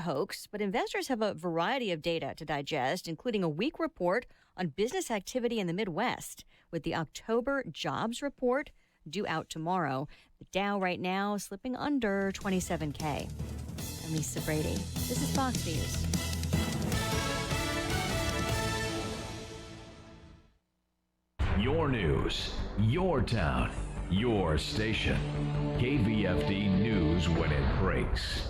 hoax, but investors have a variety of data to digest, including a weak report on business activity in the Midwest, with the October jobs report due out tomorrow. The Dow right now slipping under 27K. I'm Lisa Brady. This is Fox News. Your news, your town, your station. KVFD News when it breaks.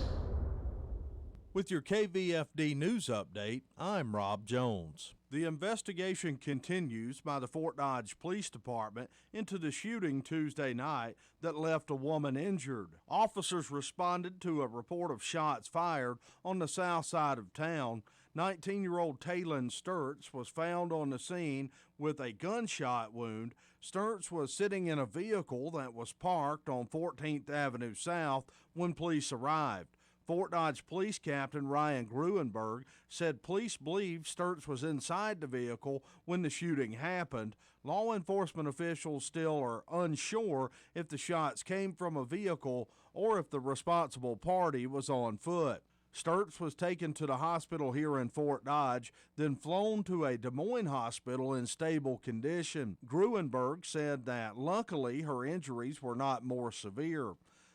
With your KVFD News Update, I'm Rob Jones. The investigation continues by the Fort Dodge Police Department into the shooting Tuesday night that left a woman injured. Officers responded to a report of shots fired on the south side of town. 19-year-old Taylon Sturts was found on the scene with a gunshot wound. Sturts was sitting in a vehicle that was parked on 14th Avenue South when police arrived. Fort Dodge Police Captain Ryan Gruenberg said police believe Sturts was inside the vehicle when the shooting happened. Law enforcement officials still are unsure if the shots came from a vehicle or if the responsible party was on foot. Sturts was taken to the hospital here in Fort Dodge, then flown to a Des Moines hospital in stable condition. Gruenberg said that luckily her injuries were not more severe.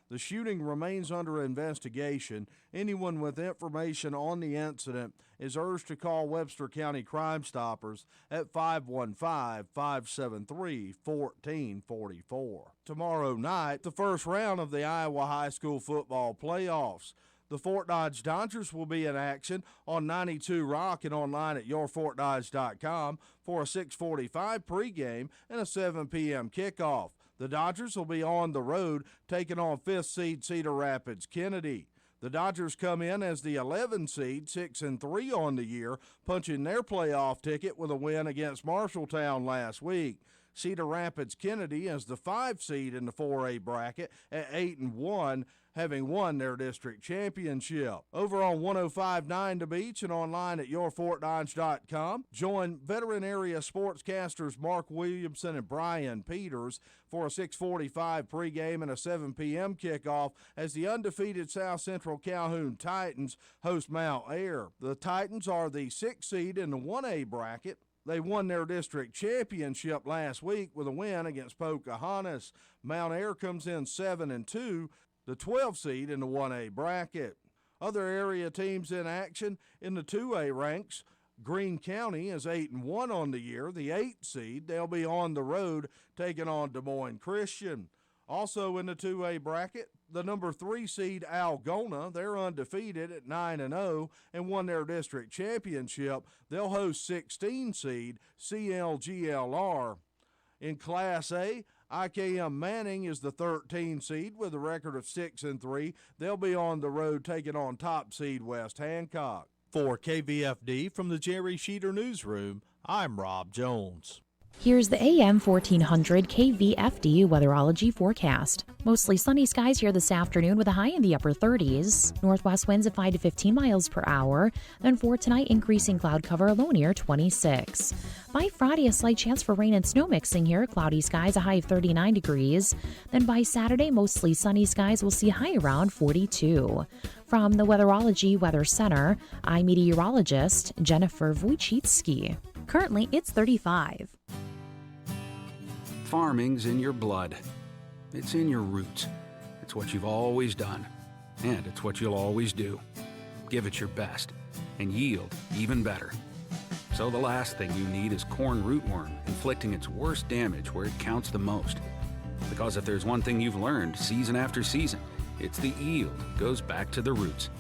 The shooting remains under investigation. Anyone with information on the incident is urged to call Webster County Crime Stoppers at 515-573-1444. Tomorrow night, the first round of the Iowa High School football playoffs. The Fort Dodge Dodgers will be in action on 92 Rock and online at yourfortdodge.com for a 6:45 pregame and a 7 p.m. kickoff. The Dodgers will be on the road taking on 5th seed Cedar Rapids Kennedy. The Dodgers come in as the 11 seed, 6-3 on the year, punching their playoff ticket with a win against Marshalltown last week. Cedar Rapids Kennedy as the 5 seed in the 4A bracket at 8-1, having won their district championship. Over on 105.9 The Beach and online at yourfortdodge.com. Join veteran area sportscasters Mark Williamson and Brian Peters for a 6:45 pregame and a 7 p.m. kickoff as the undefeated South Central Calhoun Titans host Mount Ayr. The Titans are the 6th seed in the 1A bracket. They won their district championship last week with a win against Pocahontas. Mount Ayr comes in 7-2, the 12th seed in the 1A bracket. Other area teams in action in the 2A ranks. Greene County is 8-1 on the year, the 8th seed. They'll be on the road taking on Des Moines Christian. Also in the 2A bracket, the number 3 seed Algona, they're undefeated at 9-0 and won their district championship. They'll host 16 seed CLGLR. In Class A, IKM Manning is the 13 seed with a record of 6-3. They'll be on the road taking on top seed West Hancock. For KVFD from the Jerry Sheeter Newsroom, I'm Rob Jones. Here's the AM 1400 KVFD weatherology forecast. Mostly sunny skies here this afternoon with a high in the upper 30s. Northwest winds at 5 to 15 miles per hour. Then for tonight, increasing cloud cover, a low near 26. By Friday, a slight chance for rain and snow mixing here. Cloudy skies, a high of 39 degrees. Then by Saturday, mostly sunny skies will see a high around 42. From the Weatherology Weather Center, I'm meteorologist Jennifer Wojcicki. Currently, it's 35. Farming's in your blood. It's in your roots. It's what you've always done, and it's what you'll always do. Give it your best, and yield even better. So the last thing you need is corn rootworm inflicting its worst damage where it counts the most. Because if there's one thing you've learned season after season, it's the yield goes back to the roots.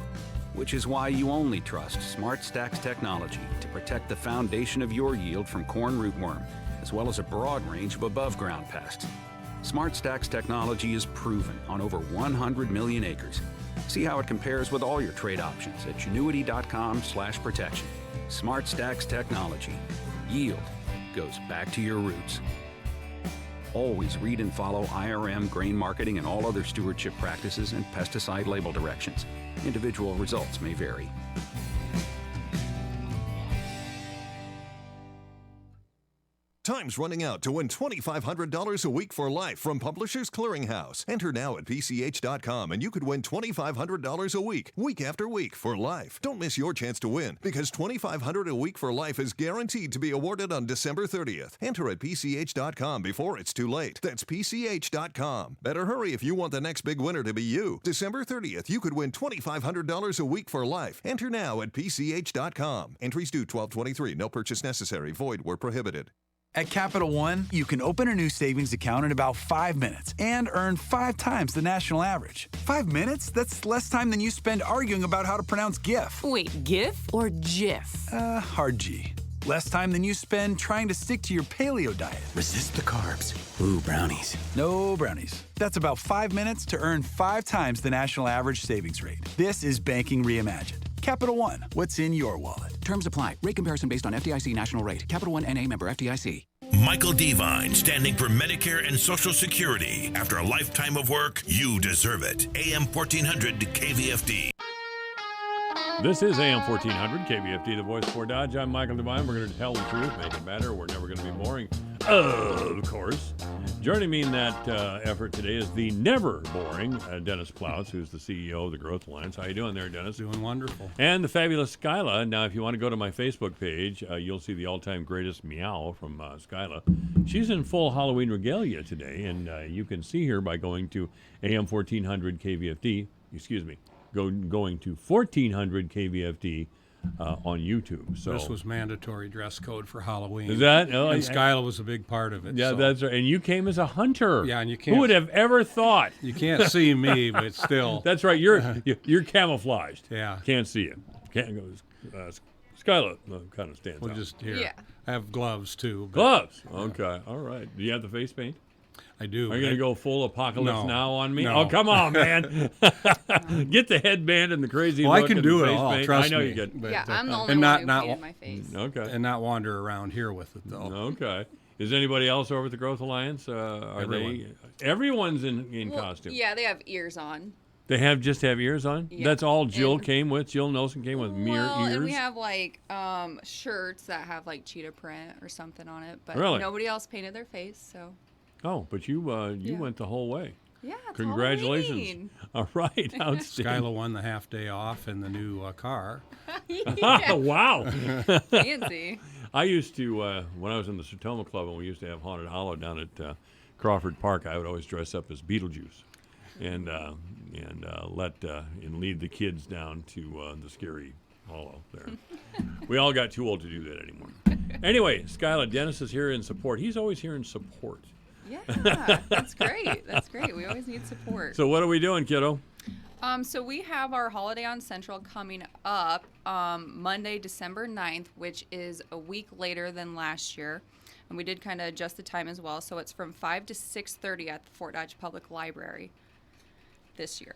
Which is why you only trust Smart Stacks technology to protect the foundation of your yield from corn rootworm, as well as a broad range of above-ground pests. Smart Stacks technology is proven on over 100 million acres. See how it compares with all your trade options at Genuity.com/protection. Smart Stacks technology. Yield goes back to your roots. Always read and follow IRM grain marketing and all other stewardship practices and pesticide label directions. Individual results may vary. Time's running out to win $2,500 a week for life from Publishers Clearinghouse. Enter now at PCH.com and you could win $2,500 a week after week, for life. Don't miss your chance to win, because $2,500 a week for life is guaranteed to be awarded on December 30th. Enter at PCH.com before it's too late. That's PCH.com. Better hurry if you want the next big winner to be you. December 30th, you could win $2,500 a week for life. Enter now at PCH.com. Entries due 12/23. No purchase necessary. Void where prohibited. At Capital One, you can open a new savings account in about 5 minutes and earn 5 times the national average. 5 minutes? That's less time than you spend arguing about how to pronounce GIF. Wait, GIF or GIF? Hard G. Less time than you spend trying to stick to your paleo diet. Resist the carbs. Ooh, brownies. No brownies. That's about 5 minutes to earn 5 times the national average savings rate. This is banking reimagined. Capital One, what's in your wallet? Terms apply. Rate comparison based on FDIC national rate. Capital One NA, member FDIC. Michael Devine, standing for Medicare and Social Security. After a lifetime of work, you deserve it. AM 1400 KVFD. This is AM 1400 KVFD, the voice for Dodge. I'm Michael Devine. We're going to tell the truth, make it better. We're never going to be boring, of course. Joining me in that effort today is the never boring Dennis Plautz, who's the CEO of the Growth Alliance. How you doing there, Dennis? Doing wonderful. And the fabulous Skyla. Now, if you want to go to my Facebook page, you'll see the all-time greatest meow from Skyla. She's in full Halloween regalia today, and you can see her by going to AM 1400 KVFD. Excuse me. Going to 1400 KVFD on YouTube. So this was mandatory dress code for Halloween. Is that? Oh, and Skyla was a big part of it. Yeah, so. That's right. And you came as a hunter. Yeah, and you can't. Who would have ever thought? You can't see me, but still. That's right. You're camouflaged. Yeah. Can't see you. Can't go. Skyla kind of stands we'll out. Just here. Yeah. I have gloves too. Gloves. Okay. All right. Do you have the face paint? I do. Are you going to go full apocalypse now on me? No. Oh, come on, man. Get the headband and the crazy well, look. I can and do the it face all. paint. Trust I know me. you can. Yeah, I'm the only and one not who painted my face. Okay. And not wander around here with it, though. Okay. Is anybody else over at the Growth Alliance? Everyone. Everyone's in Well, costume. Yeah, they have ears on. They just have ears on? Yeah. That's all Jill And- came with? Jill Nelson came with ears? And we have like shirts that have like cheetah print or something on it, but Really? nobody else painted their face, so. Oh, but you Yeah. went the whole way. Yeah, it's Congratulations. Halloween. All right. Outstanding. Skyla won the half day off in the new car. Yeah. Wow. Fancy. I used to, when I was in the Sertoma Club and we used to have Haunted Hollow down at Crawford Park, I would always dress up as Beetlejuice and lead the kids down to the scary hollow there. We all got too old to do that anymore. Anyway, Skyla, Dennis is here in support. He's always here in support. Yeah, that's great. That's great. We always need support. So what are we doing, kiddo? So we have our Holiday on Central coming up Monday, December 9th, which is a week later than last year. And we did kind of adjust the time as well. So it's from 5 to 6:30 at the Fort Dodge Public Library this year.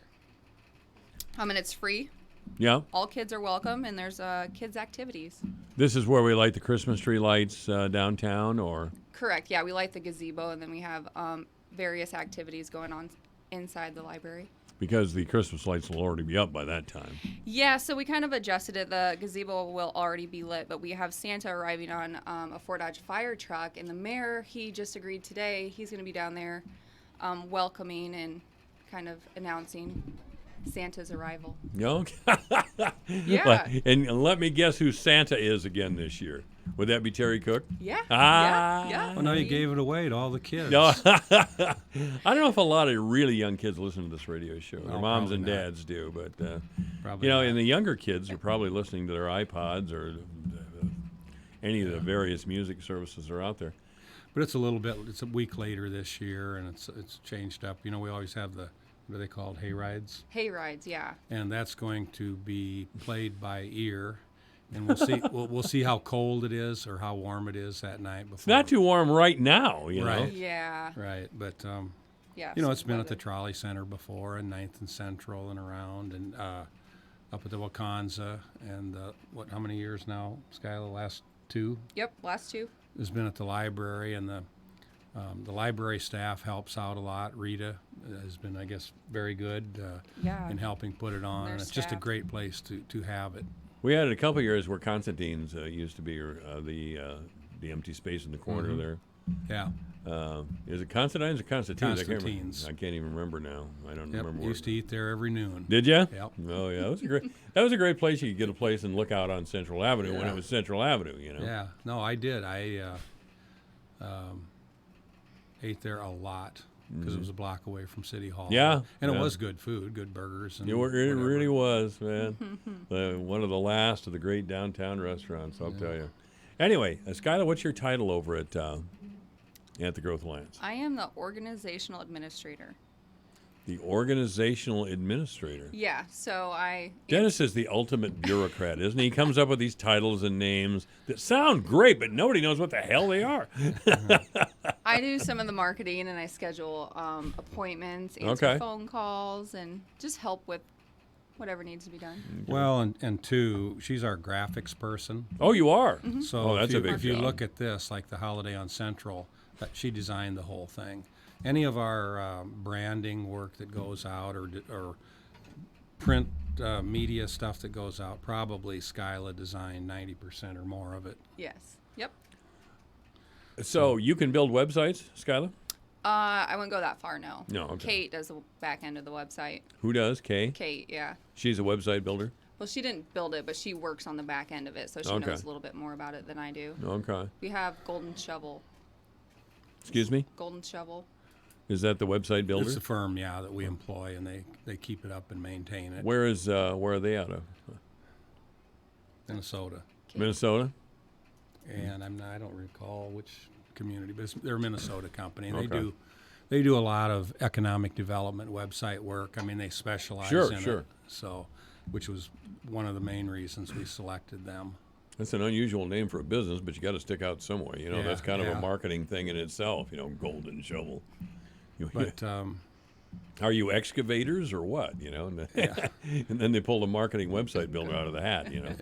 And it's free. Yeah. All kids are welcome, and there's kids' activities. This is where we light the Christmas tree lights downtown, or? Correct. Yeah, we light the gazebo, and then we have various activities going on inside the library. Because the Christmas lights will already be up by that time. Yeah, so we kind of adjusted it. The gazebo will already be lit, but we have Santa arriving on a Fort Dodge fire truck, and the mayor, he just agreed today, he's going to be down there welcoming and kind of announcing Santa's arrival. Okay. Yeah. And let me guess who Santa is again this year. Would that be Terry Cook? Yeah. Ah. Well, now you gave it away to all the kids. No. I don't know if a lot of really young kids listen to this radio show. Their No, moms probably and not. dads do, but Probably not. and the younger kids are probably listening to their iPods or any of the various music services that are out there. But it's a week later this year, and it's changed up. We always have the, what are they called, hay rides? Hay rides, yeah. And that's going to be played by ear. And we'll see. we'll see how cold it is or how warm it is that night. Before. It's not too warm right now, you know. Right. Yeah. Right, but Yeah. it's been at the Trolley Center before, and 9th and Central, and around, and up at the Wakanza, and how many years now, Skyla? Last 2. Yep, last 2. Has been at the library, and the library staff helps out a lot. Rita has been, I guess, very good in helping put it on, and it's just a great place to have it. We had a couple of years where Constantine's used to be the the empty space in the corner there. Yeah. Is it Constantines or Constantines? Constantines. I can't even remember now. I don't remember. Used to eat there every noon. Did you? Yep. Oh yeah, that was a great place. You could get a place and look out on Central Avenue when it was Central Avenue. Yeah. No, I did. I ate there a lot because it was a block away from City Hall. Yeah. And it was good food, good burgers. And it really was, man. One of the last of the great downtown restaurants, I'll tell you. Anyway, Skylar, what's your title over at the Growth Alliance? I am the organizational administrator. The organizational administrator. Yeah, so Dennis is the ultimate bureaucrat, isn't he? He comes up with these titles and names that sound great, but nobody knows what the hell they are. I do some of the marketing, and I schedule appointments, answer phone calls, and just help with whatever needs to be done. Well, and two, she's our graphics person. Oh, you are? Mm-hmm. So that's a big if you job. look at this, like the Holiday on Central, she designed the whole thing. Any of our branding work that goes out or print media stuff that goes out, probably Skyla designed 90% or more of it. Yes. Yep. So you can build websites, Skyla? I wouldn't go that far, no. No, okay. Kate does the back end of the website. Who does? Kay? Kate, yeah. She's a website builder? Well, she didn't build it, but she works on the back end of it, so she knows a little bit more about it than I do. Okay. We have Golden Shovel. Excuse me? Golden Shovel. Is that the website builder? It's a firm, that we employ, and they keep it up and maintain it. Where are they out of? Minnesota. Kate. Minnesota? And I don't recall which community, but they're a Minnesota company. And they do a lot of economic development website work. I mean, they specialize in it. So, which was one of the main reasons we selected them. That's an unusual name for a business, but you got to stick out somewhere. That's kind of a marketing thing in itself. Golden Shovel. But are you excavators or what? And then they pull the marketing website builder out of the hat. Yeah.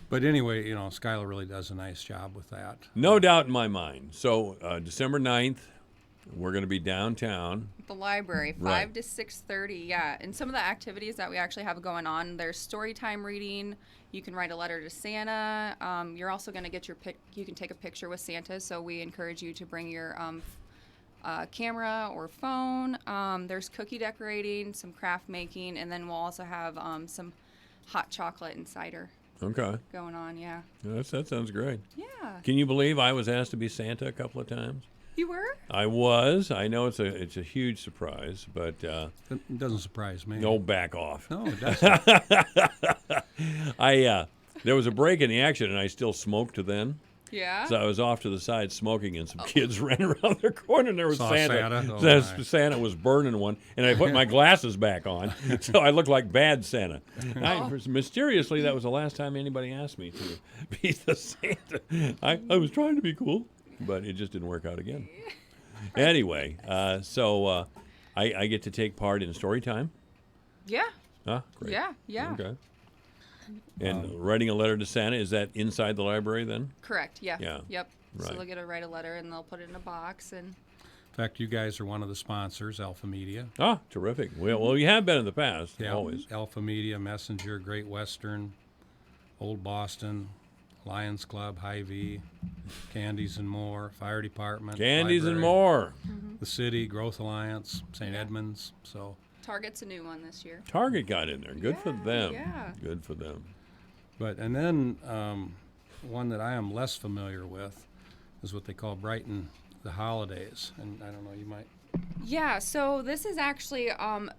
But anyway, Skyla really does a nice job with that. No doubt in my mind. So December 9th, we're going to be downtown. The library, 5 to 6:30, yeah. And some of the activities that we actually have going on, there's story time reading. You can write a letter to Santa. You're also going to get you can take a picture with Santa, so we encourage you to bring your camera or phone. There's cookie decorating, some craft making, and then we'll also have some hot chocolate and cider. Okay. Going on, yeah. That sounds great. Yeah. Can you believe I was asked to be Santa a couple of times? You were? I was. I know it's a huge surprise, but it doesn't surprise me. No, back off. No, it doesn't. There was a break in the action, and I still smoked then. Yeah. So I was off to the side smoking, and some kids ran around the corner, and there was Santa. Santa was burning one, and I put my glasses back on, so I looked like bad Santa. Mysteriously, that was the last time anybody asked me to be the Santa. I was trying to be cool, but it just didn't work out again. Anyway, so I get to take part in story time. Yeah. Great. Yeah. Okay. And writing a letter to Santa, is that inside the library then? Correct, yeah. Yep. Right. So they'll get to write a letter, and they'll put it in a box. And in fact, you guys are one of the sponsors, Alpha Media. Terrific. Well, you have been in the past, always. Alpha Media, Messenger, Great Western, Old Boston, Lions Club, Hy-Vee, Candies and More, Fire Department, Candies Library, and More. The City, Growth Alliance, St. Edmunds. So Target's a new one this year. Target got in there. Good for them. Yeah. Good for them. And then one that I am less familiar with is what they call Brighton the Holidays. And I don't know, you might. Yeah, so this is actually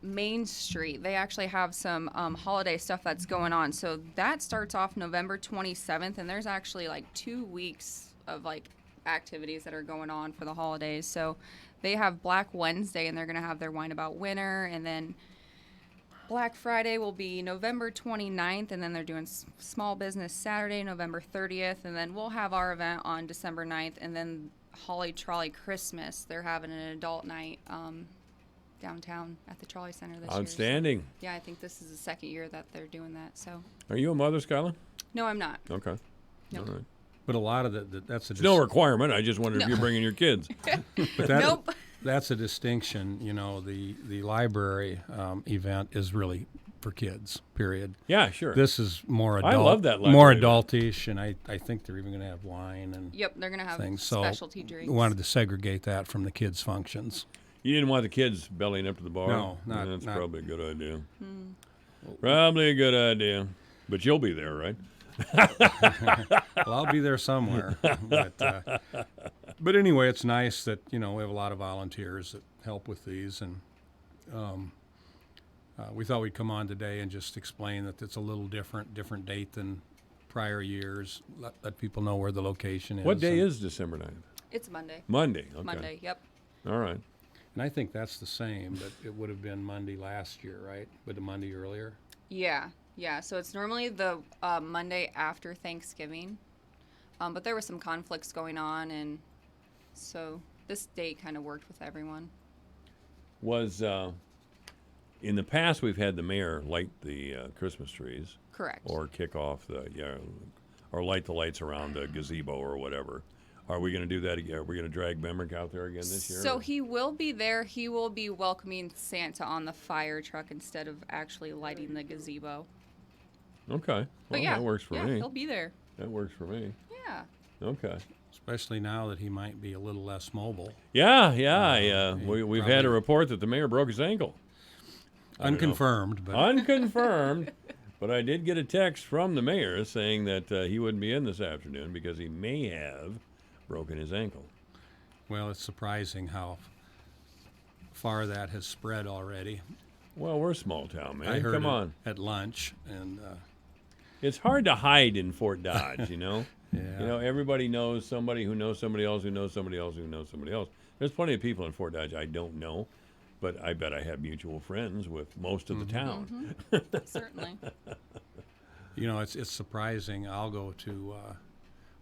Main Street. They actually have some holiday stuff that's going on. So that starts off November 27th, and there's actually 2 weeks of activities that are going on for the holidays. So they have Black Wednesday, and they're going to have their Wine About Winter, and then Black Friday will be November 29th, and then they're doing Small Business Saturday, November 30th, and then we'll have our event on December 9th, and then Holly Trolley Christmas. They're having an adult night downtown at the Trolley Center this year. Outstanding. So, yeah, I think this is the second year that they're doing that. So. Are you a mother, Skylar? No, I'm not. Okay. Nope. All right. But a lot of that's it's no requirement. I just wondered if you're bringing your kids. Nope. That's a distinction. The library event is really for kids, period. Yeah, sure. This is more adult. I love that more library. adultish, and I think they're even going to have wine and Yep, they're going to have things. specialty So drinks. we wanted to segregate that from the kids' functions. You didn't want the kids bellying up to the bar? No, That's not. probably a good idea. Probably a good idea. But you'll be there, right? Well, I'll be there somewhere. But anyway, it's nice that, we have a lot of volunteers that help with these. And we thought we'd come on today and just explain that it's a little different date than prior years. Let people know where the location is. What day is December 9th? It's Monday. Monday, okay. Monday, yep. All right. And I think that's the same, but it would have been Monday last year, right? With the Monday earlier? Yeah. So it's normally the Monday after Thanksgiving. But there were some conflicts going on, and so this date kind of worked with everyone. Was in the past we've had the mayor light the Christmas trees. Correct. Or kick off or light the lights around a gazebo or whatever. Are we going to do that again? Are we going to drag Bemrick out there again this year? So he will be there. He will be welcoming Santa on the fire truck instead of actually lighting the gazebo. Okay. Well, that works for me. He'll be there. That works for me. Yeah. Okay. Especially now that he might be a little less mobile. Yeah. We've had a report that the mayor broke his ankle. Unconfirmed. But Unconfirmed. But I did get a text from the mayor saying that he wouldn't be in this afternoon because he may have broken his ankle. Well, it's surprising how far that has spread already. Well, we're a small town, man. I heard Come it on. at lunch, and it's hard to hide in Fort Dodge, Yeah. Everybody knows somebody who knows somebody else who knows somebody else who knows somebody else. There's plenty of people in Fort Dodge I don't know, but I bet I have mutual friends with most of the town. Certainly. It's surprising. I'll go to,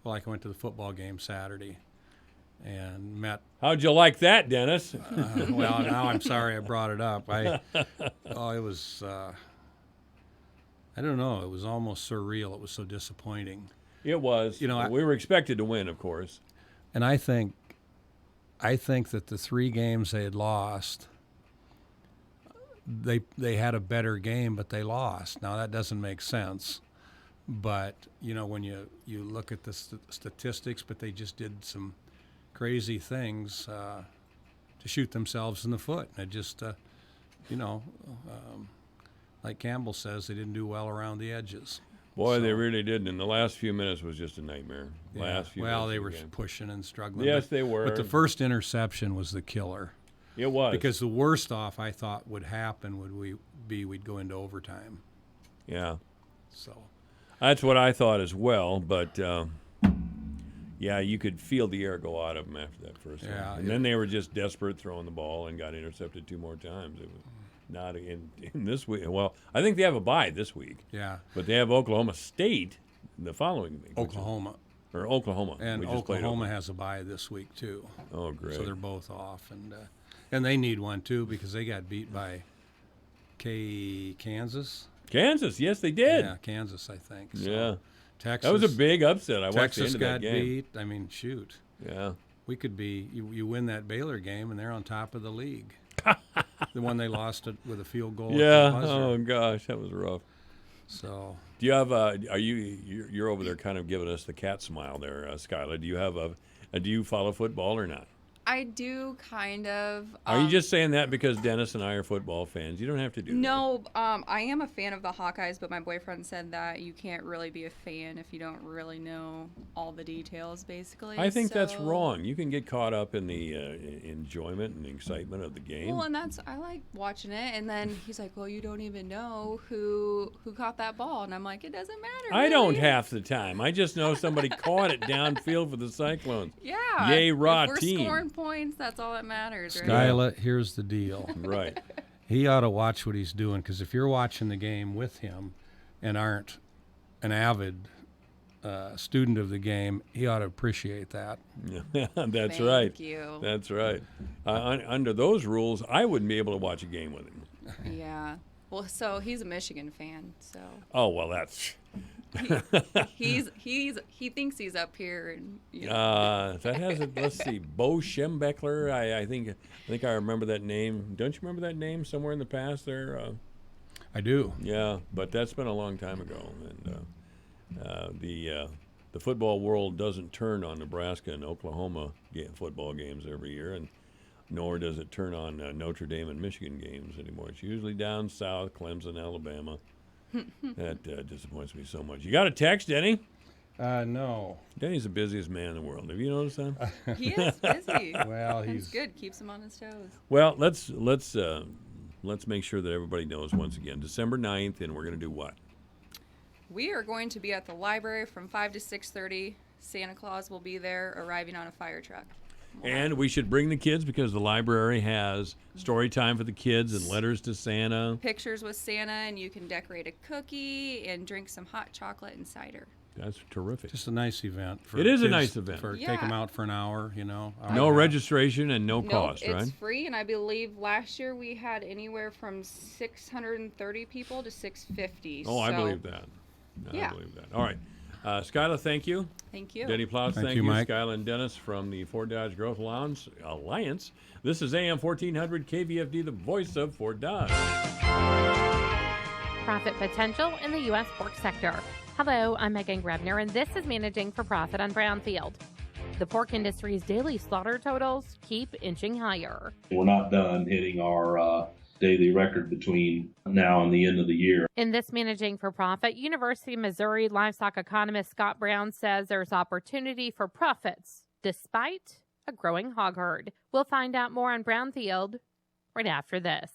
I went to the football game Saturday and met. How'd you like that, Dennis? Well, now I'm sorry I brought it up. It was, I don't know, it was almost surreal. It was so disappointing. It was. We were expected to win, of course. And I think that the 3 games they had lost, they had a better game, but they lost. Now, that doesn't make sense. But, when you look at the statistics, but they just did some crazy things to shoot themselves in the foot. And it just, like Campbell says, they didn't do well around the edges. Boy, they really didn't. And the last few minutes was just a nightmare. Well, they were pushing and struggling. Yes, they were. But the first interception was the killer. It was. Because the worst off I thought would happen we'd go into overtime. Yeah. So that's what I thought as well. But, you could feel the air go out of them after that first one. And then they were just desperate throwing the ball and got intercepted 2 more times. It was not in this week. Well, I think they have a bye this week. Yeah. But they have Oklahoma State the following week. Oklahoma. And Oklahoma has a bye this week, too. Oh, great. So they're both off. And they need one, too, because they got beat by Kansas. Kansas, yes, they did. Yeah, Kansas, I think. So yeah. Texas. That was a big upset. I watched Texas the end of that got game. beat. I mean, shoot. Yeah. We could be, you win that Baylor game, and they're on top of the league. The one they lost with a field goal. Yeah. At the buzzer. Oh, gosh, that was rough. So. Do you have you're over there kind of giving us the cat smile there, Skyla. Do you have do you follow football or not? I do kind of. Are you just saying that because Dennis and I are football fans? You don't have to do that. No, I am a fan of the Hawkeyes, but my boyfriend said that you can't really be a fan if you don't really know all the details, basically. I think that's wrong. You can get caught up in the enjoyment and excitement of the game. Well, and I like watching it. And then he's like, well, you don't even know who caught that ball. And I'm like, it doesn't matter. I really. don't half the time. I just know somebody caught it downfield for the Cyclones. Yeah. Yay, raw if we're team. Scoring points, that's all that matters, right? Skyla, here's the deal. Right. He ought to watch what he's doing, because if you're watching the game with him and aren't an avid student of the game, he ought to appreciate that. That's Thank right. you. That's right. Under those rules, I wouldn't be able to watch a game with him. Yeah. Well, so he's a Michigan fan, so. Oh, well, that's... he thinks he's up here, and that has a, let's see, Bo Schembechler. I think I remember that name. Don't you remember that name somewhere in the past there? I do. Yeah, but that's been a long time ago, and the football world doesn't turn on Nebraska and Oklahoma football games every year, and nor does it turn on Notre Dame and Michigan games anymore. It's usually down south, Clemson, Alabama. That disappoints me so much. You got a text, Denny? No. Denny's the busiest man in the world. Have you noticed that? He is busy. Well, That's good. Keeps him on his toes. Well, let's make sure that everybody knows once again. December 9th, and we're going to do what? We are going to be at the library from 5 to 6:30. Santa Claus will be there, arriving on a fire truck. And we should bring the kids because the library has story time for the kids and letters to Santa. Pictures with Santa, and you can decorate a cookie and drink some hot chocolate and cider. That's terrific. Just a nice event. It is a kids, nice event. Take them out for an hour, No registration and no cost, it's right? It's free, and I believe last year we had anywhere from 630 people to 650. Oh, I believe that. I believe that. All right. Skyla, thank you. Thank you. Denny Ploutz, thank you. Mike. Skyla and Dennis from the Ford Dodge Growth Alliance. This is AM 1400 KVFD, the voice of Ford Dodge. Profit potential in the U.S. pork sector. Hello, I'm Megan Grebner, and this is Managing for Profit on Brownfield. The pork industry's daily slaughter totals keep inching higher. We're not done hitting our daily record between now and the end of the year. In this Managing for Profit, University of Missouri livestock economist Scott Brown says there's opportunity for profits despite a growing hog herd. We'll find out more on Brownfield right after this.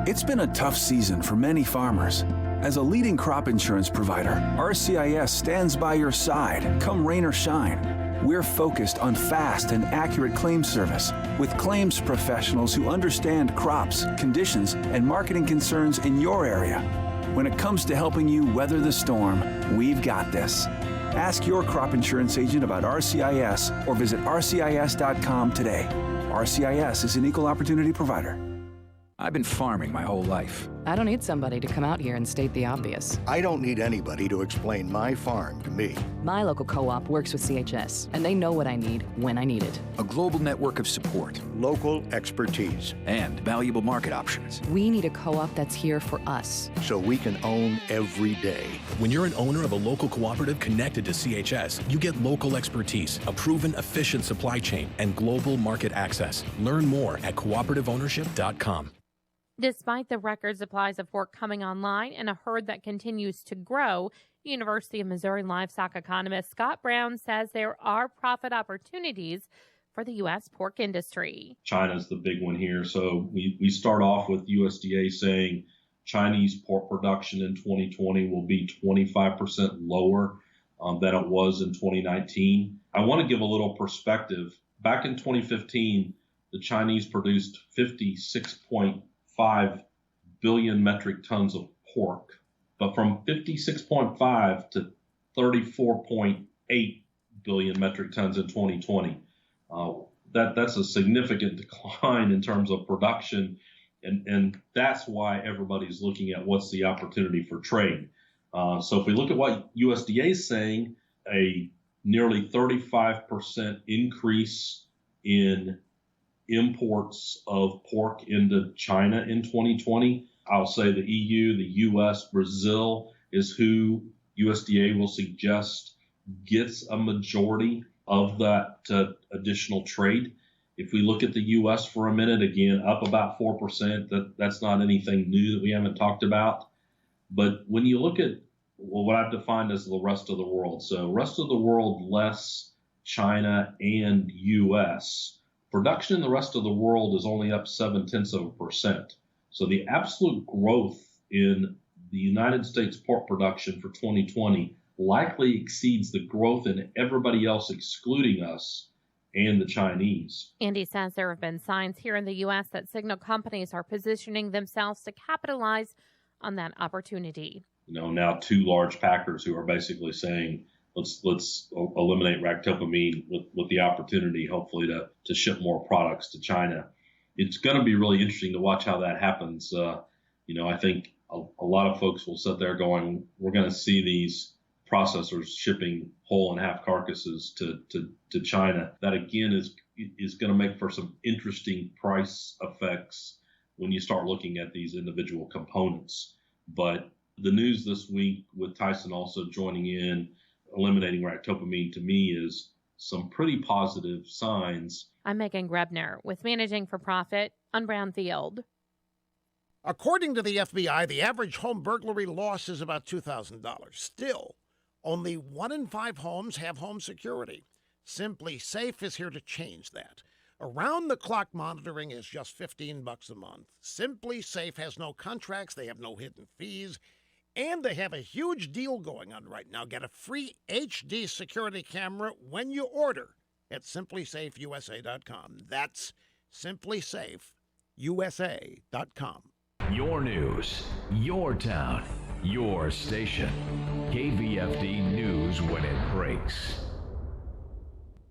It's been a tough season for many farmers. As a leading crop insurance provider, RCIS stands by your side, come rain or shine. We're focused on fast and accurate claims service with claims professionals who understand crops, conditions, and marketing concerns in your area. When it comes to helping you weather the storm, we've got this. Ask your crop insurance agent about RCIS or visit rcis.com today. RCIS is an equal opportunity provider. I've been farming my whole life. I don't need somebody to come out here and state the obvious. I don't need anybody to explain my farm to me. My local co-op works with CHS, and they know what I need when I need it. A global network of support. Local expertise. And valuable market options. We need a co-op that's here for us. So we can own every day. When you're an owner of a local cooperative connected to CHS, you get local expertise, a proven efficient supply chain, and global market access. Learn more at cooperativeownership.com. Despite the record supplies of pork coming online and a herd that continues to grow, University of Missouri livestock economist Scott Brown says there are profit opportunities for the U.S. pork industry. China's the big one here. So we start off with USDA saying Chinese pork production in 2020 will be 25% lower than it was in 2019. I want to give a little perspective. Back in 2015, the Chinese produced 56.5 billion metric tons of pork, but from 56.5 to 34.8 billion metric tons in 2020. That's a significant decline in terms of production, and that's why everybody's looking at what's the opportunity for trade. So if we look at what USDA is saying, a nearly 35% increase in imports of pork into China in 2020. I'll say the EU, the US, Brazil is who USDA will suggest gets a majority of that additional trade. If we look at the US for a minute, again, up about 4%, that's not anything new that we haven't talked about. But when you look at what I've defined as the rest of the world, so rest of the world less China and US, production in the rest of the world is only up 0.7%. So the absolute growth in the United States pork production for 2020 likely exceeds the growth in everybody else excluding us and the Chinese. Andy says there have been signs here in the U.S. that signal companies are positioning themselves to capitalize on that opportunity. Now two large packers who are basically saying, let's eliminate ractopamine with the opportunity, hopefully, to ship more products to China. It's going to be really interesting to watch how that happens. I think a lot of folks will sit there going, we're going to see these processors shipping whole and half carcasses to China. That, again, is going to make for some interesting price effects when you start looking at these individual components. But the news this week with Tyson also joining in, eliminating ractopamine, to me is some pretty positive signs. I'm Megan Grebner with Managing for Profit on Brownfield. According to the FBI, the average home burglary loss is about $2,000. Still, only 1 in 5 homes have home security. Simply Safe is here to change that. Around-the-clock monitoring is just $15 a month. Simply Safe has no contracts, they have no hidden fees, and they have a huge deal going on right now. Get a free HD security camera when you order at simplysafeusa.com. That's simplysafeusa.com. Your news, your town, your station. KVFD News when it breaks.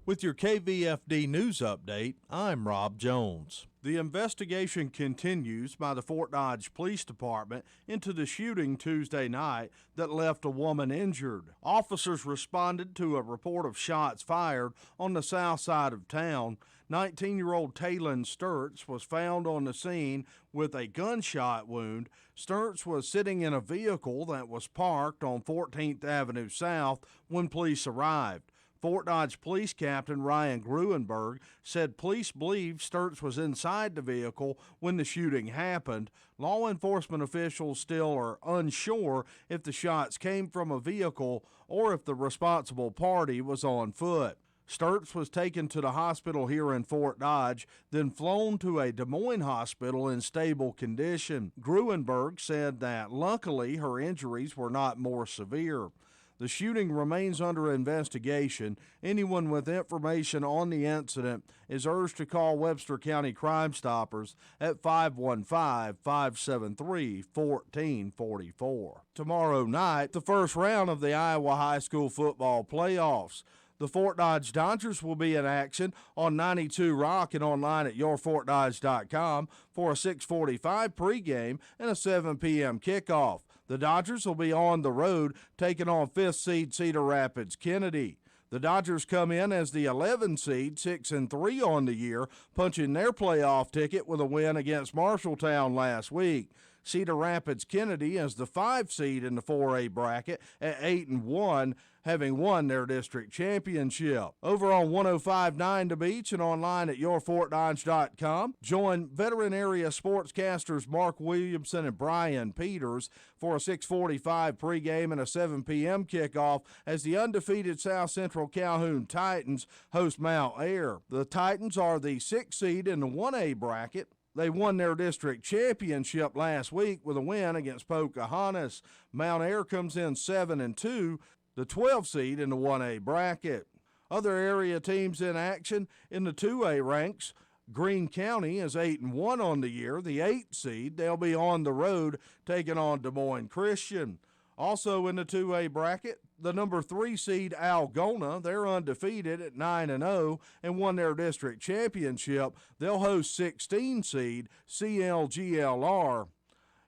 With your KVFD News Update, I'm Rob Jones. The investigation continues by the Fort Dodge Police Department into the shooting Tuesday night that left a woman injured. Officers responded to a report of shots fired on the south side of town. 19-year-old Taylon Sturts was found on the scene with a gunshot wound. Sturts was sitting in a vehicle that was parked on 14th Avenue South when police arrived. Fort Dodge Police Captain Ryan Gruenberg said police believe Sturts was inside the vehicle when the shooting happened. Law enforcement officials still are unsure if the shots came from a vehicle or if the responsible party was on foot. Sturts was taken to the hospital here in Fort Dodge, then flown to a Des Moines hospital in stable condition. Gruenberg said that luckily her injuries were not more severe. The shooting remains under investigation. Anyone with information on the incident is urged to call Webster County Crime Stoppers at 515-573-1444. Tomorrow night, the first round of the Iowa High School football playoffs. The Fort Dodge Dodgers will be in action on 92 Rock and online at yourfortdodge.com for a 6:45 pregame and a 7 p.m. kickoff. The Dodgers will be on the road taking on 5th seed Cedar Rapids Kennedy. The Dodgers come in as the 11 seed, 6-3 on the year, punching their playoff ticket with a win against Marshalltown last week. Cedar Rapids Kennedy as the 5 seed in the 4A bracket at 8-1, having won their district championship. Over on 105.9 The Beach and online at yourfortdodge.com. Join veteran area sportscasters Mark Williamson and Brian Peters for a 6:45 pregame and a 7 p.m. kickoff as the undefeated South Central Calhoun Titans host Mount Ayr. The Titans are the 6th seed in the 1A bracket. They won their district championship last week with a win against Pocahontas. Mount Ayr comes in 7-2, the 12th seed in the 1A bracket. Other area teams in action in the 2A ranks. Greene County is 8-1 on the year, the 8th seed. They'll be on the road taking on Des Moines Christian. Also in the 2A bracket, the number 3 seed Algona, they're undefeated at 9-0 and won their district championship. They'll host 16 seed CLGLR.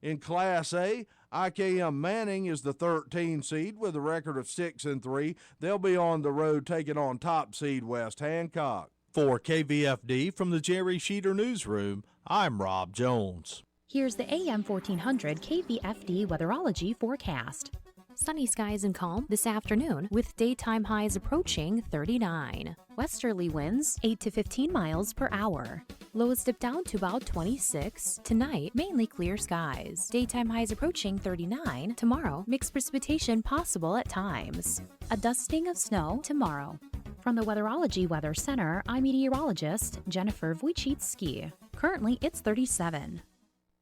In Class A, IKM Manning is the 13 seed with a record of 6-3. They'll be on the road taking on top seed West Hancock. For KVFD from the Jerry Sheeter Newsroom, I'm Rob Jones. Here's the AM 1400 KVFD weatherology forecast. Sunny skies and calm this afternoon with daytime highs approaching 39. Westerly winds 8 to 15 miles per hour. Lows dip down to about 26. Tonight, mainly clear skies. Daytime highs approaching 39. Tomorrow, mixed precipitation possible at times. A dusting of snow tomorrow. From the Weatherology Weather Center, I'm meteorologist Jennifer Wojcicki. Currently, it's 37.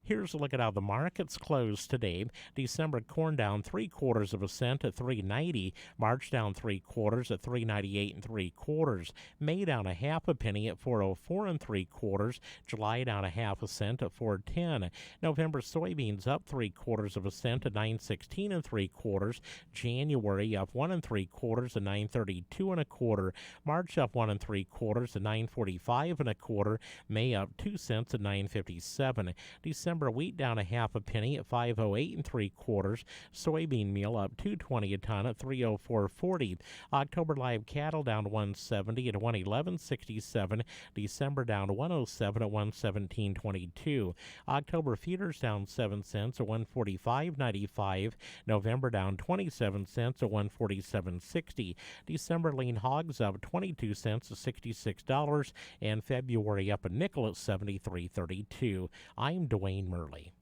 Here's a look at how the markets closed today. December corn down 3/4 cent at $3.90. March down 3/4 at $3.98 3/4. May down a half a penny at $4.04 3/4. July down a half a cent at $4.10. November soybeans up 3/4 cent at $9.16 3/4. January up 1 3/4 at $9.32 1/4. March up 1 3/4 at $9.45 1/4. May up 2 cents at $9.57. December December wheat down a half a penny at 508 3/4. Soybean meal up $2.20 a ton at 304.40. October live cattle down 170 at 111.67. December down 107 at 117.22. October feeders down 7 cents at 145.95. November down 27 cents at 147.60. December lean hogs up 22 cents at $66, and February up a nickel at 73.32. I'm Dwayne Murley.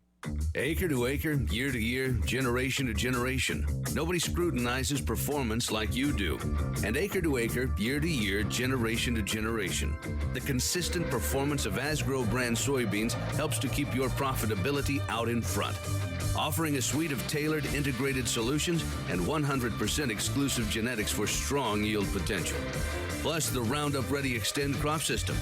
Acre to acre, year to year, generation to generation. Nobody scrutinizes performance like you do. And acre to acre, year to year, generation to generation. The consistent performance of Asgrow brand soybeans helps to keep your profitability out in front. Offering a suite of tailored integrated solutions and 100% exclusive genetics for strong yield potential. Plus the Roundup Ready Extend crop system,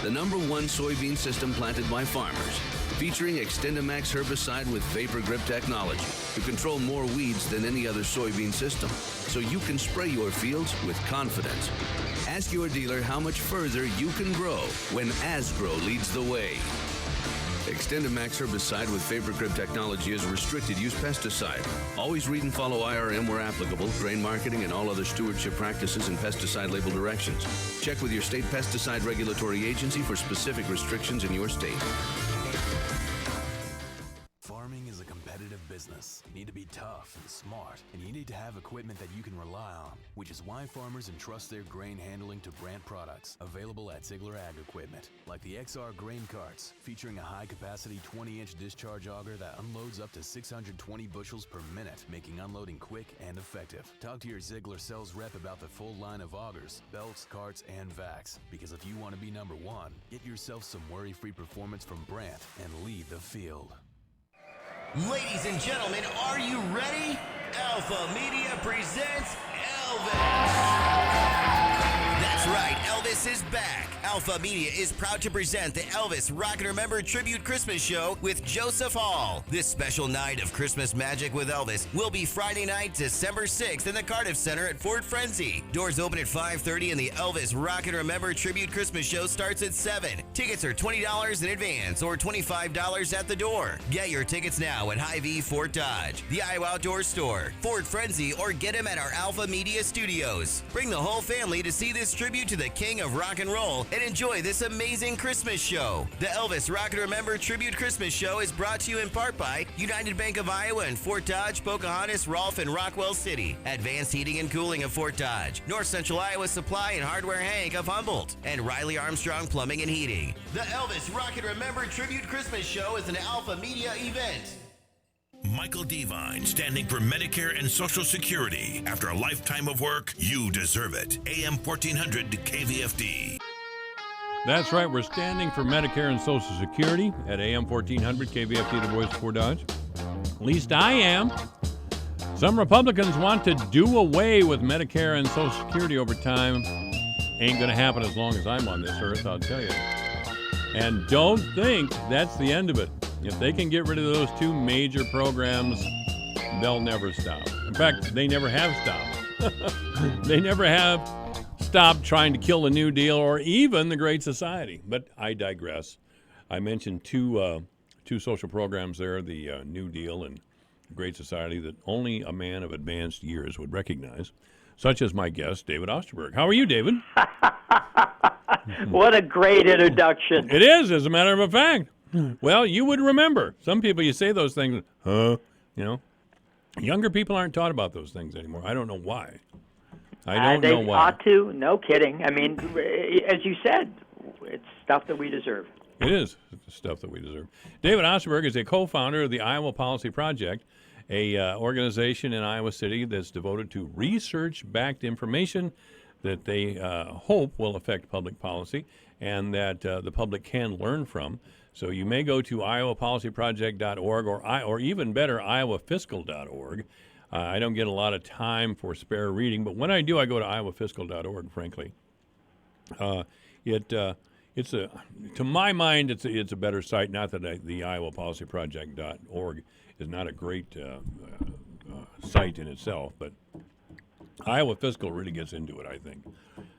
the #1 soybean system planted by farmers, featuring XtendiMax herbicide with Vapor Grip technology to control more weeds than any other soybean system, so you can spray your fields with confidence. Ask your dealer how much further you can grow when Asgrow leads the way. XtendiMax herbicide with Vapor Grip technology is a restricted use pesticide. Always read and follow IRM where applicable, grain marketing, and all other stewardship practices and pesticide label directions. Check with your state pesticide regulatory agency for specific restrictions in your state. Farming is a competitive business. You need to be tough and smart, and you need to have equipment that you can rely on, which is why farmers entrust their grain handling to Brandt products, available at Ziegler Ag Equipment, like the XR grain carts, featuring a high-capacity 20-inch discharge auger that unloads up to 620 bushels per minute, making unloading quick and effective. Talk to your Ziegler sales rep about the full line of augers, belts, carts, and vacs, because if you want to be #1, get yourself some worry-free performance from Brandt and lead the field. Ladies and gentlemen, are you ready? Alpha Media presents Elvis. That's right, Elvis is back. Alpha Media is proud to present the Elvis Rock and Remember Tribute Christmas Show with Joseph Hall. This special night of Christmas magic with Elvis will be Friday night, December 6th in the Cardiff Center at Fort Frenzy. Doors open at 5:30 and the Elvis Rock and Remember Tribute Christmas Show starts at 7. Tickets are $20 in advance or $25 at the door. Get your tickets now at Hy-Vee Fort Dodge, the Iowa Outdoor Store, Fort Frenzy, or get them at our Alpha Media Studios. Bring the whole family to see this tribute to the King of Rock and Roll and enjoy this amazing Christmas show. The Elvis Rock and Remember Tribute Christmas Show is brought to you in part by United Bank of Iowa in Fort Dodge, Pocahontas, Rolfe, and Rockwell City, Advanced Heating and Cooling of Fort Dodge, North Central Iowa Supply and Hardware Hank of Humboldt, and Riley Armstrong Plumbing and Heating. The Elvis Rock and Remember Tribute Christmas Show is an Alpha Media event. Michael Devine, standing for Medicare and Social Security. After a lifetime of work, you deserve it. AM 1400 KVFD. That's right. We're standing for Medicare and Social Security at AM 1400 KVFD, the voice of Fort Dodge. At least I am. Some Republicans want to do away with Medicare and Social Security over time. Ain't going to happen as long as I'm on this earth, I'll tell you. And don't think that's the end of it. If they can get rid of those two major programs, they'll never stop. In fact, they never have stopped. They never have stopped trying to kill the New Deal or even the Great Society. But I digress. I mentioned two social programs there, the New Deal and the Great Society, that only a man of advanced years would recognize, such as my guest, David Osterberg. How are you, David? What a great introduction. It is, as a matter of fact. Well, you would remember. Some people, you say those things, huh? You know, younger people aren't taught about those things anymore. I don't know why. I don't know why. They ought to. No kidding. I mean, as you said, it's stuff that we deserve. It is stuff that we deserve. David Osterberg is a co-founder of the Iowa Policy Project, a organization in Iowa City that's devoted to research-backed information that they hope will affect public policy and that the public can learn from. So you may go to iowapolicyproject.org or even better, iowafiscal.org. I don't get a lot of time for spare reading, but when I do, I go to iowafiscal.org, frankly. It's to my mind, it's a better site. Not that the iowapolicyproject.org is not a great site in itself, but Iowa Fiscal really gets into it, I think.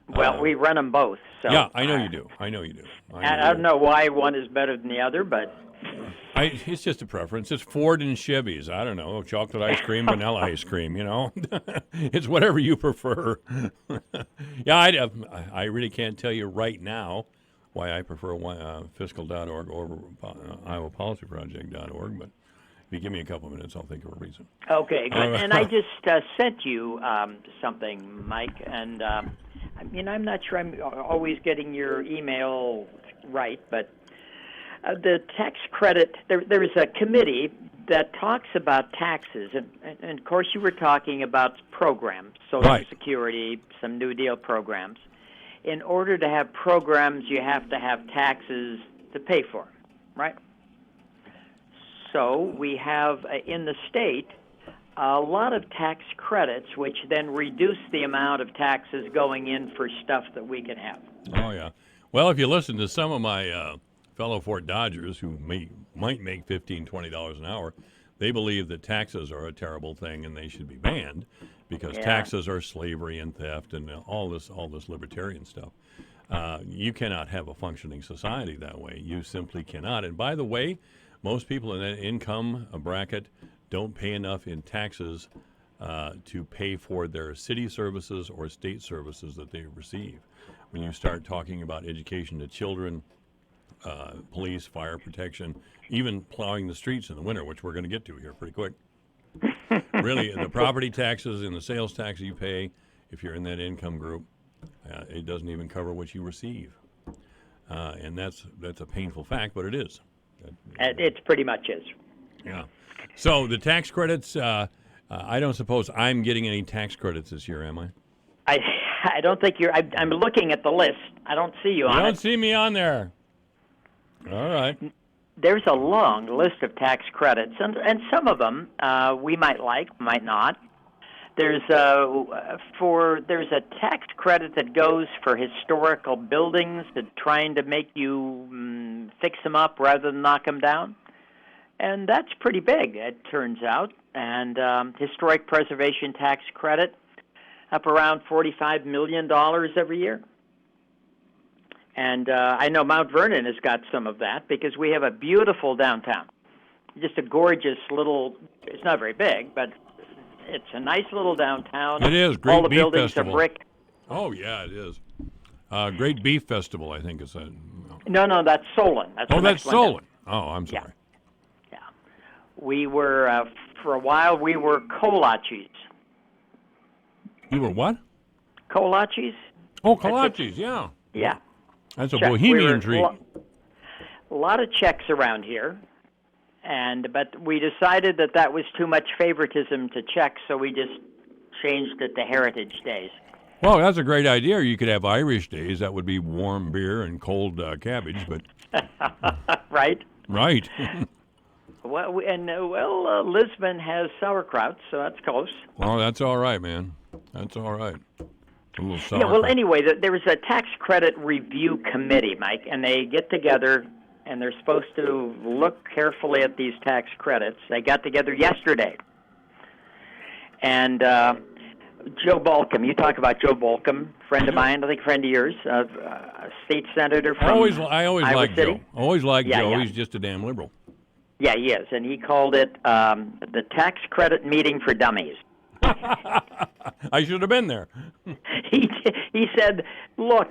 Well, we run them both. So yeah, I know you do. I don't know why one is better than the other, but It's just a preference. It's Ford and Chevys. I don't know, chocolate ice cream, vanilla ice cream. It's whatever you prefer. Yeah, I really can't tell you right now why I prefer fiscal.org over IowaPolicyProject.org, but if you give me a couple of minutes, I'll think of a reason. Okay, good. And I just sent you something, Mike, and I'm not sure I'm always getting your email right, but the tax credit, there is a committee that talks about taxes, and of course you were talking about programs, Social Security, some New Deal programs. In order to have programs, you have to have taxes to pay for, right? So we have in the state a lot of tax credits, which then reduce the amount of taxes going in for stuff that we can have. Oh, yeah. Well, if you listen to some of my fellow Fort Dodgers who might make $15, $20 an hour, they believe that taxes are a terrible thing and they should be banned because taxes are slavery and theft and all this libertarian stuff. You cannot have a functioning society that way. You simply cannot. And by the way, most people in that income bracket don't pay enough in taxes to pay for their city services or state services that they receive. When you start talking about education to children, police, fire protection, even plowing the streets in the winter, which we're going to get to here pretty quick. Really, the property taxes and the sales tax you pay, if you're in that income group, it doesn't even cover what you receive. And that's a painful fact, but it is. It pretty much is. Yeah. So the tax credits, I don't suppose I'm getting any tax credits this year, am I? I don't think you're. I'm looking at the list. I don't see you on it. You don't see me on there. All right. There's a long list of tax credits, and some of them we might like, might not. There's a tax credit that goes for historical buildings, trying to make you fix them up rather than knock them down, and that's pretty big, it turns out. And historic preservation tax credit, up around $45 million every year. And I know Mount Vernon has got some of that because we have a beautiful downtown. Just a gorgeous little, it's not very big, but it's a nice little downtown. It is. Great All the Beef buildings Festival. are brick. Oh, yeah, it is. Great Beef Festival, I think is that. No, that's Solon. That's Solon. Oh, I'm sorry. Yeah. We were, for a while, we were kolaches. You were what? Kolaches. Oh, kolaches, yeah. Yeah. That's a bohemian treat. A lot of Czechs around here, but we decided that was too much favoritism to Czechs, so we just changed it to Heritage Days. Well, that's a great idea. You could have Irish days. That would be warm beer and cold cabbage, but right. Right. Lisbon has sauerkraut, so that's close. Well, that's all right, man. That's all right. A little sauerkraut. Yeah, well, anyway, there was a tax credit review committee, Mike, and they get together, and they're supposed to look carefully at these tax credits. They got together yesterday. And Joe Balcom, you talk about Joe Balcom, friend of mine, I think friend of yours, a state senator from I always liked City. Joe. Always liked Joe. Yeah. He's just a damn liberal. Yeah, he is, and he called it the tax credit meeting for dummies. I should have been there. He said, look,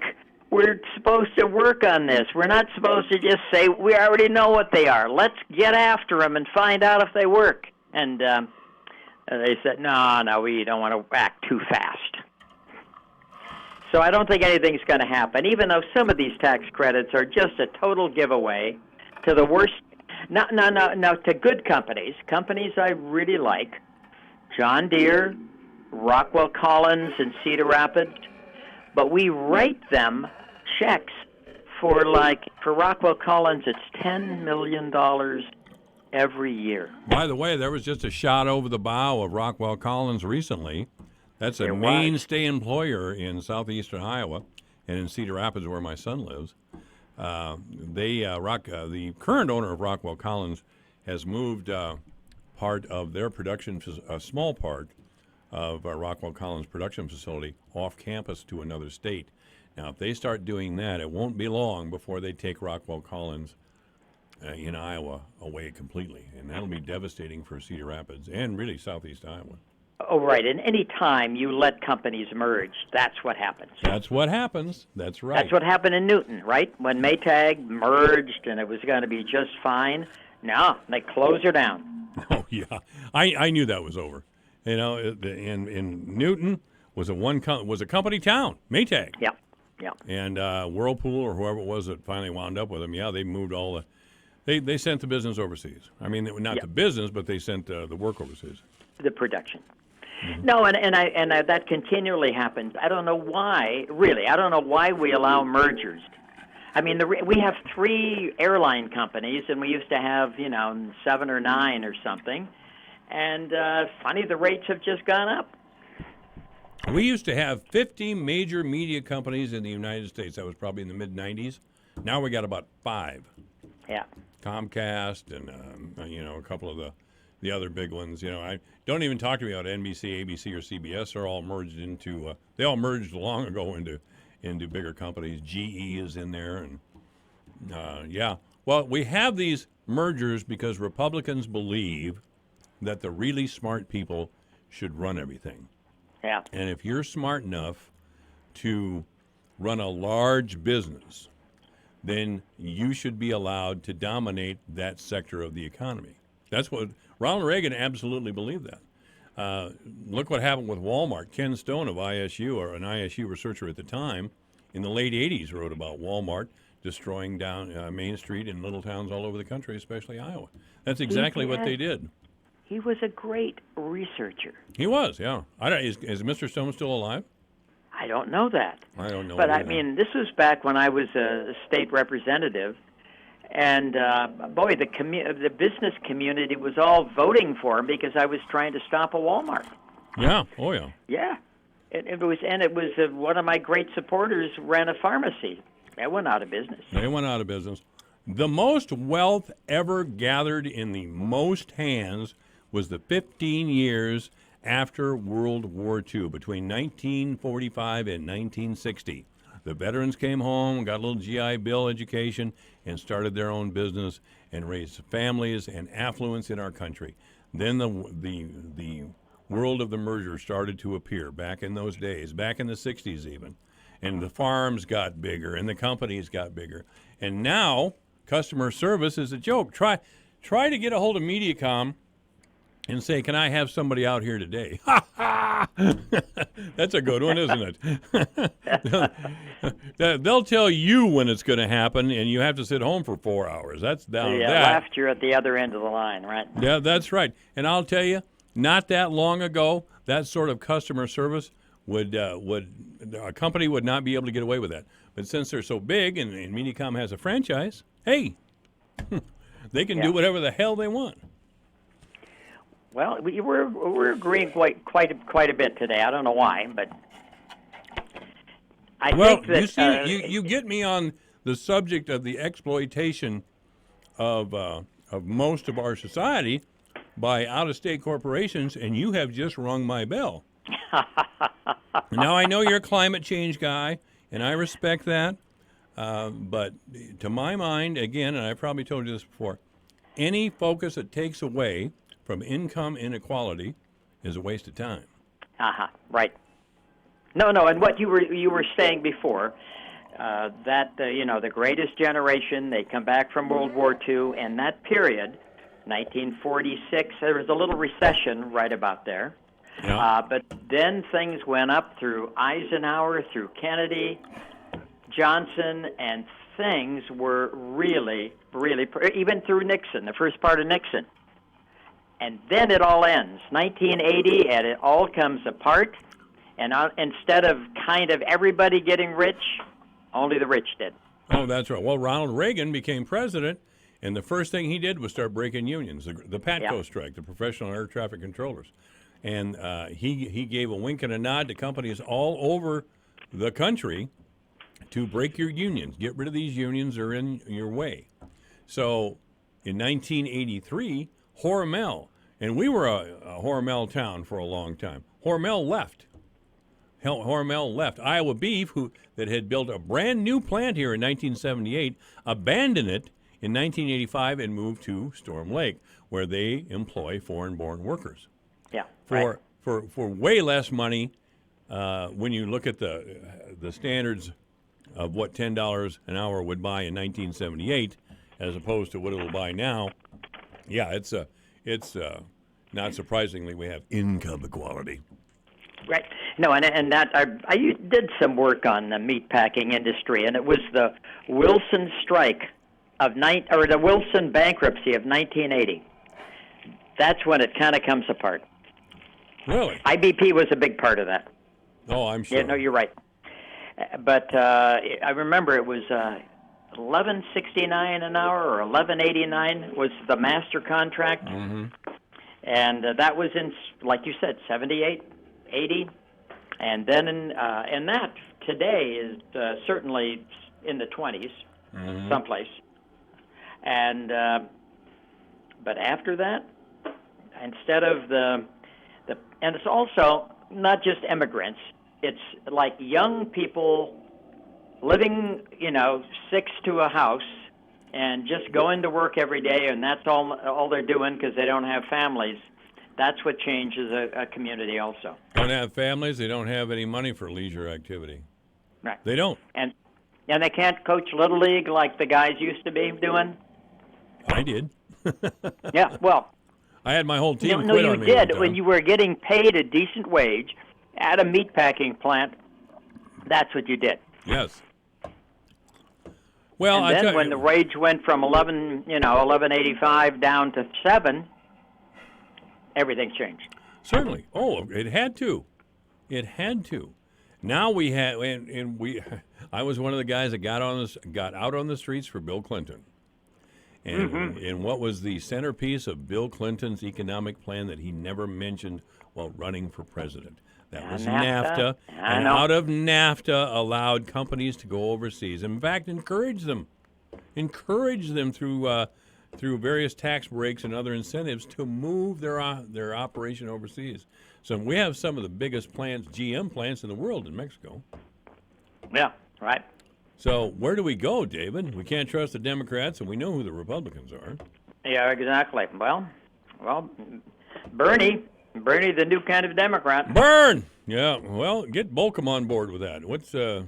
we're supposed to work on this. We're not supposed to just say we already know what they are. Let's get after them and find out if they work. And they said, no, we don't want to act too fast. So I don't think anything's going to happen, even though some of these tax credits are just a total giveaway to the worst. No, to good companies I really like. John Deere, Rockwell Collins, and Cedar Rapids, but we write them checks for Rockwell Collins, it's $10 million every year. By the way, there was just a shot over the bow of Rockwell Collins recently. That's a mainstay employer in southeastern Iowa and in Cedar Rapids where my son lives. The current owner of Rockwell Collins has moved part of their production, a small part of Rockwell Collins' production facility off campus to another state. Now, if they start doing that, it won't be long before they take Rockwell Collins in Iowa away completely, and that'll be devastating for Cedar Rapids and really southeast Iowa. Oh, right. And any time you let companies merge, that's what happens. That's what happens. That's right. That's what happened in Newton, right? When Maytag merged and it was going to be just fine. No, they closed her down. Oh, yeah. I knew that was over. You know, in Newton was a company town, Maytag. Yeah, yeah. And Whirlpool or whoever it was that finally wound up with them, they moved all they sent the business overseas. I mean, not the business, but they sent the work overseas. The production. Mm-hmm. No, and that continually happens. I don't know why, really. I don't know why we allow mergers. I mean, we have 3 airline companies, and we used to have, 7 or 9 or something. And funny, the rates have just gone up. We used to have 50 major media companies in the United States. That was probably in the mid-'90s. Now we got about 5. Yeah. Comcast and, a couple of the other big ones. I don't even talk to me about NBC, ABC, or CBS. They're all merged into, they all merged long ago into bigger companies. GE is in there. And, yeah. Well, we have these mergers because Republicans believe that the really smart people should run everything. Yeah. And if you're smart enough to run a large business, then you should be allowed to dominate that sector of the economy. That's what Ronald Reagan absolutely believed that. Look what happened with Walmart. Ken Stone of ISU, or an ISU researcher at the time, in the late 80s wrote about Walmart destroying down Main Street in little towns all over the country, especially Iowa. That's exactly what they did. He was a great researcher. He was, yeah. Is Mr. Stone still alive? I don't know that. I don't know. But I mean, this was back when I was a state representative, and boy, the business community was all voting for him because I was trying to stop a Walmart. Yeah. Oh yeah. Yeah. It was one of my great supporters ran a pharmacy. That went out of business. They went out of business. The most wealth ever gathered in the most hands was the 15 years after World War II, between 1945 and 1960. The veterans came home, got a little GI Bill education, and started their own business and raised families and affluence in our country. Then the world of the merger started to appear back in those days, back in the 60s even. And the farms got bigger and the companies got bigger. And now customer service is a joke. Try to get a hold of MediaCom and say, can I have somebody out here today? That's a good one, isn't it? They'll tell you when it's going to happen, and you have to sit home for 4 hours. That's down that. Laughter at the other end of the line, right? Yeah, that's right. And I'll tell you, not that long ago, that sort of customer service would a company would not be able to get away with that. But since they're so big and MediaCom has a franchise, hey, they can do whatever the hell they want. Well, we're agreeing quite a bit today. I don't know why, but I think that you see, you get me on the subject of the exploitation of most of our society by out-of-state corporations, and you have just rung my bell. Now I know you're a climate change guy, and I respect that. But to my mind, again, and I've probably told you this before, any focus that takes away from income inequality is a waste of time. Right. No, and what you were saying before, that the greatest generation, they come back from World War II, and that period, 1946, there was a little recession right about there. Yeah. But then things went up through Eisenhower, through Kennedy, Johnson, and things were really, even through Nixon, the first part of Nixon. And then it all ends, 1980, and it all comes apart. And instead of kind of everybody getting rich, only the rich did. Oh, that's right. Well, Ronald Reagan became president, and the first thing he did was start breaking unions, the PATCO strike, the Professional Air Traffic Controllers. And he gave a wink and a nod to companies all over the country to break your unions. Get rid of these unions, they're in your way. So in 1983, Hormel, and we were a Hormel town for a long time. Hormel left. Iowa Beef, that had built a brand new plant here in 1978, abandoned it in 1985 and moved to Storm Lake, where they employ foreign-born workers. Yeah. For way less money, when you look at the standards of what $10 an hour would buy in 1978, as opposed to what it'll buy now, yeah, it's not surprisingly we have income equality. Right. No, and that I did some work on the meatpacking industry, and it was the Wilson strike the Wilson bankruptcy of 1980. That's when it kind of comes apart. Really? IBP was a big part of that. Oh, I'm sure. Yeah, no, you're right. But I remember it was $11.69 an hour or $11.89 was the master contract, and that was in, like you said, 78, 80, and then and that today is certainly in the 20s, someplace. And but after that, instead of and it's also not just immigrants. It's like young people living, 6 to a house and just going to work every day, and that's all they're doing because they don't have families. That's what changes a community also. Don't have families. They don't have any money for leisure activity. Right. They don't. And they can't coach Little League like the guys used to be doing. I did. Yeah, well. I had my whole team No, quit you on me did one time. when you were getting paid a decent wage at a meatpacking plant. That's what you did. Yes. Well, and then when the wage went from $11.85 down to $7, everything changed. Certainly. Oh, it had to. It had to. Now we had, I was one of the guys that got out on the streets for Bill Clinton. And what was the centerpiece of Bill Clinton's economic plan that he never mentioned while running for president? That was NAFTA. And out of NAFTA allowed companies to go overseas. In fact, encourage them through various tax breaks and other incentives to move their operation overseas. So we have some of the biggest plants, GM plants in the world in Mexico. Yeah, right. So where do we go, David? We can't trust the Democrats, and we know who the Republicans are. Yeah, exactly. Well, Bernie, the new kind of Democrat. Burn! Yeah, well, get Bolcom on board with that. What's the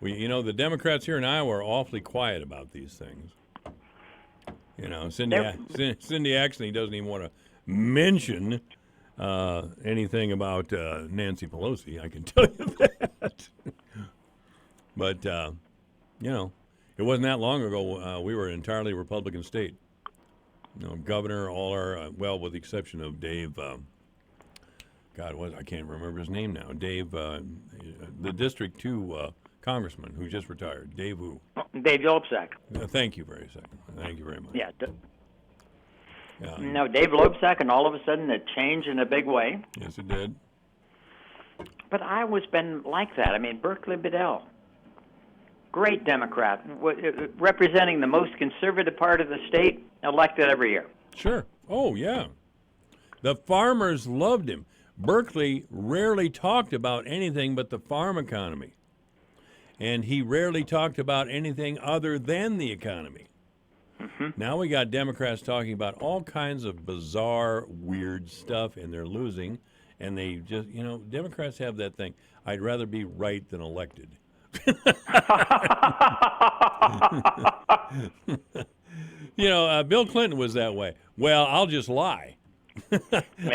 Democrats here in Iowa are awfully quiet about these things. Cindy actually doesn't even want to mention anything about Nancy Pelosi. I can tell you that. But it wasn't that long ago. We were an entirely Republican state. Governor, all our with the exception of Dave. I can't remember his name now. Dave, the District 2 congressman who just retired. Dave who? Dave Lobsack. Thank you very much. Yeah. No, Dave Lobsack, and all of a sudden it changed in a big way. Yes, it did. But Iowa's been like that. I mean, Berkeley Bedell, great Democrat, representing the most conservative part of the state, elected every year. Sure. Oh, yeah. The farmers loved him. Berkeley rarely talked about anything but the farm economy. And he rarely talked about anything other than the economy. Now we got Democrats talking about all kinds of bizarre, weird stuff, and they're losing. And they just, Democrats have that thing. I'd rather be right than elected. Bill Clinton was that way. Well, I'll just lie.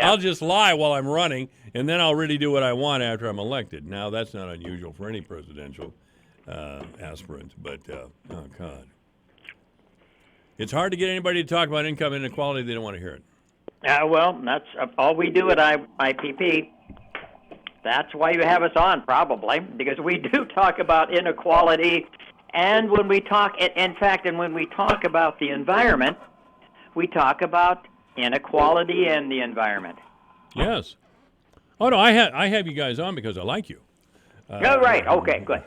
I'll just lie while I'm running, and then I'll really do what I want after I'm elected. Now, that's not unusual for any presidential aspirant, but, oh, God. It's hard to get anybody to talk about income inequality. They don't want to hear it. Well, that's all we do at IPP. That's why you have us on, probably, because we do talk about inequality. And when we talk, in fact, when we talk about the environment, we talk about inequality and the environment. Yes. Oh, no, I have you guys on because I like you. Right. Okay, good.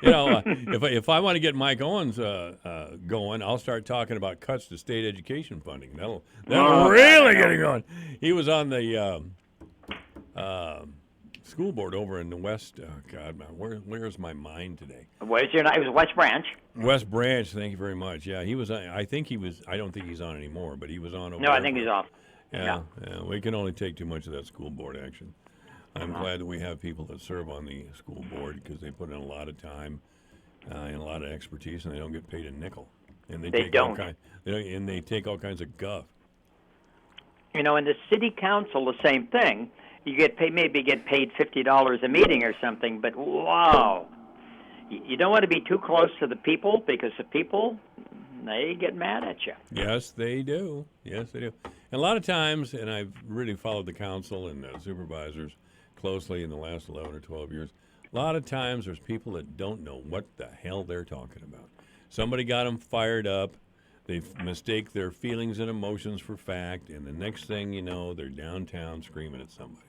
If I want to get Mike Owens going, I'll start talking about cuts to state education funding. That'll really get him going. He was on the school board over in the West. God, where's my mind today? Where's your? It was West Branch. West Branch. Thank you very much. Yeah, he was. I think he was. I don't think he's on anymore, but he was on over. No, I think he's off. Yeah, we can only take too much of that school board action. I'm glad that we have people that serve on the school board because they put in a lot of time and a lot of expertise, and they don't get paid a nickel. And they take don't. And they take all kinds of guff. You know, in the city council, the same thing. You get paid, maybe get paid $50 a meeting or something, but wow, you don't want to be too close to the people because the people, they get mad at you. Yes, they do. Yes, they do. And a lot of times, and I've really followed the council and supervisors closely in the last 11 or 12 years, a lot of times there's people that don't know what the hell they're talking about. Somebody got them fired up. They mistake their feelings and emotions for fact, and the next thing you know, they're downtown screaming at somebody.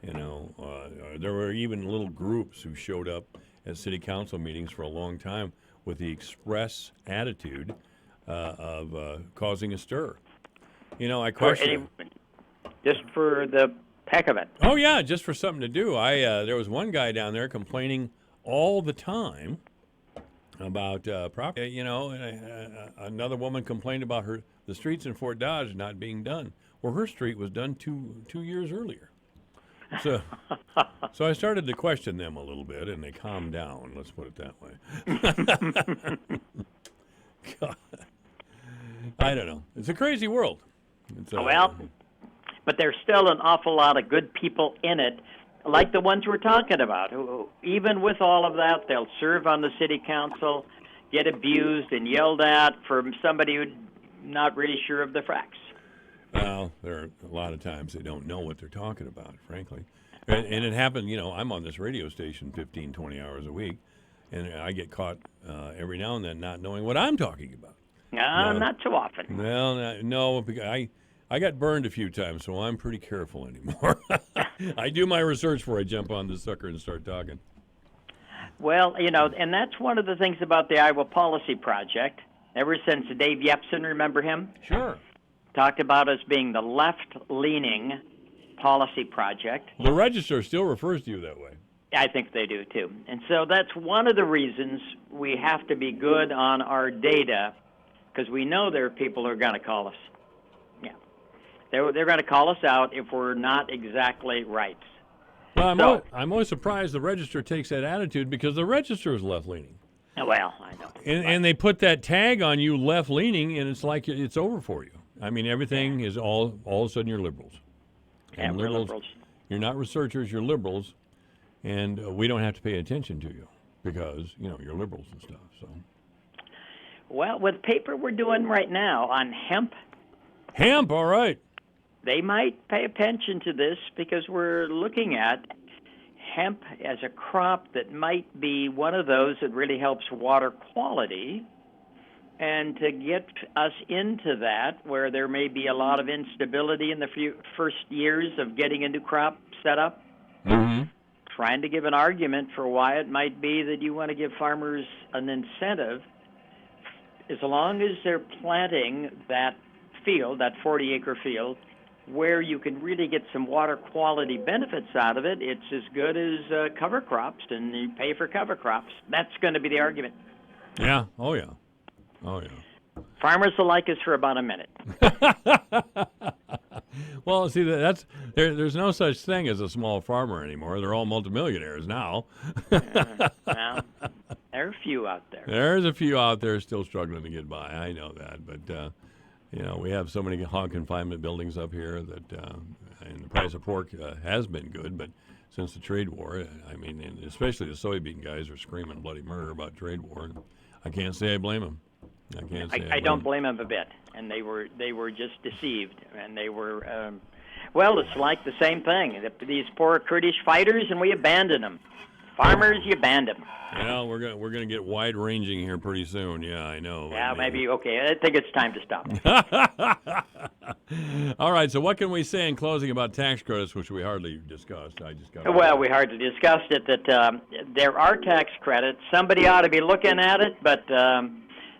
You know, there were even little groups who showed up at city council meetings for a long time with the express attitude of causing a stir. You know, I question. Just for the heck of it. Oh yeah, just for something to do. There was one guy down there complaining all the time about property. You know, another woman complained about the streets in Fort Dodge not being done. Well, her street was done two years earlier. So I started to question them a little bit, and they calmed down. Let's put it that way. God. I don't know. It's a crazy world. Well, but there's still an awful lot of good people in it, like the ones we're talking about, who even with all of that, they'll serve on the city council, get abused and yelled at from somebody who's not really sure of the facts. Well, there are a lot of times they don't know what they're talking about, frankly. And it happened, you know, I'm on this radio station 15, 20 hours a week, and I get caught every now and then not knowing what I'm talking about. Not so often. Well, no, because I got burned a few times, so I'm pretty careful anymore. I do my research before I jump on this sucker and start talking. Well, you know, and that's one of the things about the Iowa Policy Project. Ever since Dave Yepsen, remember him? Sure. Talked about us being the left-leaning policy project. The Register still refers to you that way. I think they do, too. And so that's one of the reasons we have to be good on our data, because we know there are people who are going to call us. Yeah. They're going to call us out if we're not exactly right. Well, I'm always surprised the Register takes that attitude because the Register is left-leaning. Well, I know. And they put that tag on you left-leaning, and it's like it's over for you. I mean, everything is all of a sudden you're liberals. And we're liberals. You're not researchers, you're liberals, and we don't have to pay attention to you because, you know, you're liberals and stuff. So. Well, with the paper we're doing right now on hemp. Hemp, all right. They might pay attention to this because we're looking at hemp as a crop that might be one of those that really helps water quality. And to get us into that, where there may be a lot of instability in the first years of getting a new crop set up, trying to give an argument for why it might be that you want to give farmers an incentive, as long as they're planting that field, that 40-acre field, where you can really get some water quality benefits out of it, it's as good as cover crops, and you pay for cover crops. That's going to be the argument. Yeah. Oh, yeah. Oh, yeah. Farmers will like us for about a minute. Well, see, there's no such thing as a small farmer anymore. They're all multimillionaires now. Well, there are a few out there. There's a few out there still struggling to get by. I know that. But, you know, we have so many hog confinement buildings up here that and the price of pork has been good. But since the trade war, I mean, and especially the soybean guys are screaming bloody murder about trade war. And I can't say I blame them. I don't blame them a bit, and they were just deceived, and they were. Well, it's like the same thing. These poor Kurdish fighters, and we abandoned them. Farmers, you abandon them. Yeah, we're gonna get wide ranging here pretty soon. Yeah, I know. Yeah, maybe okay. I think it's time to stop. All right. So, what can we say in closing about tax credits, which we hardly discussed? I just got. Well, we hardly discussed it. That there are tax credits. Somebody ought to be looking at it, but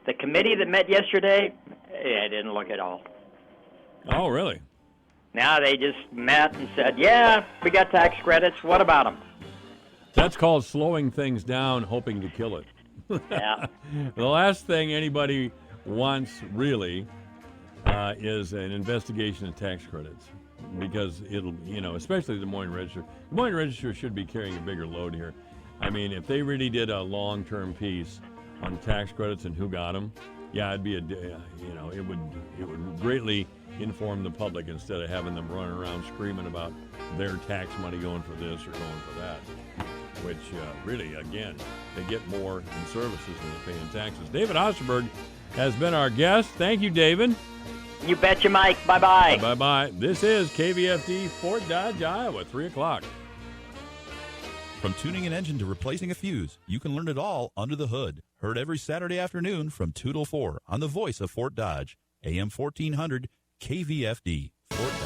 the committee that met yesterday, I didn't look at all. Oh, really? Now they just met and said, yeah, we got tax credits. What about them? That's called slowing things down, hoping to kill it. Yeah. The last thing anybody wants, really, is an investigation of tax credits. Because it'll, especially the Des Moines Register. Des Moines Register should be carrying a bigger load here. I mean, if they really did a long-term piece on tax credits and who got them, yeah, it'd be it would greatly inform the public instead of having them running around screaming about their tax money going for this or going for that. Which really, again, they get more in services than they pay in taxes. David Osterberg has been our guest. Thank you, David. You betcha, Mike. Bye-bye. Bye-bye. This is KVFD Fort Dodge, Iowa, 3 o'clock. From tuning an engine to replacing a fuse, you can learn it all under the hood. Heard every Saturday afternoon from 2 till 4 on the voice of Fort Dodge, AM 1400 KVFD, Fort Dodge.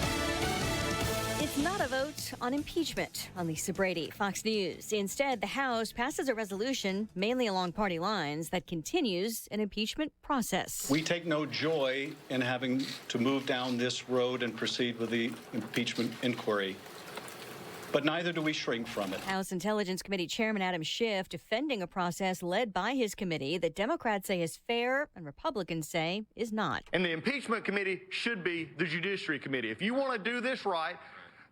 It's not a vote on impeachment. I'm Lisa Brady, Fox News. Instead, the House passes a resolution, mainly along party lines, that continues an impeachment process. We take no joy in having to move down this road and proceed with the impeachment inquiry, but neither do we shrink from it. House Intelligence Committee Chairman Adam Schiff defending a process led by his committee that Democrats say is fair and Republicans say is not. And the impeachment committee should be the Judiciary Committee. If you want to do this right,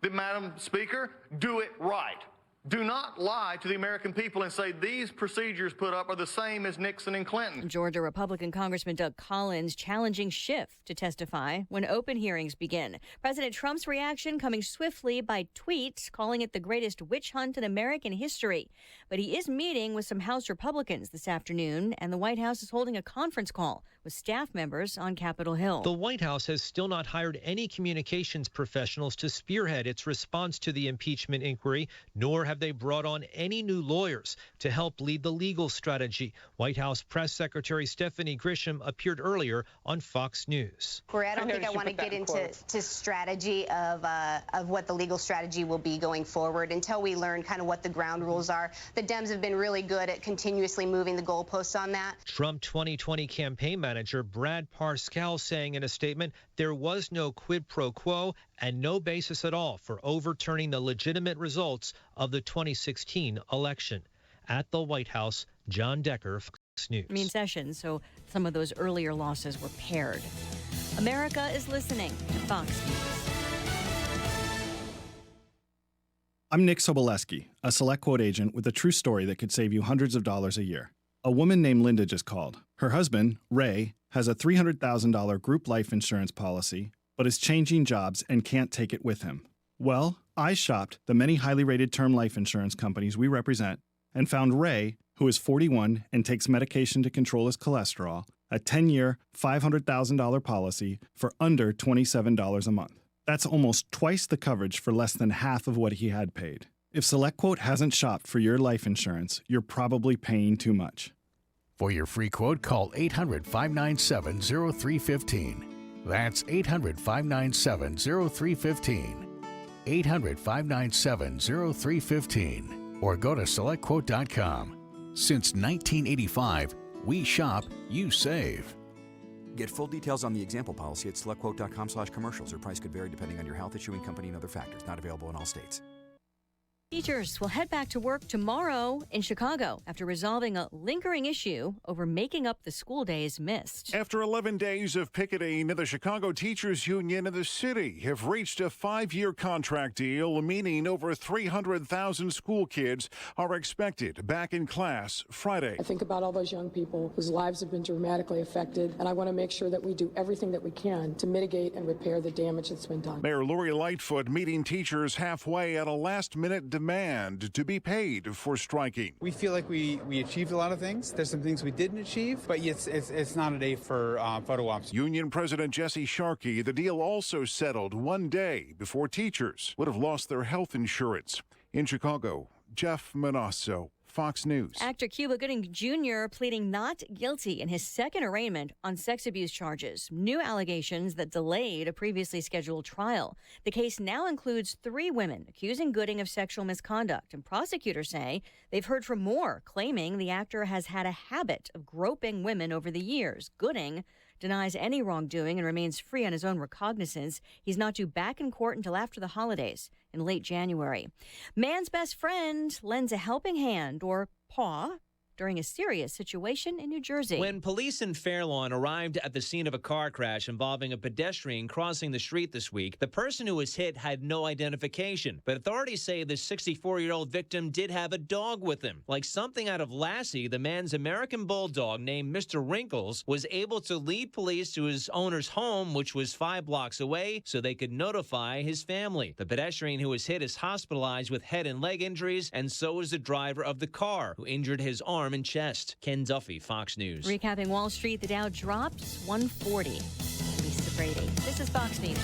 then, Madam Speaker, do it right. Do not lie to the American people and say these procedures put up are the same as Nixon and Clinton. Georgia Republican Congressman Doug Collins challenging Schiff to testify when open hearings begin. President Trump's reaction coming swiftly by tweet, calling it the greatest witch hunt in American history. But he is meeting with some House Republicans this afternoon, and the White House is holding a conference call with staff members on Capitol Hill. The White House has still not hired any communications professionals to spearhead its response to the impeachment inquiry, nor have they brought on any new lawyers to help lead the legal strategy. White House Press Secretary Stephanie Grisham appeared earlier on Fox News. Corey, I don't think I want to get into strategy of what the legal strategy will be going forward until we learn kind of what the ground rules are. The Dems have been really good at continuously moving the goalposts on that. Trump 2020 campaign manager Brad Parscale saying in a statement there was no quid pro quo and no basis at all for overturning the legitimate results of the 2016 election. At the White House, John Decker, Fox News. In session, so some of those earlier losses were paired. America is listening to Fox News. I'm Nick Soboleski, a Select Quote agent with a true story that could save you hundreds of dollars a year. A woman named Linda just called. Her husband, Ray, has a $300,000 group life insurance policy, but is changing jobs and can't take it with him. Well, I shopped the many highly rated term life insurance companies we represent and found Ray, who is 41 and takes medication to control his cholesterol, a 10-year, $500,000 policy for under $27 a month. That's almost twice the coverage for less than half of what he had paid. If SelectQuote hasn't shopped for your life insurance, you're probably paying too much. For your free quote, call 800-597-0315. That's 800-597-0315. 800-597-0315. Or go to SelectQuote.com. Since 1985, we shop, you save. Get full details on the example policy at SelectQuote.com/commercials. Or price could vary depending on your health, issuing company, and other factors. Not available in all states. Teachers will head back to work tomorrow in Chicago after resolving a lingering issue over making up the school days missed. After 11 days of picketing, the Chicago Teachers Union and the city have reached a 5-year contract deal, meaning over 300,000 school kids are expected back in class Friday. I think about all those young people whose lives have been dramatically affected, and I want to make sure that we do everything that we can to mitigate and repair the damage that's been done. Mayor Lori Lightfoot meeting teachers halfway at a last-minute demand to be paid for striking. We feel like we achieved a lot of things. There's some things we didn't achieve, but it's not a day for photo ops. Union President Jesse Sharkey, the deal also settled one day before teachers would have lost their health insurance. In Chicago, Jeff Manasso, Fox News. Actor Cuba Gooding Jr. pleading not guilty in his second arraignment on sex abuse charges. New allegations that delayed a previously scheduled trial. The case now includes 3 women accusing Gooding of sexual misconduct, and prosecutors say they've heard from more, claiming the actor has had a habit of groping women over the years. Gooding denies any wrongdoing and remains free on his own recognizance. He's not due back in court until after the holidays in late January. Man's best friend lends a helping hand, or paw, during a serious situation in New Jersey. When police in Fairlawn arrived at the scene of a car crash involving a pedestrian crossing the street this week, the person who was hit had no identification. But authorities say the 64-year-old victim did have a dog with him. Like something out of Lassie, the man's American bulldog named Mr. Wrinkles was able to lead police to his owner's home, which was 5 blocks away, so they could notify his family. The pedestrian who was hit is hospitalized with head and leg injuries, and so is the driver of the car, who injured his arm and chest. Ken Duffy, Fox News. Recapping Wall Street, the Dow dropped 140. Lisa Brady. This is Fox News.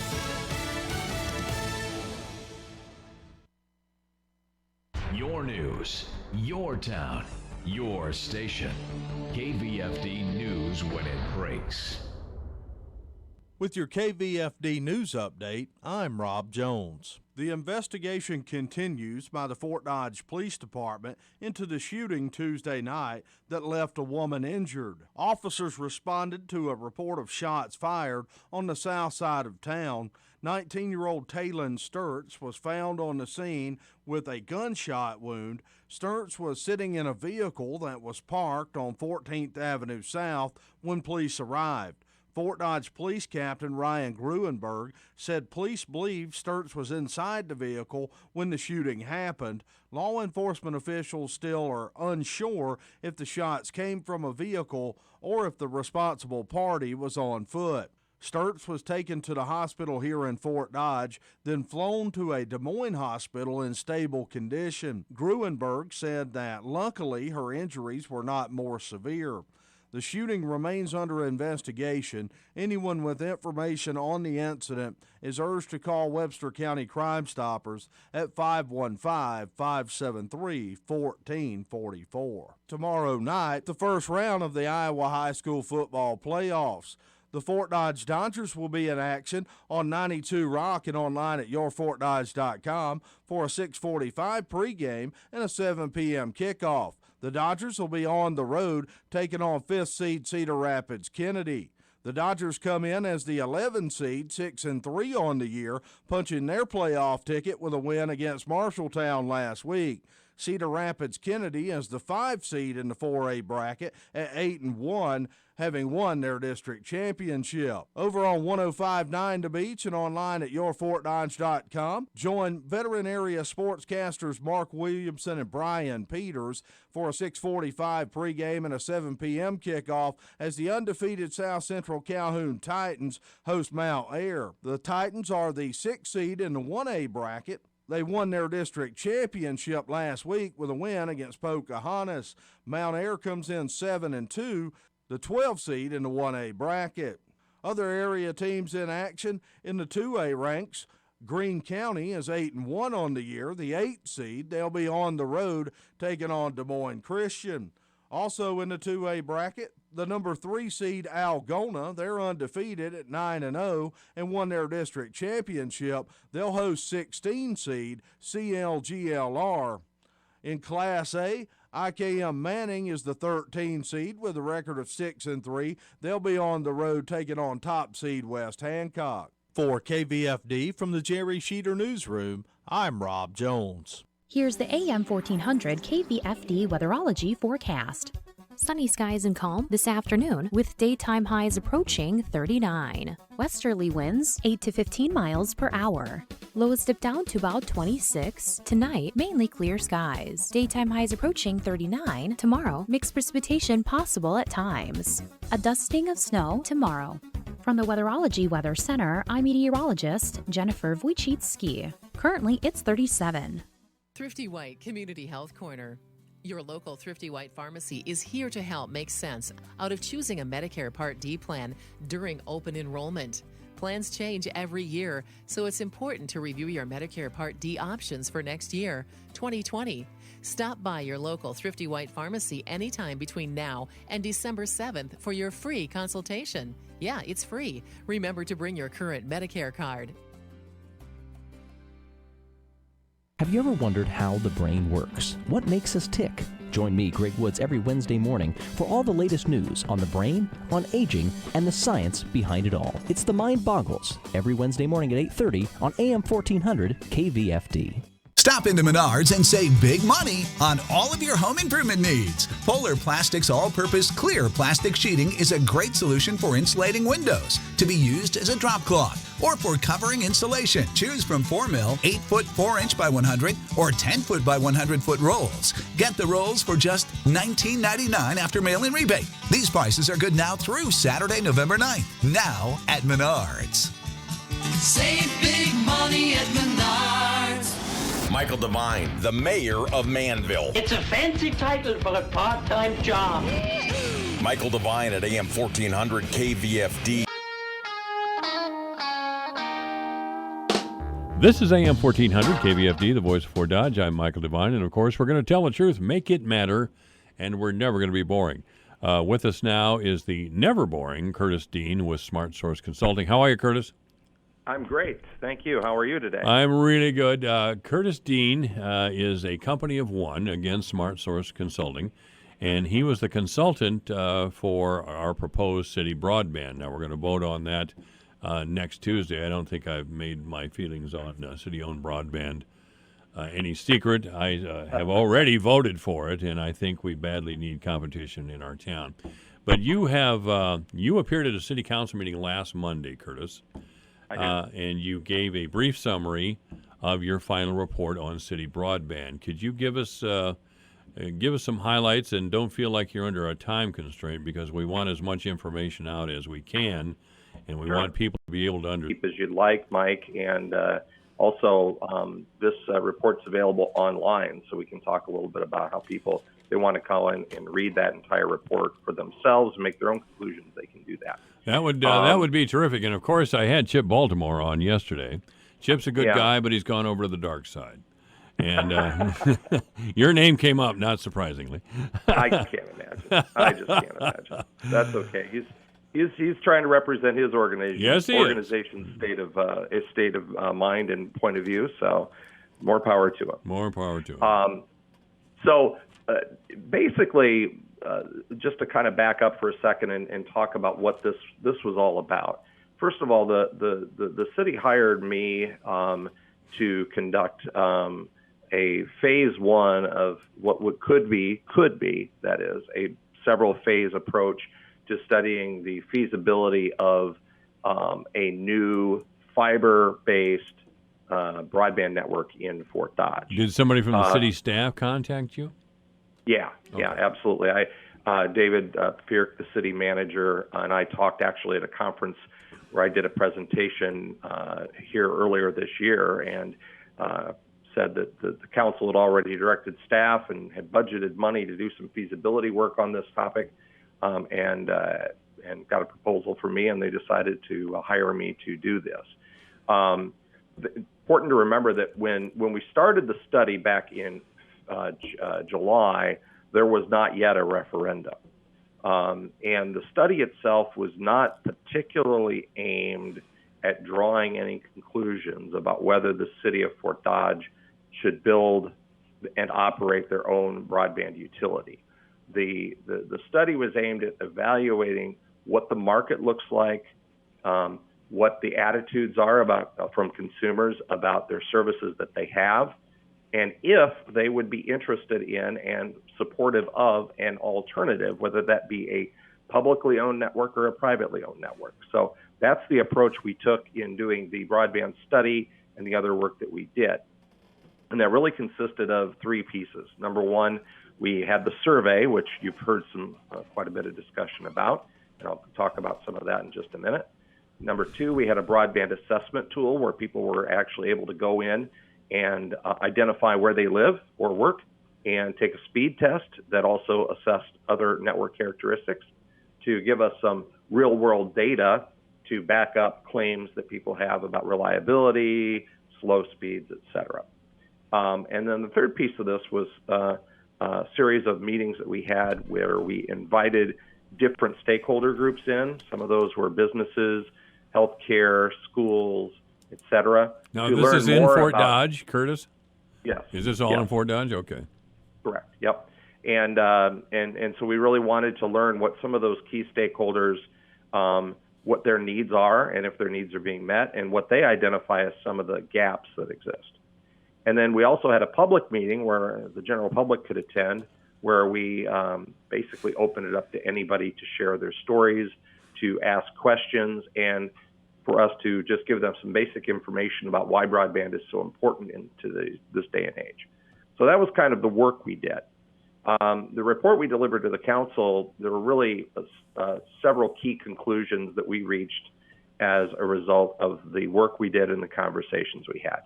Your news, your town, your station. KVFD News when it breaks. With your KVFD News Update, I'm Rob Jones. The investigation continues by the Fort Dodge Police Department into the shooting Tuesday night that left a woman injured. Officers responded to a report of shots fired on the south side of town. 19-year-old Taylon Sturts was found on the scene with a gunshot wound. Sturts was sitting in a vehicle that was parked on 14th Avenue South when police arrived. Fort Dodge Police Captain Ryan Gruenberg said police believe Sturts was inside the vehicle when the shooting happened. Law enforcement officials still are unsure if the shots came from a vehicle or if the responsible party was on foot. Sturts was taken to the hospital here in Fort Dodge, then flown to a Des Moines hospital in stable condition. Gruenberg said that luckily her injuries were not more severe. The shooting remains under investigation. Anyone with information on the incident is urged to call Webster County Crime Stoppers at 515-573-1444. Tomorrow night, the first round of the Iowa High School football playoffs. The Fort Dodge Dodgers will be in action on 92 Rock and online at yourfortdodge.com for a 6:45 pregame and a 7 p.m. kickoff. The Dodgers will be on the road taking on 5th seed Cedar Rapids Kennedy. The Dodgers come in as the 11 seed, 6-3 on the year, punching their playoff ticket with a win against Marshalltown last week. Cedar Rapids Kennedy as the 5 seed in the 4A bracket at 8-1, having won their district championship. Over on 105.9 The Beach and online at yourfortdodge.com. Join veteran area sportscasters Mark Williamson and Brian Peters for a 6:45 pregame and a 7 p.m. kickoff as the undefeated South Central Calhoun Titans host Mount Ayr. The Titans are the 6th seed in the 1A bracket. They won their district championship last week with a win against Pocahontas. Mount Ayr comes in 7-2, the 12th seed in the 1A bracket. Other area teams in action in the 2A ranks. Greene County is 8-1 on the year, the 8th seed. They'll be on the road taking on Des Moines Christian. Also in the 2A bracket, the number 3 seed Algona, they're undefeated at 9-0 and won their district championship. They'll host 16 seed CLGLR. In Class A, IKM Manning is the 13 seed with a record of 6-3. They'll be on the road taking on top seed West Hancock. For KVFD from the Jerry Sheeter Newsroom, I'm Rob Jones. Here's the AM 1400 KVFD weatherology forecast. Sunny skies and calm this afternoon with daytime highs approaching 39. Westerly winds 8 to 15 miles per hour. Lows dip down to about 26. Tonight, mainly clear skies. Daytime highs approaching 39. Tomorrow, mixed precipitation possible at times. A dusting of snow tomorrow. From the Weatherology Weather Center, I'm meteorologist Jennifer Wojcicki. Currently, it's 37. Thrifty White Community Health Corner. Your local Thrifty White Pharmacy is here to help make sense out of choosing a Medicare Part D plan during open enrollment. Plans change every year, so it's important to review your Medicare Part D options for next year, 2020. Stop by your local Thrifty White Pharmacy anytime between now and December 7th for your free consultation. Yeah, it's free. Remember to bring your current Medicare card. Have you ever wondered how the brain works? What makes us tick? Join me, Greg Woods, every Wednesday morning for all the latest news on the brain, on aging, and the science behind it all. It's The Mind Boggles, every Wednesday morning at 8:30 on AM 1400 KVFD. Stop into Menards and save big money on all of your home improvement needs. Polar Plastic's all-purpose clear plastic sheeting is a great solution for insulating windows, to be used as a drop cloth, or for covering insulation. Choose from 4mm, 8-foot 4-inch by 100, or 10-foot by 100-foot rolls. Get the rolls for just $19.99 after mail-in rebate. These prices are good now through Saturday, November 9th. Now at Menards. Save big money at Menards. Michael Devine, the mayor of Manville. It's a fancy title for a part-time job. Michael Devine at AM 1400 KVFD. This is AM 1400 KVFD, the voice of Fort Dodge. I'm Michael Devine, and of course, we're going to tell the truth, make it matter, and we're never going to be boring. With us now is the never boring Curtis Dean with Smart Source Consulting. How are you, Curtis? I'm great. Thank you. How are you today? I'm really good. Curtis Dean is a company of one, again, Smart Source Consulting, and he was the consultant for our proposed city broadband. Now, we're going to vote on that next Tuesday. I don't think I've made my feelings on city-owned broadband any secret. I have already voted for it, and I think we badly need competition in our town. But you have you appeared at a city council meeting last Monday, Curtis. And you gave a brief summary of your final report on city broadband. Could you give us some highlights, and don't feel like you're under a time constraint, because we want as much information out as we can, and we want people to be able to understand. As you'd like, Mike, and also this report's available online, so we can talk a little bit about how people, they want to call in and read that entire report for themselves and make their own conclusions. They can do that. That would be terrific. And of course, I had Chip Baltimore on yesterday. Chip's a good guy, but he's gone over to the dark side. And your name came up, not surprisingly. I can't imagine. I just can't imagine. That's okay. He's trying to represent his organization. Yes, he organization's is. state of mind and point of view. So, more power to him. More power to him. So, basically, just to kind of back up for a second and talk about what this was all about. First of all, the city hired me to conduct a phase one of what could be that is a several phase approach to studying the feasibility of a new fiber-based broadband network in Fort Dodge. Did somebody from the city staff contact you? Yeah, absolutely. David Fierk, the city manager, and I talked actually at a conference where I did a presentation here earlier this year, and said that the council had already directed staff and had budgeted money to do some feasibility work on this topic, and got a proposal from me, and they decided to hire me to do this. Important to remember that when we started the study back in July, there was not yet a referendum. And the study itself was not particularly aimed at drawing any conclusions about whether the city of Fort Dodge should build and operate their own broadband utility. The study was aimed at evaluating what the market looks like, what the attitudes are from consumers about their services that they have, and if they would be interested in and supportive of an alternative, whether that be a publicly owned network or a privately owned network. So that's the approach we took in doing the broadband study and the other work that we did. And that really consisted of three pieces. Number one, we had the survey, which you've heard quite a bit of discussion about, and I'll talk about some of that in just a minute. Number two, we had a broadband assessment tool where people were actually able to go in and identify where they live or work and take a speed test that also assessed other network characteristics to give us some real-world data to back up claims that people have about reliability, slow speeds, et cetera. And then the third piece of this was a series of meetings that we had where we invited different stakeholder groups in. Some of those were businesses, healthcare, schools, et cetera. Now, this is in Fort Dodge, Curtis? Yes. Is this all in Fort Dodge? Okay. Correct. Yep. And so we really wanted to learn what some of those key stakeholders, what their needs are, and if their needs are being met, and what they identify as some of the gaps that exist. And then we also had a public meeting where the general public could attend, where we basically opened it up to anybody to share their stories, to ask questions, and for us to just give them some basic information about why broadband is so important into this day and age. So that was kind of the work we did. The report we delivered to the council, there were really several key conclusions that we reached as a result of the work we did and the conversations we had.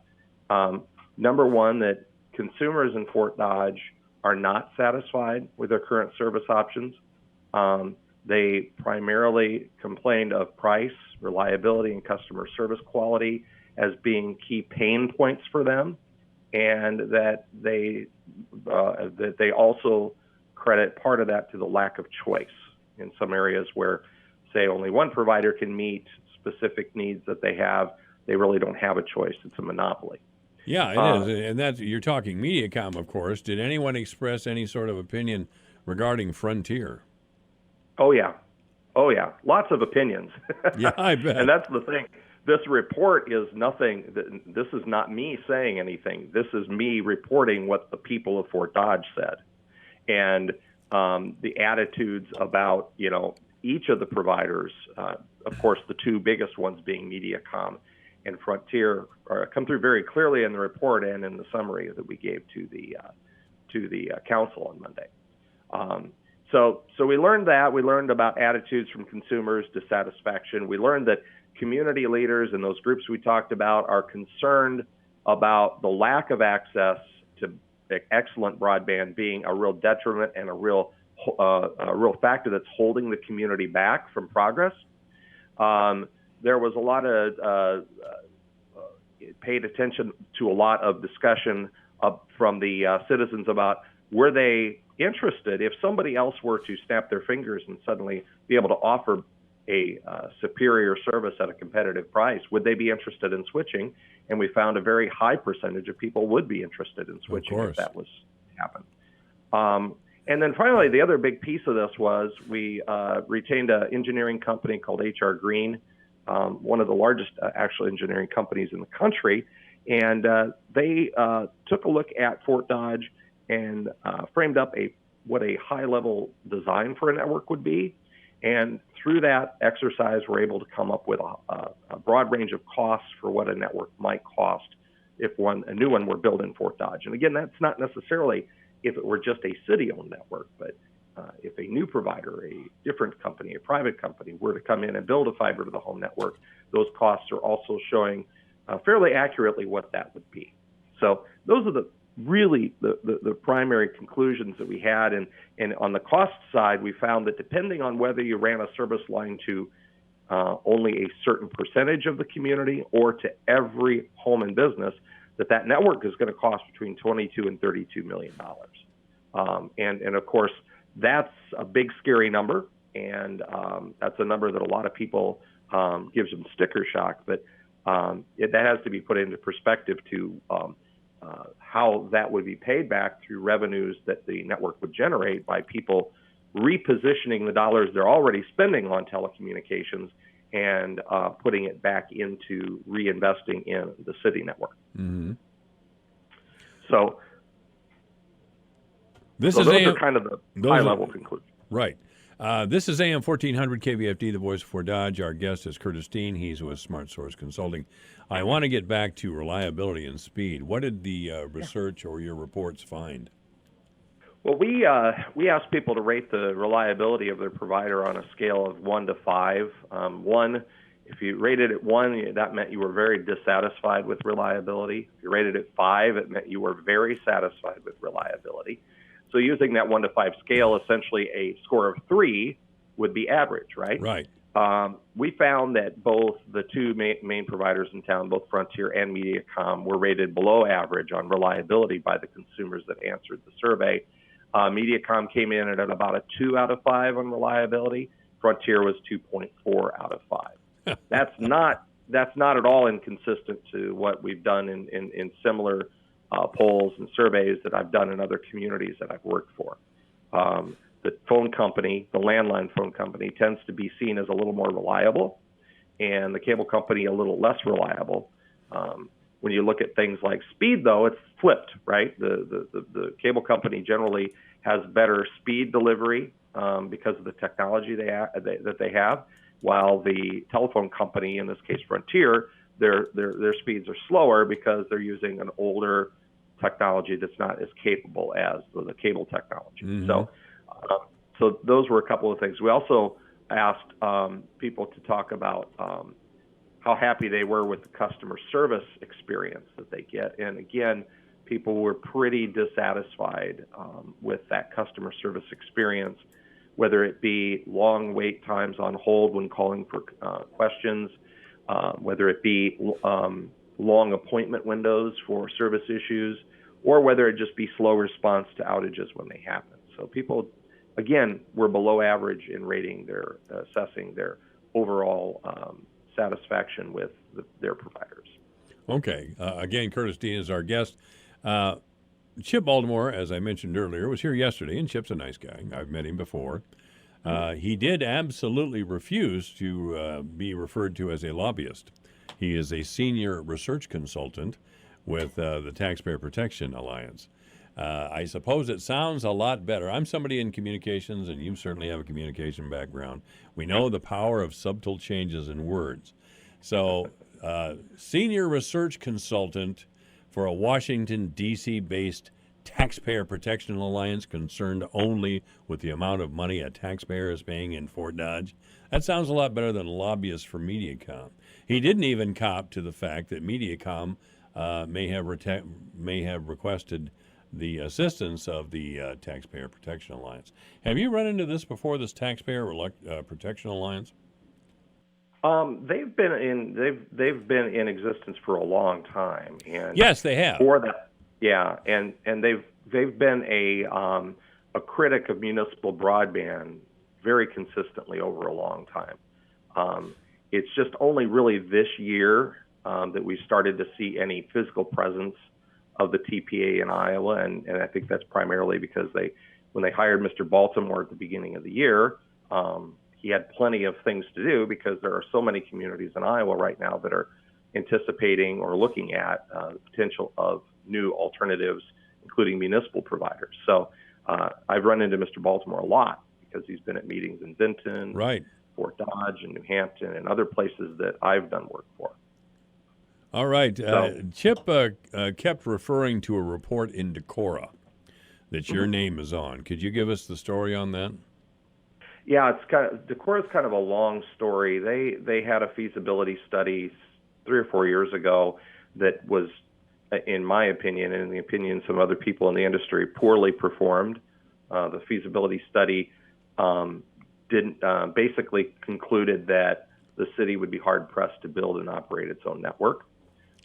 Number one, that consumers in Fort Dodge are not satisfied with their current service options. They primarily complained of price, reliability, and customer service quality as being key pain points for them, and that they also credit part of that to the lack of choice in some areas where, say, only one provider can meet specific needs that they have. They really don't have a choice. It's a monopoly. Yeah, it is. And that's, you're talking Mediacom, of course. Did anyone express any sort of opinion regarding Frontier? Oh, yeah. Lots of opinions. Yeah, I bet. And that's the thing. This report is nothing. This is not me saying anything. This is me reporting what the people of Fort Dodge said. And the attitudes about, each of the providers, of course, the two biggest ones being Mediacom and Frontier, come through very clearly in the report and in the summary that we gave to the council on Monday. So we learned that. We learned about attitudes from consumers, dissatisfaction. We learned that community leaders and those groups we talked about are concerned about the lack of access to excellent broadband being a real detriment and a real factor that's holding the community back from progress. There was a lot of paid attention to a lot of discussion from the citizens about were they interested if somebody else were to snap their fingers and suddenly be able to offer a superior service at a competitive price, would they be interested in switching? And we found a very high percentage of people would be interested in switching if that was to happen. And then finally, the other big piece of this was we retained an engineering company called HR Green, one of the largest actual engineering companies in the country. And they took a look at Fort Dodge and framed up what a high-level design for a network would be. And through that exercise, we're able to come up with a broad range of costs for what a network might cost if a new one were built in Fort Dodge. And again, that's not necessarily if it were just a city-owned network, but if a new provider, a different company, a private company were to come in and build a fiber-to-the-home network, those costs are also showing fairly accurately what that would be. So those are the primary conclusions that we had. And on the cost side, we found that depending on whether you ran a service line to only a certain percentage of the community or to every home and business, that network is going to cost between $22 and $32 million. And of course, that's a big, scary number. And that's a number that a lot of people gives them sticker shock. But that has to be put into perspective to how that would be paid back through revenues that the network would generate by people repositioning the dollars they're already spending on telecommunications and putting it back into reinvesting in the city network. Mm-hmm. So those are kind of the high-level conclusions. Right. This is AM 1400 KVFD, the voice of Fort Dodge. Our guest is Curtis Dean. He's with Smart Source Consulting. I want to get back to reliability and speed. What did the research or your reports find? Well, we asked people to rate the reliability of their provider on a scale of 1 to 5. 1, if you rated it 1, that meant you were very dissatisfied with reliability. If you rated it 5, it meant you were very satisfied with reliability. So using that 1 to 5 scale, essentially a score of 3 would be average, right? Right. we found that both the two main providers in town, both Frontier and Mediacom, were rated below average on reliability by the consumers that answered the survey. Mediacom came in at about a 2 out of 5 on reliability. Frontier was 2.4 out of 5. That's not at all inconsistent to what we've done in similar polls and surveys that I've done in other communities that I've worked for. The phone company, the landline phone company, tends to be seen as a little more reliable, and the cable company a little less reliable. When you look at things like speed, though, it's flipped, right? The cable company generally has better speed delivery because of the technology that they have, while the telephone company, in this case Frontier, their speeds are slower because they're using an older technology that's not as capable as the cable technology. Mm-hmm. So those were a couple of things. We also asked people to talk about how happy they were with the customer service experience that they get. And again, people were pretty dissatisfied with that customer service experience, whether it be long wait times on hold when calling for questions, whether it be long appointment windows for service issues, or whether it just be slow response to outages when they happen. So people, again, were below average in rating assessing their overall satisfaction with their providers. Okay. Again, Curtis Dean is our guest. Chip Baltimore, as I mentioned earlier, was here yesterday, and Chip's a nice guy. I've met him before. He did absolutely refuse to be referred to as a lobbyist. He is a senior research consultant with the Taxpayer Protection Alliance. I suppose it sounds a lot better. I'm somebody in communications, and you certainly have a communication background. We know the power of subtle changes in words. So, senior research consultant for a Washington, D.C.-based Taxpayer Protection Alliance concerned only with the amount of money a taxpayer is paying in Fort Dodge. That sounds a lot better than lobbyist for Mediacom. He didn't even cop to the fact that Mediacom may have requested the assistance of the Taxpayer Protection Alliance. Have you run into this before, this Taxpayer Protection Alliance? They've been in existence for a long time, and yes, they have. For that, yeah, and they've been a critic of municipal broadband very consistently over a long time. It's just only really this year that we started to see any physical presence of the TPA in Iowa, and I think that's primarily because when they hired Mr. Baltimore at the beginning of the year, he had plenty of things to do because there are so many communities in Iowa right now that are anticipating or looking at the potential of new alternatives, including municipal providers. So I've run into Mr. Baltimore a lot because he's been at meetings in Vinton, right, Fort Dodge, and New Hampton, and other places that I've done work for. All right. Chip kept referring to a report in Decorah that your name is on. Could you give us the story on that? Yeah, Decorah is kind of a long story. They had a feasibility study 3 or 4 years ago that was, in my opinion, and in the opinion of some other people in the industry, poorly performed. The feasibility study basically concluded that the city would be hard pressed to build and operate its own network.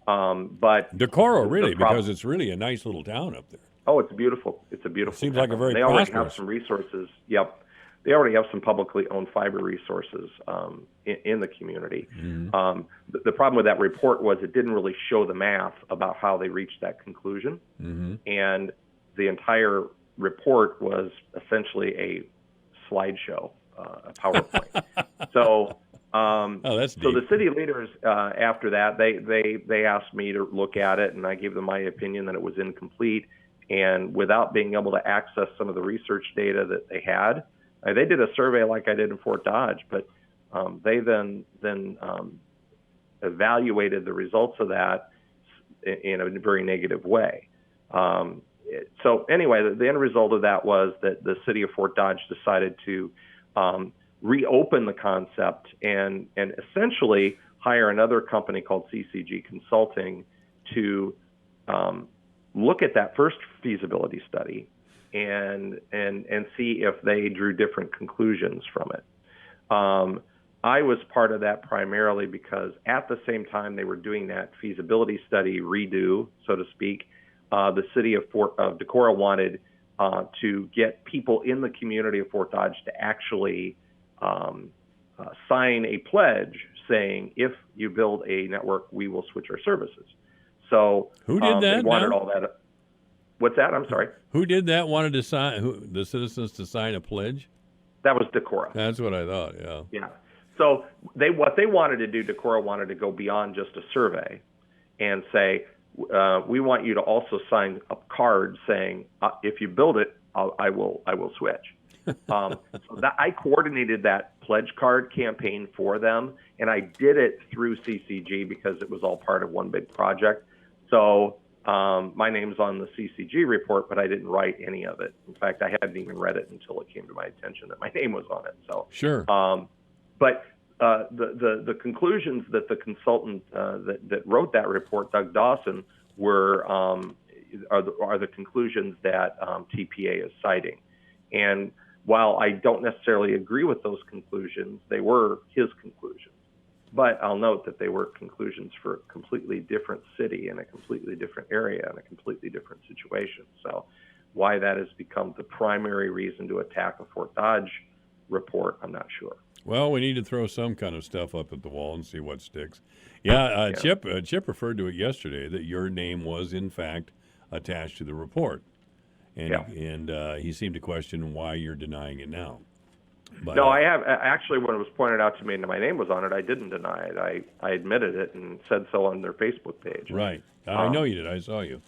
But Decorah, really, because it's really a nice little town up there. Oh, it's beautiful. It's a beautiful. Seems town. like a very They already prosperous. have some resources. Yep, they already have some publicly owned fiber resources in the community. Mm-hmm. The problem with that report was it didn't really show the math about how they reached that conclusion, Mm-hmm. and the entire report was essentially a slideshow, a PowerPoint. So. That's deep. So the city leaders, after that, they asked me to look at it, and I gave them my opinion that it was incomplete. And without being able to access some of the research data that they had, they did a survey like I did in Fort Dodge, but they then evaluated the results of that in a very negative way. So anyway, the end result of that was that the city of Fort Dodge decided to reopen the concept and essentially hire another company called CCG Consulting to look at that first feasibility study and see if they drew different conclusions from it. I was part of that primarily because at the same time they were doing that feasibility study redo, so to speak, the city of Decorah wanted to get people in the community of Fort Dodge to actually sign a pledge saying, if you build a network, we will switch our services. So who did that? They wanted all that. What's that? I'm sorry. Who did that? Wanted to sign the citizens to sign a pledge? That was Decorah. That's what I thought. Yeah. Yeah. So what they wanted to do, Decorah wanted to go beyond just a survey, and say, we want you to also sign a card saying, if you build it, I will switch. So I coordinated that pledge card campaign for them, and I did it through CCG because it was all part of one big project. So my name's on the CCG report, but I didn't write any of it. In fact, I hadn't even read it until it came to my attention that my name was on it. So sure. But the conclusions that the consultant that wrote that report, Doug Dawson, are the conclusions that TPA is citing. And while I don't necessarily agree with those conclusions, they were his conclusions. But I'll note that they were conclusions for a completely different city in a completely different area and a completely different situation. So why that has become the primary reason to attack a Fort Dodge report, I'm not sure. Well, we need to throw some kind of stuff up at the wall and see what sticks. Yeah, Chip referred to it yesterday that your name was, in fact, attached to the report. And he seemed to question why you're denying it now. But, no, I have. Actually, when it was pointed out to me and my name was on it, I didn't deny it. I admitted it and said so on their Facebook page. Right. I know you did. I saw you.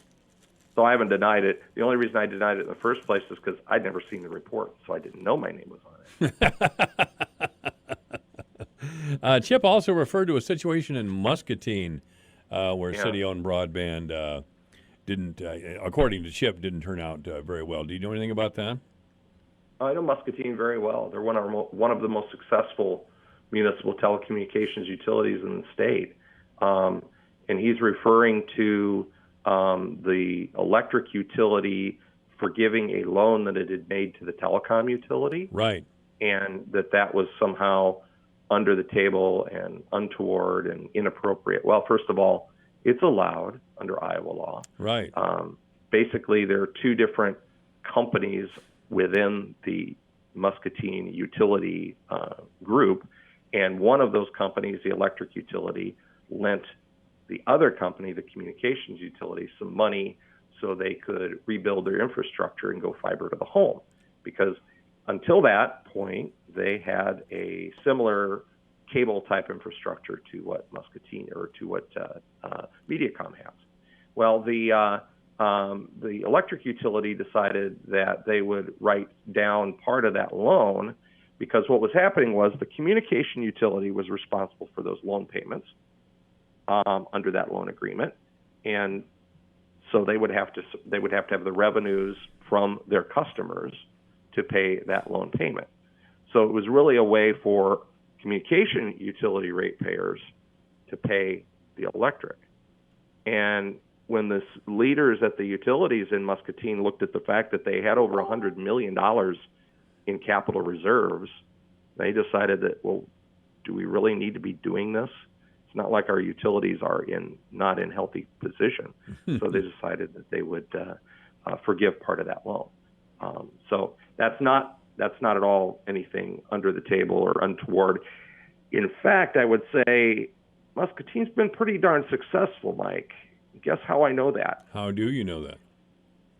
So I haven't denied it. The only reason I denied it in the first place is because I'd never seen the report, so I didn't know my name was on it. Chip also referred to a situation in Muscatine where city-owned broadband didn't, according to Chip, didn't turn out very well. Do you know anything about that? I know Muscatine very well. They're one of the most successful municipal telecommunications utilities in the state. And he's referring to the electric utility forgiving a loan that it had made to the telecom utility. Right. And that was somehow under the table and untoward and inappropriate. Well, first of all, it's allowed under Iowa law. Right. Basically, there are two different companies within the Muscatine utility group, and one of those companies, the electric utility, lent the other company, the communications utility, some money so they could rebuild their infrastructure and go fiber to the home. Because until that point, they had a similar cable type infrastructure to what Muscatine or to what Mediacom has. Well, the electric utility decided that they would write down part of that loan, because what was happening was the communication utility was responsible for those loan payments under that loan agreement, and so they would have to have the revenues from their customers to pay that loan payment. So it was really a way for communication utility ratepayers to pay the electric. And when the leaders at the utilities in Muscatine looked at the fact that they had over $100 million in capital reserves, they decided that, well, do we really need to be doing this? It's not like our utilities are not in healthy position. So they decided that they would forgive part of that loan. So that's not at all anything under the table or untoward. In fact, I would say Muscatine's been pretty darn successful, Mike. Guess how I know that? How do you know that?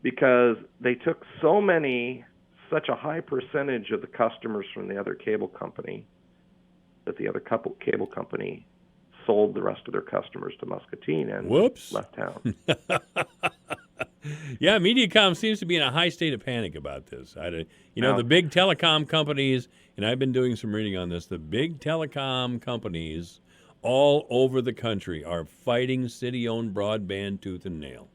Because they took such a high percentage of the customers from the other cable company that the other cable company sold the rest of their customers to Muscatine and left town. Yeah, Mediacom seems to be in a high state of panic about this. The big telecom companies, and I've been doing some reading on this, the big telecom companies all over the country are fighting city-owned broadband tooth and nail.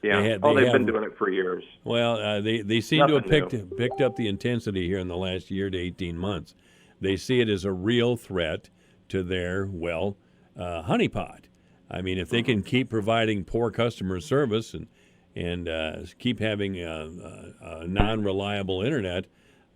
Yeah, they've been doing it for years. Well, they seem to have picked up the intensity here in the last year to 18 months. They see it as a real threat to their, honeypot. I mean, if they can keep providing poor customer service and keep having non-reliable internet,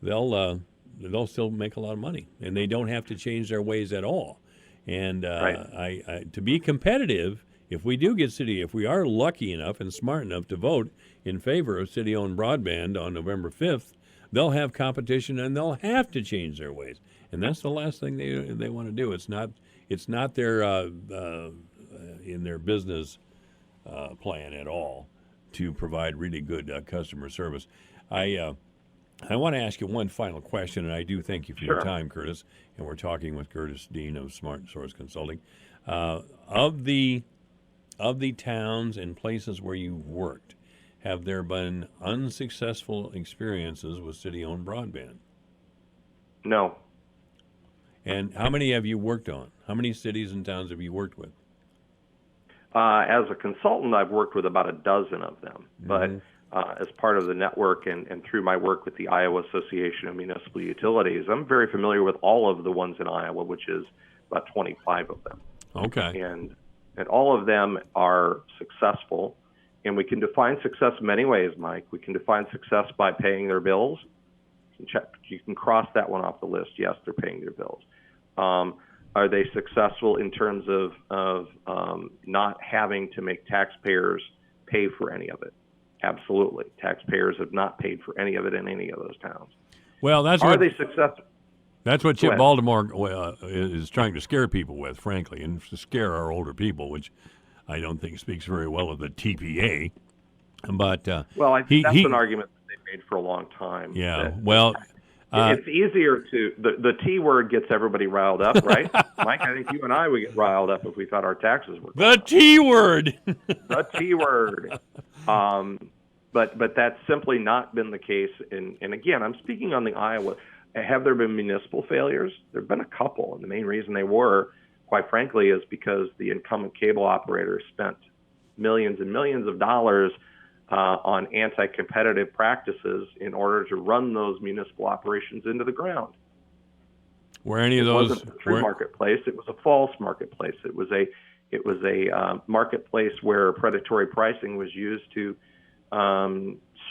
they'll they'll still make a lot of money, and they don't have to change their ways at all. And I to be competitive, if we are lucky enough and smart enough to vote in favor of city-owned broadband on November 5th, they'll have competition and they'll have to change their ways. And that's the last thing they want to do. It's not their in their business plan at all to provide really good customer service. I want to ask you one final question, and I do thank you for your time, Curtis. And we're talking with Curtis Dean of Smart Source Consulting. Of the towns and places where you've worked, have there been unsuccessful experiences with city-owned broadband? No. And how many have you worked on? How many cities and towns have you worked with? As a consultant, I've worked with about a dozen of them. Mm-hmm. But as part of the network and through my work with the Iowa Association of Municipal Utilities, I'm very familiar with all of the ones in Iowa, which is about 25 of them. Okay. And all of them are successful. And we can define success many ways, Mike. We can define success by paying their bills. You can cross that one off the list. Yes, they're paying their bills. Are they successful in terms of not having to make taxpayers pay for any of it? Absolutely. Taxpayers have not paid for any of it in any of those towns. Well, they successful? That's what Chip Baltimore is trying to scare people with, frankly, and to scare our older people, which I don't think speaks very well of the TPA. But that's an argument that they've made for a long time. Yeah. It's easier to the T word gets everybody riled up, right? Mike, I think you and I would get riled up if we thought our taxes were the T word. The T word. But that's simply not been the case. And again, I'm speaking on the Iowa. Have there been municipal failures? There have been a couple, and the main reason they were, quite frankly, is because the incumbent cable operator spent millions and millions of dollars on anti-competitive practices in order to run those municipal operations into the ground. Were any of those? It wasn't a true marketplace. It was a false marketplace. It was a marketplace where predatory pricing was used to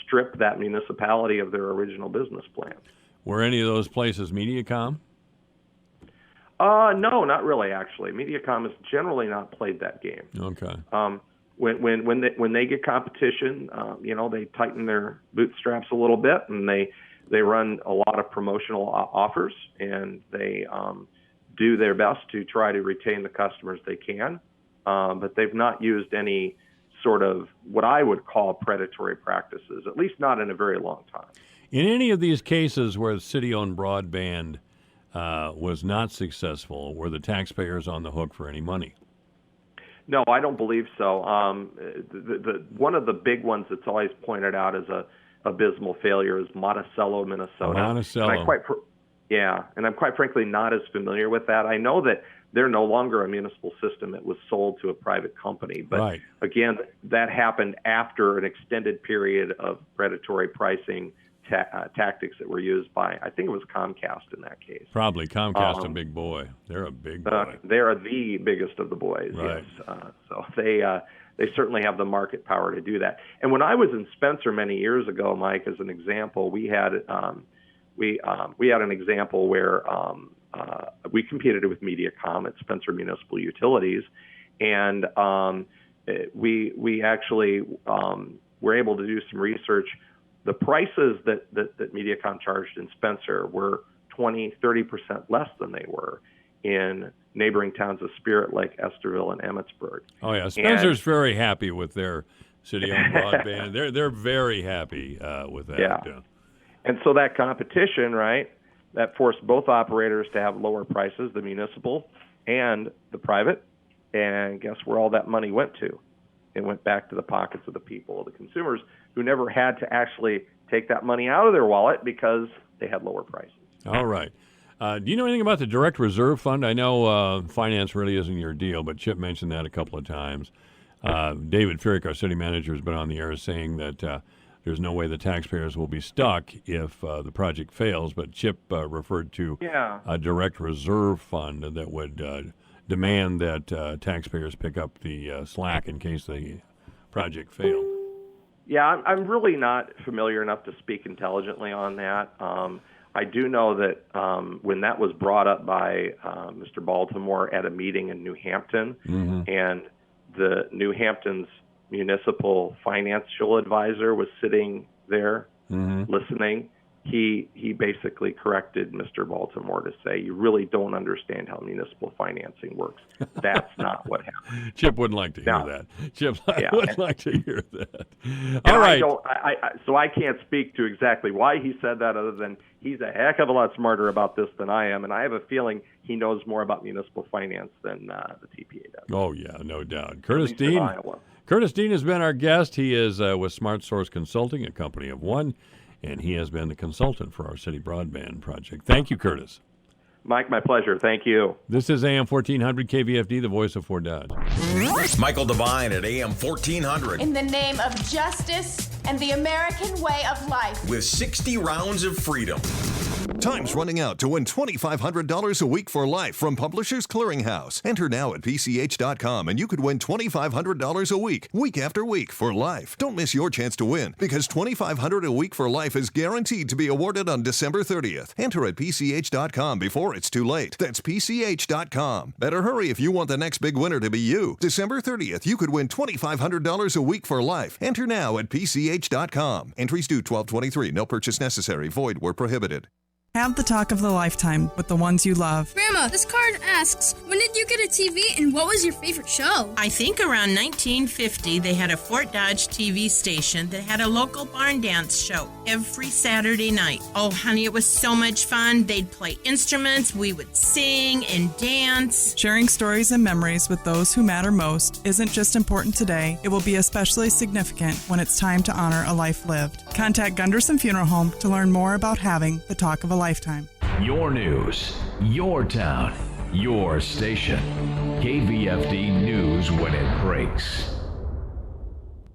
strip that municipality of their original business plan. Were any of those places Mediacom? No, not really. Actually, Mediacom has generally not played that game. Okay. When they get competition, they tighten their bootstraps a little bit, and they run a lot of promotional offers, and they do their best to try to retain the customers they can. But they've not used any sort of what I would call predatory practices, at least not in a very long time. In any of these cases where city-owned broadband was not successful, were the taxpayers on the hook for any money? No, I don't believe so. One of the big ones that's always pointed out as a abysmal failure is Monticello, Minnesota. Monticello. And I'm quite frankly not as familiar with that. I know that they're no longer a municipal system. It was sold to a private company. But again, that happened after an extended period of predatory pricing tactics that were used by, I think it was Comcast in that case. Probably Comcast, a big boy. They're a big boy. They are the biggest of the boys. Right. Yes. So they certainly have the market power to do that. And when I was in Spencer many years ago, Mike, as an example, we had an example where we competed with Mediacom at Spencer Municipal Utilities, and we actually were able to do some research. The prices that Mediacom charged in Spencer were 20-30% less than they were in neighboring towns of Spirit Lake, Esterville, and Emmitsburg. Oh yeah, Spencer's very happy with their city-owned broadband. They're very happy with that. Yeah. And so that competition, right, that forced both operators to have lower prices, the municipal and the private. And guess where all that money went to? It went back to the pockets of the people, the consumers, who never had to actually take that money out of their wallet because they had lower prices. All right. Do you know anything about the Direct Reserve Fund? I know finance really isn't your deal, but Chip mentioned that a couple of times. David Fierick, our city manager, has been on the air saying that there's no way the taxpayers will be stuck if the project fails, but Chip referred to a Direct Reserve Fund that would demand that taxpayers pick up the slack in case the project failed. Yeah, I'm really not familiar enough to speak intelligently on that. I do know that when that was brought up by Mr. Baltimore at a meeting in New Hampton, and the New Hampton's municipal financial advisor was sitting there listening, he basically corrected Mr. Baltimore to say, you really don't understand how municipal financing works. That's not what happened. Chip wouldn't like to hear that. Chip would like to hear that. All right. So I can't speak to exactly why he said that, other than he's a heck of a lot smarter about this than I am, and I have a feeling he knows more about municipal finance than the TPA does. Oh, yeah, no doubt. Curtis Dean has been our guest. He is with Smart Source Consulting, a company of one, and he has been the consultant for our city broadband project. Thank you, Curtis. Mike, my pleasure. Thank you. This is AM 1400 KVFD, the voice of Fort Dodge. Michael Devine at AM 1400. In the name of justice and the American way of life. With 60 rounds of freedom. Time's running out to win $2,500 a week for life from Publishers Clearinghouse. Enter now at PCH.com and you could win $2,500 a week after week, for life. Don't miss your chance to win, because $2,500 a week for life is guaranteed to be awarded on December 30th. Enter at PCH.com before it's too late. That's PCH.com. Better hurry if you want the next big winner to be you. December 30th, you could win $2,500 a week for life. Enter now at PCH.com. Entries due 12/23. No purchase necessary. Void where prohibited. Have the talk of the lifetime with the ones you love. Grandma, this card asks, when did you get a TV and what was your favorite show? I think around 1950 they had a Fort Dodge TV station that had a local barn dance show every Saturday night. Oh, honey, it was so much fun. They'd play instruments, we would sing and dance. Sharing stories and memories with those who matter most isn't just important today, it will be especially significant when it's time to honor a life lived. Contact Gunderson Funeral Home to learn more about having the talk of a lifetime. Your news, your town, your station. KVFD News when it breaks.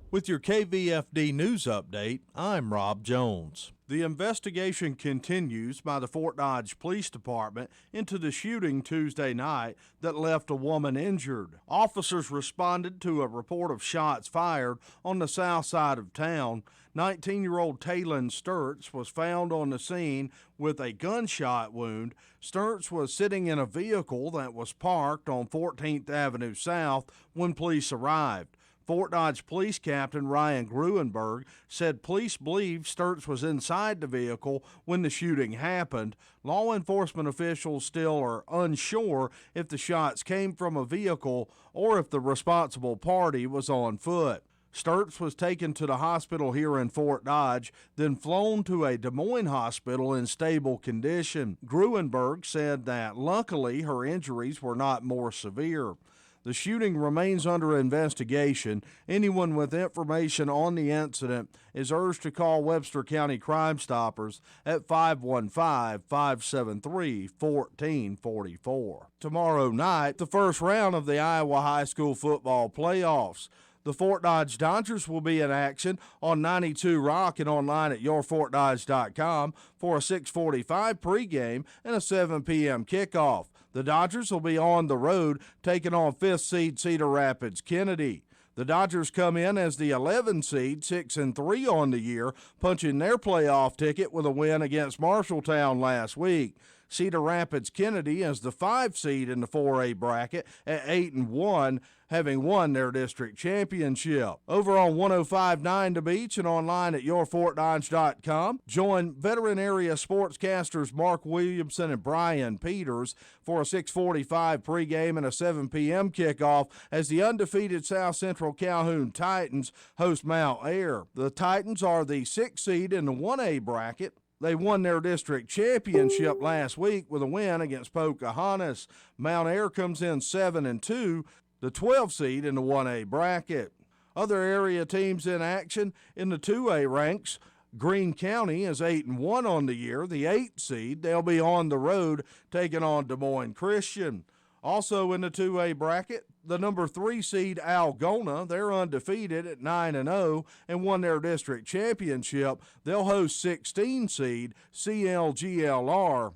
With your KVFD News Update, I'm Rob Jones. The investigation continues by the Fort Dodge Police Department into the shooting Tuesday night that left a woman injured. Officers responded to a report of shots fired on the south side of town. 19-year-old Taylon Sturts was found on the scene with a gunshot wound. Sturts was sitting in a vehicle that was parked on 14th Avenue South when police arrived. Fort Dodge Police Captain Ryan Gruenberg said police believe Sturts was inside the vehicle when the shooting happened. Law enforcement officials still are unsure if the shots came from a vehicle or if the responsible party was on foot. Sturts was taken to the hospital here in Fort Dodge, then flown to a Des Moines hospital in stable condition. Gruenberg said that luckily her injuries were not more severe. The shooting remains under investigation. Anyone with information on the incident is urged to call Webster County Crime Stoppers at 515-573-1444. Tomorrow night, the first round of the Iowa High School football playoffs. The Fort Dodge Dodgers will be in action on 92 Rock and online at yourfortdodge.com for a 6:45 pregame and a 7 p.m. kickoff. The Dodgers will be on the road taking on 5th seed Cedar Rapids Kennedy. The Dodgers come in as the 11 seed, 6-3 on the year, punching their playoff ticket with a win against Marshalltown last week. Cedar Rapids Kennedy as the 5 seed in the 4A bracket at 8-1, having won their district championship. Over on 105.9 The Beach and online at yourfortdodge.com. Join veteran area sportscasters Mark Williamson and Brian Peters for a 6:45 pregame and a 7 p.m. kickoff as the undefeated South Central Calhoun Titans host Mount Ayr. The Titans are the 6th seed in the 1A bracket. They won their district championship last week with a win against Pocahontas. Mount Ayr comes in 7-2, the 12th seed in the 1A bracket. Other area teams in action in the 2A ranks. Greene County is 8-1 on the year, the 8th seed. They'll be on the road taking on Des Moines Christian. Also in the 2A bracket, the number 3 seed Algona, they're undefeated at 9-0 and won their district championship. They'll host 16 seed CLGLR.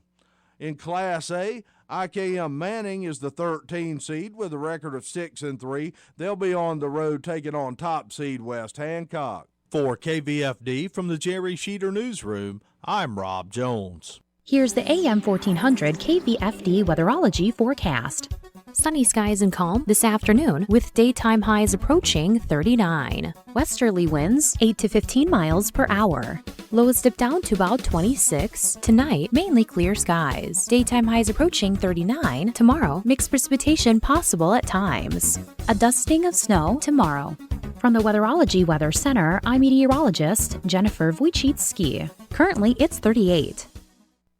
In Class A, IKM Manning is the 13 seed with a record of 6-3. They'll be on the road taking on top seed West Hancock. For KVFD from the Jerry Sheeter Newsroom, I'm Rob Jones. Here's the AM 1400 KVFD weatherology forecast. Sunny skies and calm this afternoon with daytime highs approaching 39. Westerly winds 8 to 15 miles per hour. Lows dip down to about 26. Tonight, mainly clear skies. Daytime highs approaching 39. Tomorrow, mixed precipitation possible at times. A dusting of snow tomorrow. From the Weatherology Weather Center, I'm meteorologist Jennifer Wojcicki. Currently, it's 38.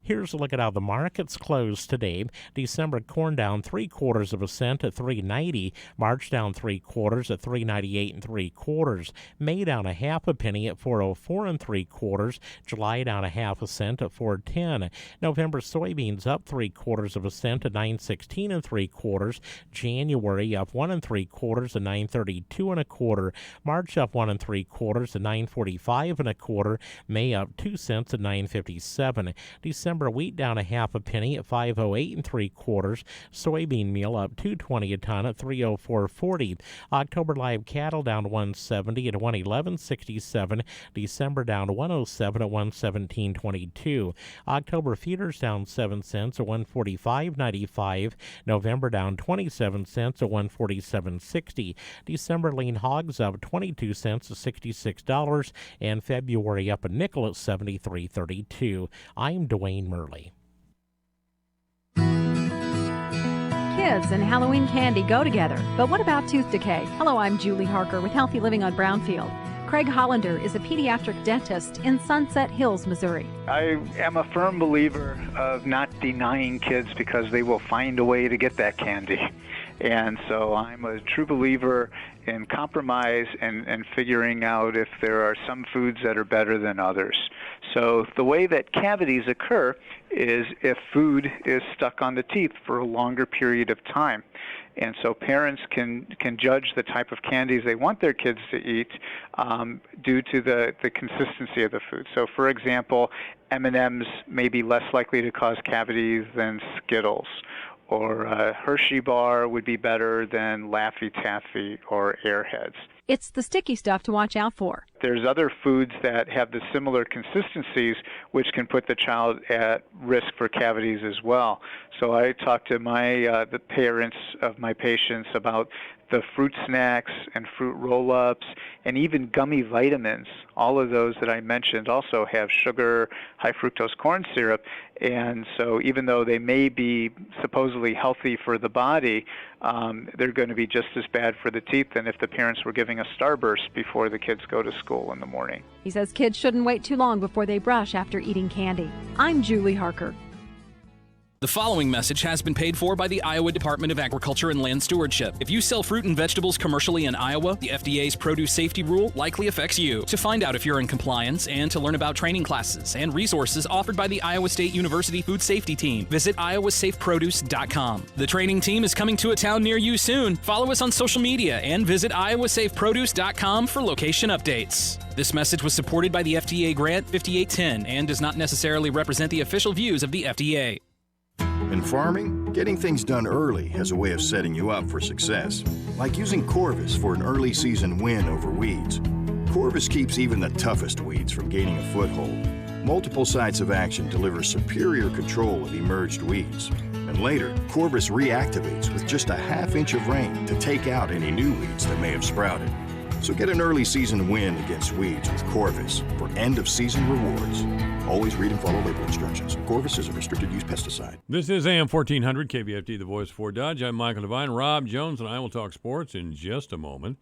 Here's a look at how the markets closed today. December corn down 3/4 cent at $3.90. March down 3/4 at $3.98 3/4. May down a half a penny at $4.04 3/4. July down a half a cent at $4.10. November soybeans up 3/4 cent at $9.16 3/4. January up 1 3/4 at $9.32 1/4. March up 1 3/4 at $9.45 1/4. May up 2 cents at $9.57. December wheat down a half a penny at $5.08 3/4. Soybean meal up $2.20 a ton at $3.0440. October live cattle down $1.70 at $1.1167. December down $1.07 at $1.1722. October feeders down 7 cents at $1.4595. November down 27 cents at $1.4760. December lean hogs up 22 cents at $66, and February up a nickel at $73.32. I'm Dwayne Murley. Kids and Halloween candy go together, but what about tooth decay? Hello, I'm Julie Harker with Healthy Living on Brownfield. Craig Hollander is a pediatric dentist in Sunset Hills, Missouri. I am a firm believer of not denying kids because they will find a way to get that candy. And so I'm a true believer in compromise and figuring out if there are some foods that are better than others. So the way that cavities occur is if food is stuck on the teeth for a longer period of time. And so parents can judge the type of candies they want their kids to eat due to the consistency of the food. So for example, M&Ms may be less likely to cause cavities than Skittles, or a Hershey bar would be better than Laffy Taffy or Airheads. It's the sticky stuff to watch out for. There's other foods that have the similar consistencies which can put the child at risk for cavities as well. So I talk to the parents of my patients about the fruit snacks and fruit roll-ups and even gummy vitamins. All of those that I mentioned also have sugar, high fructose corn syrup, and so even though they may be supposedly healthy for the body, they're going to be just as bad for the teeth than if the parents were giving a Starburst before the kids go to school in the morning. He says kids shouldn't wait too long before they brush after eating candy. I'm Julie Harker. The following message has been paid for by the Iowa Department of Agriculture and Land Stewardship. If you sell fruit and vegetables commercially in Iowa, the FDA's produce safety rule likely affects you. To find out if you're in compliance and to learn about training classes and resources offered by the Iowa State University Food Safety Team, visit iowasafeproduce.com. The training team is coming to a town near you soon. Follow us on social media and visit iowasafeproduce.com for location updates. This message was supported by the FDA Grant 5810 and does not necessarily represent the official views of the FDA. In farming, getting things done early has a way of setting you up for success, like using Corvus for an early season win over weeds. Corvus keeps even the toughest weeds from gaining a foothold. Multiple sites of action deliver superior control of emerged weeds. And later, Corvus reactivates with just a ½ inch of rain to take out any new weeds that may have sprouted. So get an early season win against weeds with Corvus for end of season rewards. Always read and follow label instructions. Corvus is a restricted use pesticide. This is AM 1400 KVFD, the voice for Dodge. I'm Michael Devine. Rob Jones and I will talk sports in just a moment.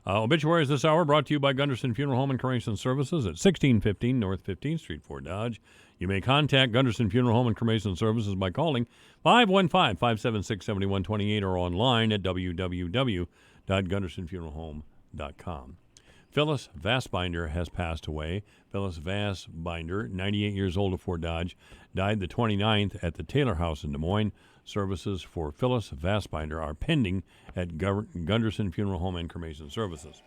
Obituaries this hour brought to you by Gunderson Funeral Home and Cremation Services at 1615 North 15th Street, Fort Dodge. You may contact Gunderson Funeral Home and Cremation Services by calling 515-576-7128 or online at www.gundersonfuneralhome.com. Phyllis Vassbinder has passed away. Phyllis Vassbinder, 98 years old of Fort Dodge, died the 29th at the Taylor House in Des Moines. Services for Phyllis Vassbinder are pending at Gunderson Funeral Home and Cremation Services.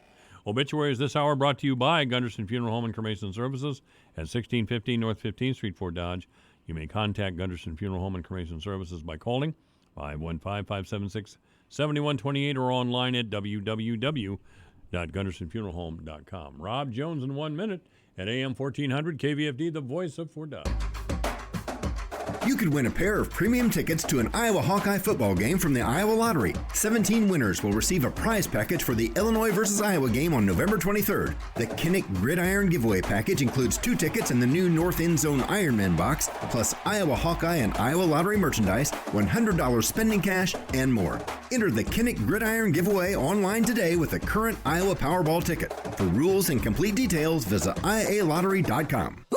Obituaries this hour brought to you by Gunderson Funeral Home and Cremation Services at 1615 North 15th Street, Fort Dodge. You may contact Gunderson Funeral Home and Cremation Services by calling 515-576-7128 or online at www.gundersonfuneralhome.com. Rob Jones in 1 minute at AM 1400 KVFD, the voice of Fort Dodge. You could win a pair of premium tickets to an Iowa Hawkeye football game from the Iowa Lottery. 17 winners will receive a prize package for the Illinois versus Iowa game on November 23rd. The Kinnick Gridiron giveaway package includes 2 tickets in the new North End Zone Ironman box, plus Iowa Hawkeye and Iowa Lottery merchandise, $100 spending cash, and more. Enter the Kinnick Gridiron giveaway online today with a current Iowa Powerball ticket. For rules and complete details, visit ialottery.com.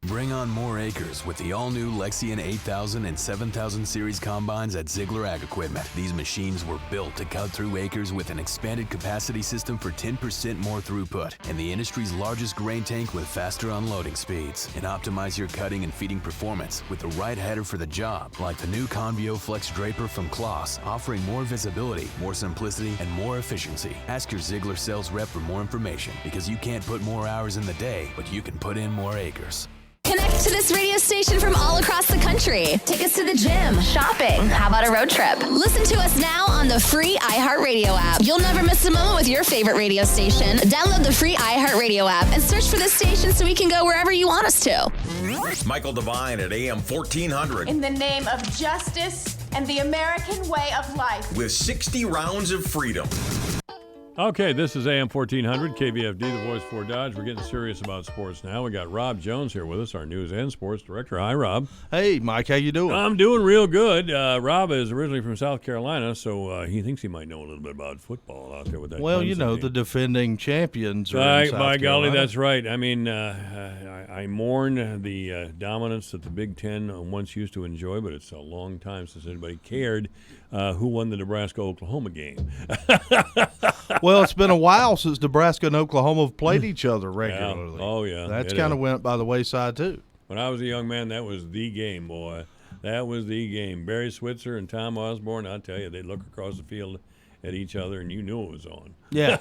Bring on more acres with the all-new Lexion 8000 and 7000 series combines at Ziegler Ag Equipment. These machines were built to cut through acres with an expanded capacity system for 10% more through,put and the industry's largest grain tank with faster unloading speeds. And optimize your cutting and feeding performance with the right header for the job, like the new Convio Flex Draper from Kloss, offering more visibility, more simplicity, and more efficiency. Ask your Ziegler sales rep for more information, because you can't put more hours in the day, but you can put in more acres. Connect to this radio station from all across the country. Take us to the gym, shopping. How about a road trip? Listen to us now on the free iHeartRadio app. You'll never miss a moment with your favorite radio station. Download the free iHeartRadio app and search for this station so we can go wherever you want us to. Michael Devine at AM 1400. In the name of justice and the American way of life. With 60 rounds of freedom. Okay, this is AM 1400, KVFD, the voice for Dodge. We're getting serious about sports now. We got Rob Jones here with us, our news and sports director. Hi, Rob. Hey, Mike. How you doing? I'm doing real good. Rob is originally from South Carolina, so he thinks he might know a little bit about football out there with that. Well, Clemson you know, team. the defending champions are in South By golly, Carolina. that's right. I mean, I mourn the dominance that the Big Ten once used to enjoy, but it's a long time since anybody cared who won the Nebraska-Oklahoma game. Well, it's been a while since Nebraska and Oklahoma have played each other regularly. Yeah. Oh, yeah. That's kind of went by the wayside, too. When I was a young man, that was the game, boy. That was the game. Barry Switzer and Tom Osborne, I'll tell you, they'd look across the field at each other, and you knew it was on. Yeah.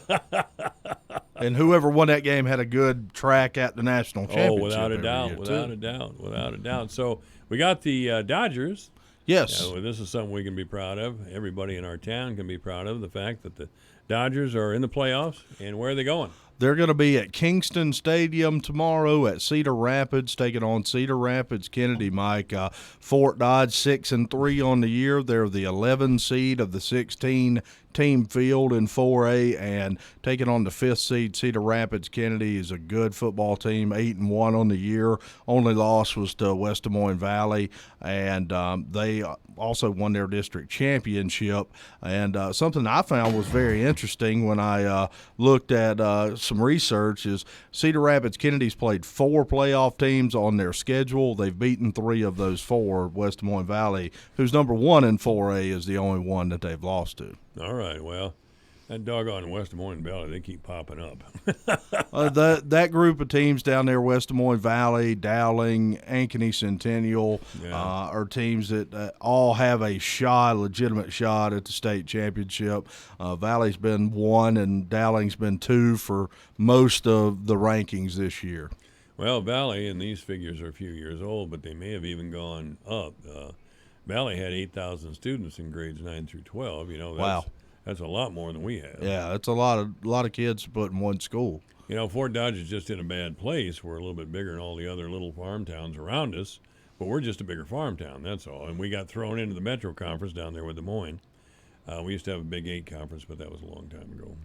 And whoever won that game had a good track at the national championship. Oh, without a doubt. So we got the Dodgers. Yes. This is something we can be proud of. Everybody in our town can be proud of the fact that the Dodgers are in the playoffs. And where are they going? They're going to be at Kingston Stadium tomorrow at Cedar Rapids, taking on Cedar Rapids Kennedy, Mike. Fort Dodge 6-3 on the year. They're the 11 seed of the 16-team field in 4A, and taking on the 5th seed Cedar Rapids Kennedy is a good football team, 8-1 on the year. Only loss was to West Des Moines Valley, and they also won their district championship. And something I found was very interesting when I looked at some research is Cedar Rapids Kennedy's played 4 playoff teams on their schedule. They've beaten 3 of those 4. West Des Moines Valley, who's number 1 in 4A, is the only one that they've lost to. All right, well, that doggone West Des Moines Valley, they keep popping up. That group of teams down there, West Des Moines Valley, Dowling, Ankeny Centennial, are teams that all have a legitimate shot at the state championship. Valley's been 1 and Dowling's been 2 for most of the rankings this year. Well, Valley, and these figures are a few years old, but they may have even gone up. Valley had 8,000 students in grades 9 through 12. You know, wow. That's a lot more than we have. Yeah, that's a lot of kids to put in one school. You know, Fort Dodge is just in a bad place. We're a little bit bigger than all the other little farm towns around us, but we're just a bigger farm town, that's all. And we got thrown into the Metro Conference down there with Des Moines. We used to have a Big 8 conference, but that was a long time ago.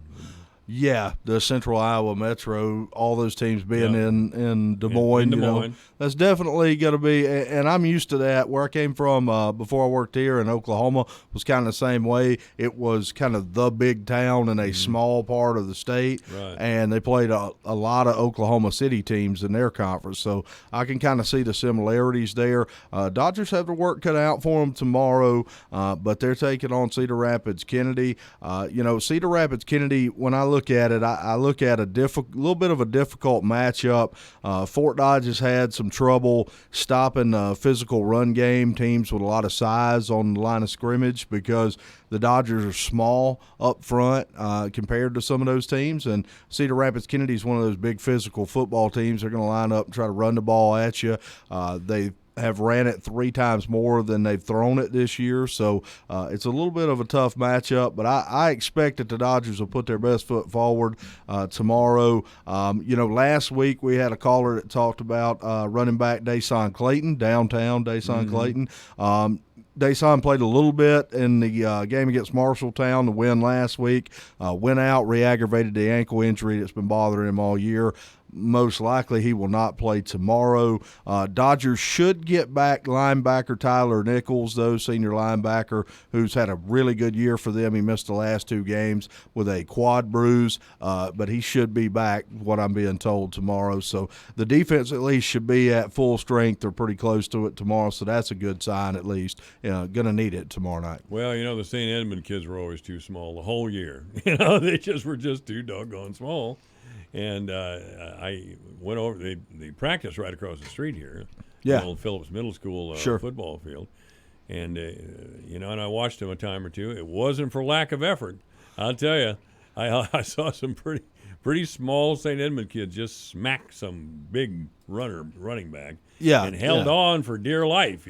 Yeah, the Central Iowa Metro, all those teams being in Des Moines, in Des Moines. You know, that's definitely going to be, and I'm used to that. Where I came from before I worked here in Oklahoma was kind of the same way. It was kind of the big town in a small part of the state, and they played a lot of Oklahoma City teams in their conference, so I can kind of see the similarities there. Dodgers have the work cut out for them tomorrow, but they're taking on Cedar Rapids Kennedy. You know, Cedar Rapids Kennedy, when I look at it, I look at a little bit of a difficult matchup. Fort Dodge has had some trouble stopping the physical run game, teams with a lot of size on the line of scrimmage, because the Dodgers are small up front compared to some of those teams. And Cedar Rapids Kennedy is one of those big physical football teams. They're going to line up and try to run the ball at you. They have ran it 3 times more than they've thrown it this year. So it's a little bit of a tough matchup, but I expect that the Dodgers will put their best foot forward tomorrow. Last week we had a caller that talked about running back Dason Clayton, downtown Dason Clayton. Dason played a little bit in the game against Marshalltown, the win last week. Went out, re-aggravated the ankle injury that's been bothering him all year. Most likely he will not play tomorrow. Dodgers should get back linebacker Tyler Nichols, though, senior linebacker, who's had a really good year for them. He missed the last 2 games with a quad bruise, but he should be back, what I'm being told, tomorrow. So the defense at least should be at full strength or pretty close to it tomorrow, so that's a good sign at least. Going to need it tomorrow night. Well, the St. Edmund kids were always too small the whole year. They were just too doggone small. And I went over. They practiced right across the street here. Yeah, the old Phillips Middle School football field, and and I watched them a time or two. It wasn't for lack of effort. I'll tell you, I saw some pretty small St. Edmund kids just smack some big running back. Yeah, and held on for dear life,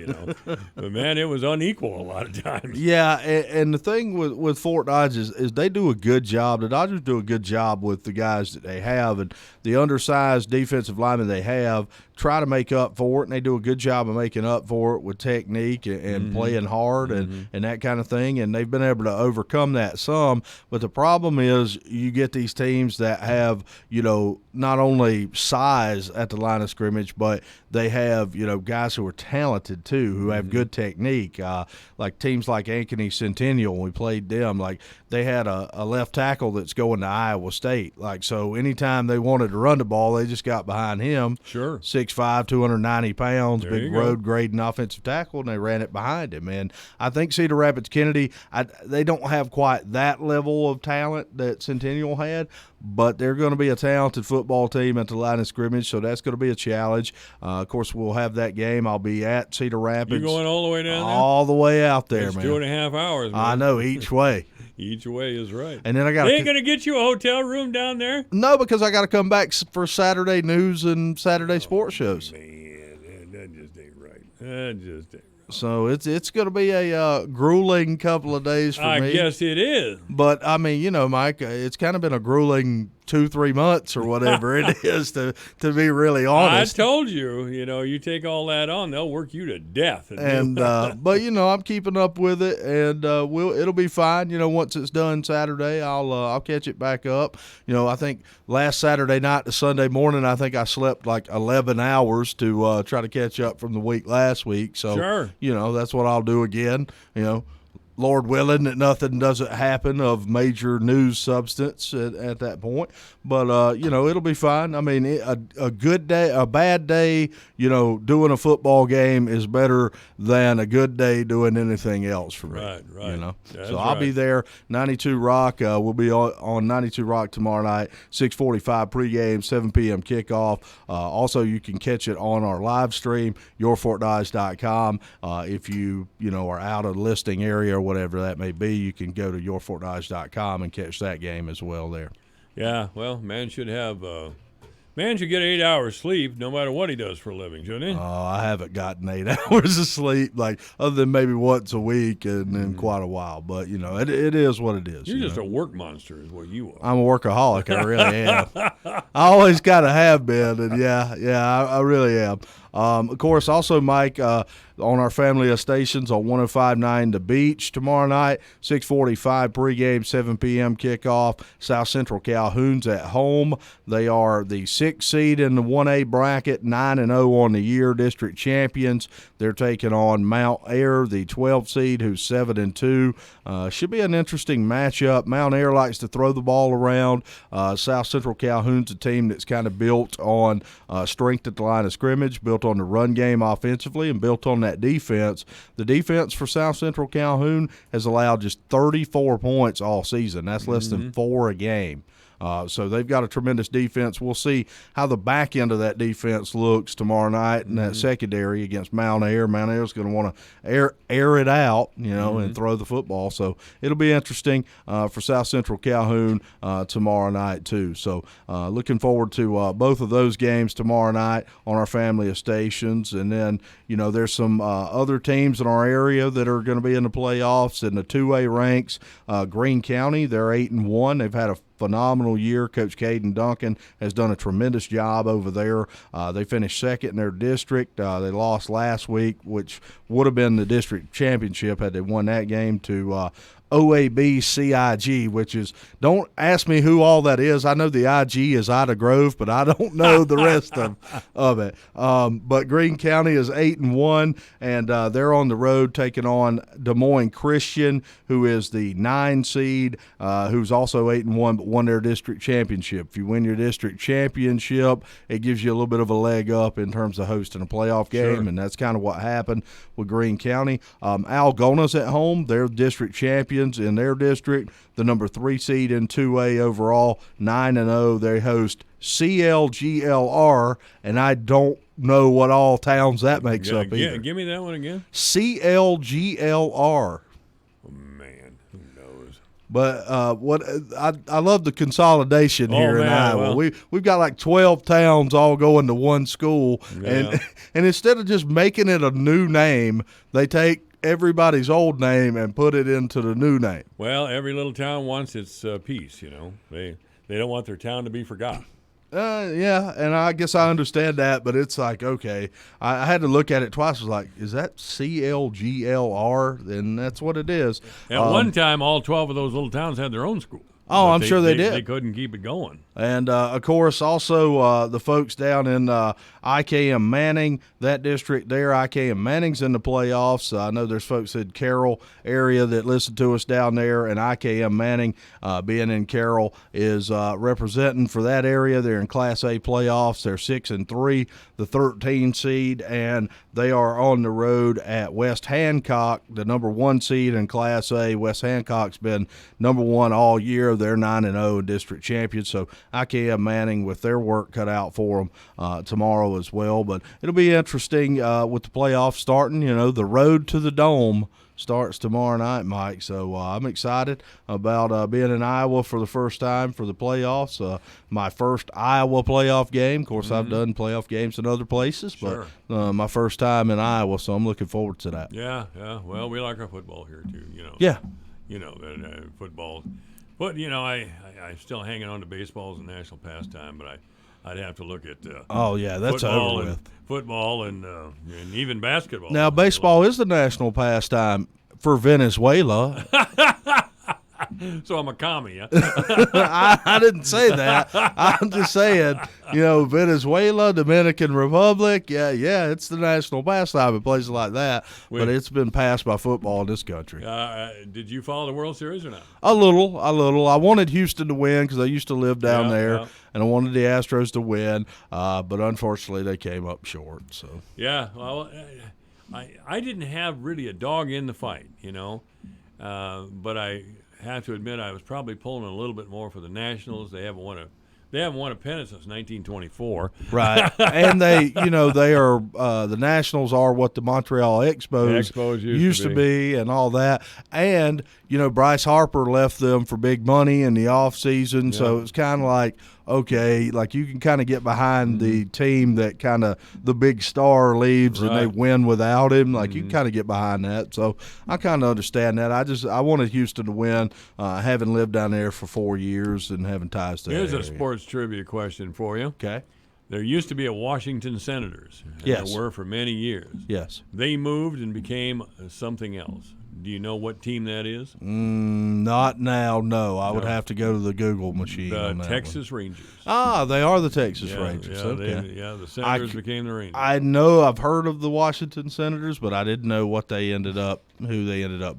But, man, it was unequal a lot of times. Yeah, and the thing with Fort Dodge is they do a good job. The Dodgers do a good job with the guys that they have, and the undersized defensive linemen they have try to make up for it, and they do a good job of making up for it with technique and playing hard and that kind of thing, and they've been able to overcome that some. But the problem is you get these teams that have, not only size at the line of scrimmage, but they have, guys who are talented too, who have good technique. Like teams like Ankeny Centennial, when we played them, like they had a left tackle that's going to Iowa State. Like, so anytime they wanted to run the ball, they just got behind him. Sure. 6'5", 290 pounds, there big road grading offensive tackle, and they ran it behind him. And I think Cedar Rapids Kennedy, they don't have quite that level of talent that Centennial had, but they're going to be a talented football team at the line of scrimmage, so that's going to be a challenge. Of course, we'll have that game. I'll be at Cedar Rapids. You're going all the way down there? All the way out there, it's man. 2.5 hours, man. I know, each way. Each way is right. And then I got. They ain't gonna get you a hotel room down there? No, because I got to come back for Saturday news and Saturday sports shows. Man, that just ain't right. That just ain't right. So it's going to be a grueling couple of days for me. I guess it is. But I mean, Mike, it's kind of been a grueling 2-3 months or whatever it is to be really honest. I told you, you take all that on, they'll work you to death. And but I'm keeping up with it, and it'll be fine. Once it's done Saturday, I'll catch it back up. I think last Saturday night to Sunday morning, I think I slept like 11 hours to try to catch up from the week last week. So sure. That's what I'll do again. Lord willing that nothing doesn't happen of major news substance at that point. But, it'll be fine. I mean, a good day, a bad day, doing a football game is better than a good day doing anything else for me. Right. So I'll be there. 92 Rock. We'll be on 92 Rock tomorrow night, 6:45 pregame, 7 p.m. kickoff. Also, you can catch it on our live stream, yourfortdodge.com. If you are out of the listing area or whatever that may be, you can go to yourfortdodge.com and catch that game as well there. Yeah, well, man should get 8 hours sleep no matter what he does for a living, shouldn't he? I haven't gotten 8 hours of sleep, like other than maybe once a week and in quite a while. But, it is what it is. You're just a work monster is what you are. I'm a workaholic. I really am. I always kind of have been. And, I really am. Of course, also, Mike, on our family of stations on 105.9 The Beach tomorrow night, 6:45 pregame, 7 p.m. kickoff. South Central Calhoun's at home. They are the 6th seed in the 1A bracket, 9-0 on the year, district champions. They're taking on Mount Air, the 12th seed, who's 7-2. Should be an interesting matchup. Mount Air likes to throw the ball around. South Central Calhoun's a team that's kind of built on strength at the line of scrimmage, built on the run game offensively, and built on that defense. The defense for South Central Calhoun has allowed just 34 points all season. That's less than 4 a game. So they've got a tremendous defense. We'll see how the back end of that defense looks tomorrow night in that secondary against Mount Ayr. Mount Ayr is going to want to air it out, and throw the football. So it'll be interesting for South Central Calhoun tomorrow night too. So looking forward to both of those games tomorrow night on our family of stations. And then, there's some other teams in our area that are going to be in the playoffs in the 2A ranks. Greene County, they're 8-1. They've had a phenomenal year. Coach Caden Duncan has done a tremendous job over there. They finished second in their district. They lost last week, which would have been the district championship had they won that game to OAB CIG, which is, don't ask me who all that is. I know the IG is Ida Grove, but I don't know the rest of it. But Greene County is 8-1, and they're on the road taking on Des Moines Christian, who is the 9 seed, who's also 8-1, but won their district championship. If you win your district championship, it gives you a little bit of a leg up in terms of hosting a playoff game, and that's kind of what happened with Greene County. Algona's at home. They're district champions in their district, the number 3 seed in 2A overall, 9-0. They host CLGLR, and I don't know what all towns that makes up either. Give me that one again. CLGLR. Oh, man, who knows? But I love the consolidation here in Iowa. Well, We've got like 12 towns all going to one school, and instead of just making it a new name, they take everybody's old name and put it into the new name. Well, every little town wants its piece, They don't want their town to be forgotten. Yeah, and I guess I understand that, but it's like, okay, I had to look at it twice. I was like, is that CLGLR? And that's what it is. At one time, all 12 of those little towns had their own school. Oh, I'm sure they did. They couldn't keep it going. And, of course, also the folks down in IKM Manning, that district there, IKM Manning's in the playoffs. I know there's folks in Carroll area that listen to us down there, and IKM Manning, being in Carroll, is representing for that area. They're in Class A playoffs. They're 6-3, the 13 seed, and they are on the road at West Hancock, the number 1 seed in Class A. West Hancock's been number 1 all year. They're 9-0 district champions. So IKM Manning with their work cut out for them tomorrow as well. But it'll be interesting with the playoffs starting. The road to the Dome starts tomorrow night, Mike. So I'm excited about being in Iowa for the first time for the playoffs. My first Iowa playoff game. Of course, I've done playoff games in other places, but my first time in Iowa, so I'm looking forward to that. Yeah. Well, we like our football here, too, Yeah. Football. But, I still hanging on to baseball as a national pastime, but I'd have to look at that's football over with. Football and even basketball. Now, baseball is the national pastime for Venezuela. So I'm a commie, huh? I didn't say that. I'm just saying, Venezuela, Dominican Republic, it's the national pastime in places like that. But it's been passed by football in this country. Did you follow the World Series or not? A little. I wanted Houston to win because I used to live down there, and I wanted the Astros to win. But unfortunately, they came up short. So well, I didn't have really a dog in the fight, but I have to admit I was probably pulling a little bit more for the Nationals. They haven't won a pennant since 1924. Right, and they are the Nationals are what the Montreal Expos used to be, and all that. And Bryce Harper left them for big money in the off season, so it's kind of like, okay, like you can kind of get behind the team that kind of the big star leaves and they win without him. Like you can kind of get behind that. So I kind of understand that. I wanted Houston to win, having lived down there for 4 years and having ties to Here's that a sports trivia question for you. Okay. There used to be a Washington Senators. Yes. There were for many years. Yes. They moved and became something else. Do you know what team that is? Not now, no. I would have to go to the Google machine. The on that Texas Rangers. Ah, they are the Texas Rangers. Okay. The Senators became the Rangers. I know I've heard of the Washington Senators, but I didn't know who they ended up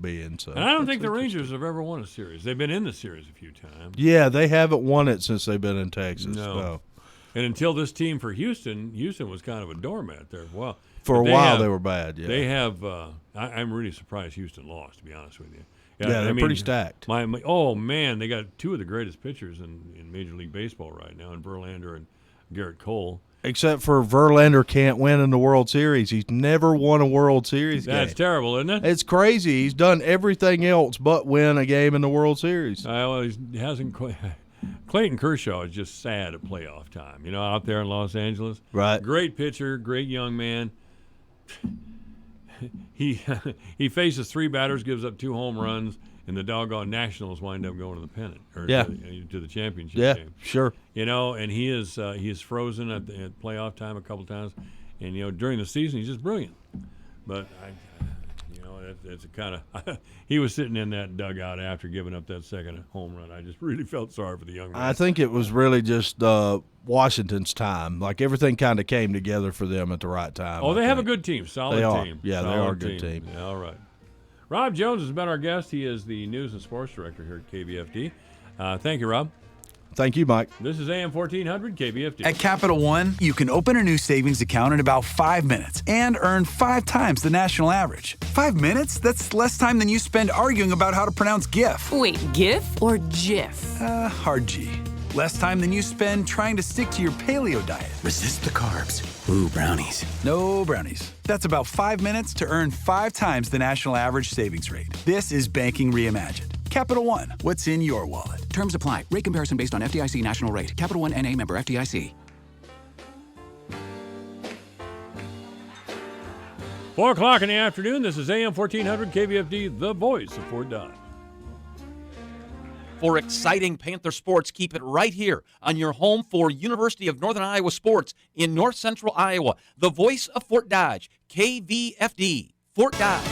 being. So, and I don't think the Rangers have ever won a series. They've been in the series a few times. Yeah, they haven't won it since they've been in Texas. No. And until this team for Houston was kind of a doormat there. Well, for a while they were bad. Yeah, they have. I'm really surprised Houston lost, to be honest with you. Yeah, they're pretty stacked. Oh, man, they got two of the greatest pitchers in Major League Baseball right now, in Verlander and Garrett Cole. Except for Verlander can't win in the World Series. He's never won a World Series game. That's terrible, isn't it? It's crazy. He's done everything else but win a game in the World Series. He hasn't quite. Clayton Kershaw is just sad at playoff time, out there in Los Angeles. Right. Great pitcher, great young man. He faces 3 batters, gives up 2 home runs, and the doggone Nationals wind up going to the pennant or to the championship game. Sure. And he is frozen at playoff time a couple times, and during the season he's just brilliant. But it's a kind of he was sitting in that dugout after giving up that second home run. I just really felt sorry for the young man. I think it was really just Washington's time. Like everything kind of came together for them at the right time. Oh, they have a good team, solid team. Yeah, solid they are a good team. Yeah, all right. Rob Jones has been our guest. He is the news and sports director here at KVFD. Thank you, Rob. Thank you, Mike. This is AM 1400 KVFD. At Capital One, you can open a new savings account in about 5 minutes and earn 5 times the national average. 5 minutes? That's less time than you spend arguing about how to pronounce GIF. Wait, GIF or GIF? Hard G. Less time than you spend trying to stick to your paleo diet. Resist the carbs. Ooh, brownies. No brownies. That's about 5 minutes to earn 5 times the national average savings rate. This is banking reimagined. Capital One, what's in your wallet? Terms apply. Rate comparison based on FDIC national rate. Capital One NA, member FDIC. 4 o'clock in the afternoon. This is AM 1400 KVFD, the voice of Fort Dodge. For exciting Panther sports, keep it right here on your home for University of Northern Iowa sports in North Central Iowa. The voice of Fort Dodge, KVFD, Fort Dodge.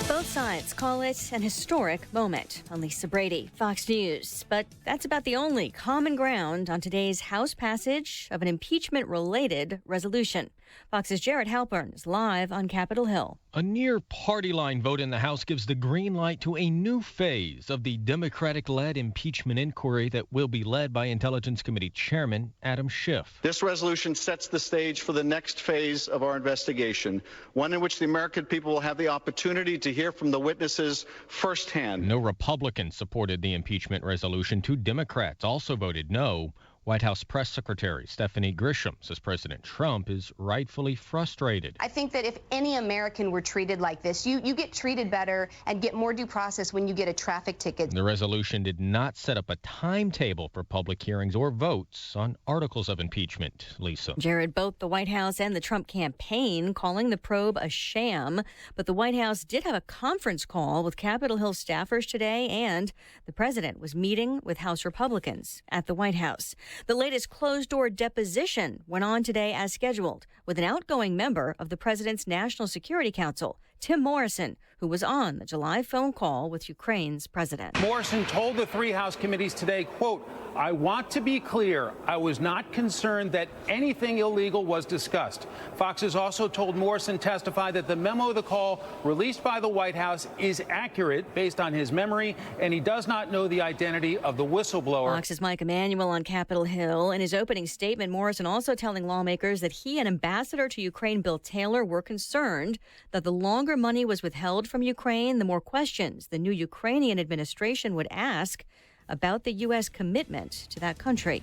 Both sides call it an historic moment. I'm Lisa Brady, Fox News. But that's about the only common ground on today's House passage of an impeachment-related resolution. Fox's Jared Halpern is live on Capitol Hill. A near party line vote in the House gives the green light to a new phase of the Democratic-led impeachment inquiry that will be led by Intelligence Committee Chairman Adam Schiff. This resolution sets the stage for the next phase of our investigation, one in which the American people will have the opportunity to hear from the witnesses firsthand. No Republicans supported the impeachment resolution. 2 Democrats also voted no. White House Press Secretary Stephanie Grisham says President Trump is rightfully frustrated. I think that if any American were treated like this, you get treated better and get more due process when you get a traffic ticket. The resolution did not set up a timetable for public hearings or votes on articles of impeachment. Lisa. Jared, both the White House and the Trump campaign calling the probe a sham, but the White House did have a conference call with Capitol Hill staffers today, and the president was meeting with House Republicans at the White House. The latest closed-door deposition went on today as scheduled with an outgoing member of the president's National Security Council, Tim Morrison, who was on the July phone call with Ukraine's president. Morrison told the 3 House committees today, quote, "I want to be clear, I was not concerned that anything illegal was discussed." Fox has also told Morrison testify that the memo of the call released by the White House is accurate based on his memory, and he does not know the identity of the whistleblower. Fox's Mike Emanuel on Capitol Hill. In his opening statement, Morrison also telling lawmakers that he and Ambassador to Ukraine Bill Taylor were concerned that the longer money was withheld from Ukraine, the more questions the new Ukrainian administration would ask about the U.S. commitment to that country.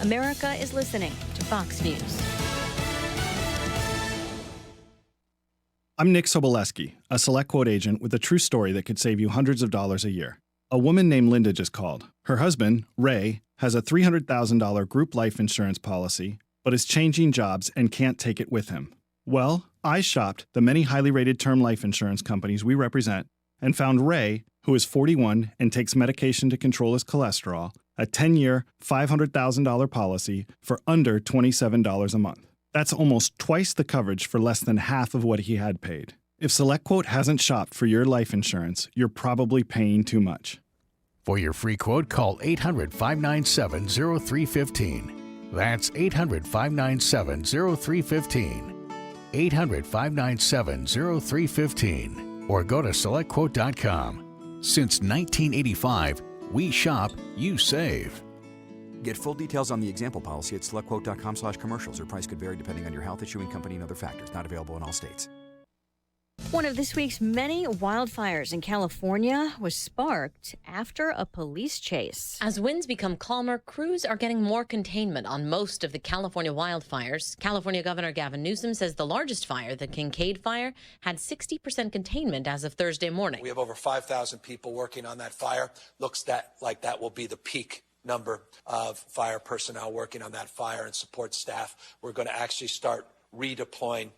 America is listening to Fox News. I'm Nick Soboleski, a Select Quote agent with a true story that could save you hundreds of dollars a year. A woman named Linda just called. Her husband, Ray, has a $300,000 group life insurance policy, but is changing jobs and can't take it with him. Well, I shopped the many highly rated term life insurance companies we represent and found Ray, who is 41 and takes medication to control his cholesterol, a 10-year, $500,000 policy for under $27 a month. That's almost twice the coverage for less than half of what he had paid. If SelectQuote hasn't shopped for your life insurance, you're probably paying too much. For your free quote, call 800-597-0315. That's 800-597-0315. 800-597-0315. Or go to SelectQuote.com. Since 1985, we shop, you save. Get full details on the example policy at SelectQuote.com/commercials. Or price could vary depending on your health, issuing company, and other factors. Not available in all states. One of this week's many wildfires in California was sparked after a police chase. As winds become calmer, crews are getting more containment on most of the California wildfires. California Governor Gavin Newsom says the largest fire, the Kincade Fire, had 60% containment as of Thursday morning. We have over 5,000 people working on that fire. Looks like that will be the peak number of fire personnel working on that fire and support staff. We're going to actually start redeploying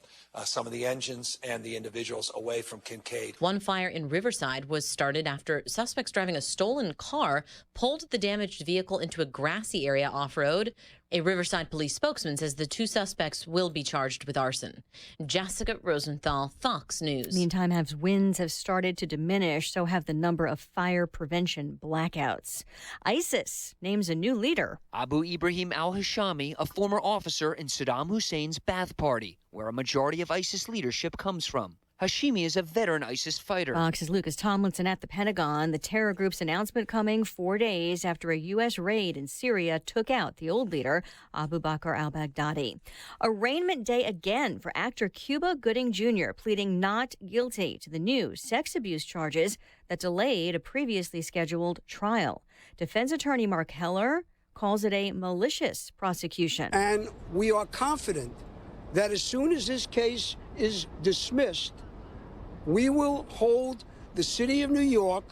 some of the engines and the individuals away from Kincade. One fire in Riverside was started after suspects driving a stolen car pulled the damaged vehicle into a grassy area off-road. A Riverside police spokesman says the two suspects will be charged with arson. Jessica Rosenthal, Fox News. Meantime, as winds have started to diminish, so have the number of fire prevention blackouts. ISIS names a new leader. Abu Ibrahim al-Hashami, a former officer in Saddam Hussein's Ba'ath Party, where a majority of ISIS leadership comes from. Hashimi is a veteran ISIS fighter. Fox's Lucas Tomlinson at the Pentagon. The terror group's announcement coming 4 days after a U.S. raid in Syria took out the old leader, Abu Bakr al-Baghdadi. Arraignment day again for actor Cuba Gooding Jr., pleading not guilty to the new sex abuse charges that delayed a previously scheduled trial. Defense attorney Mark Heller calls it a malicious prosecution. And we are confident that as soon as this case is dismissed, we will hold the city of New York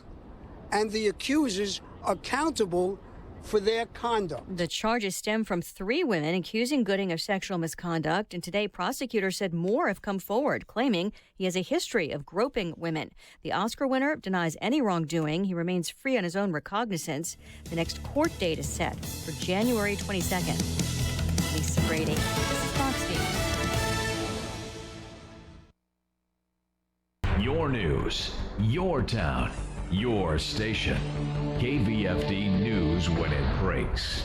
and the accusers accountable for their conduct. The charges stem from 3 women accusing Gooding of sexual misconduct, and today prosecutors said more have come forward, claiming he has a history of groping women. The Oscar winner denies any wrongdoing. He remains free on his own recognizance. The next court date is set for January 22nd. Lisa Brady, this is Fox News. Your news, your town, your station. KVFD News when it breaks.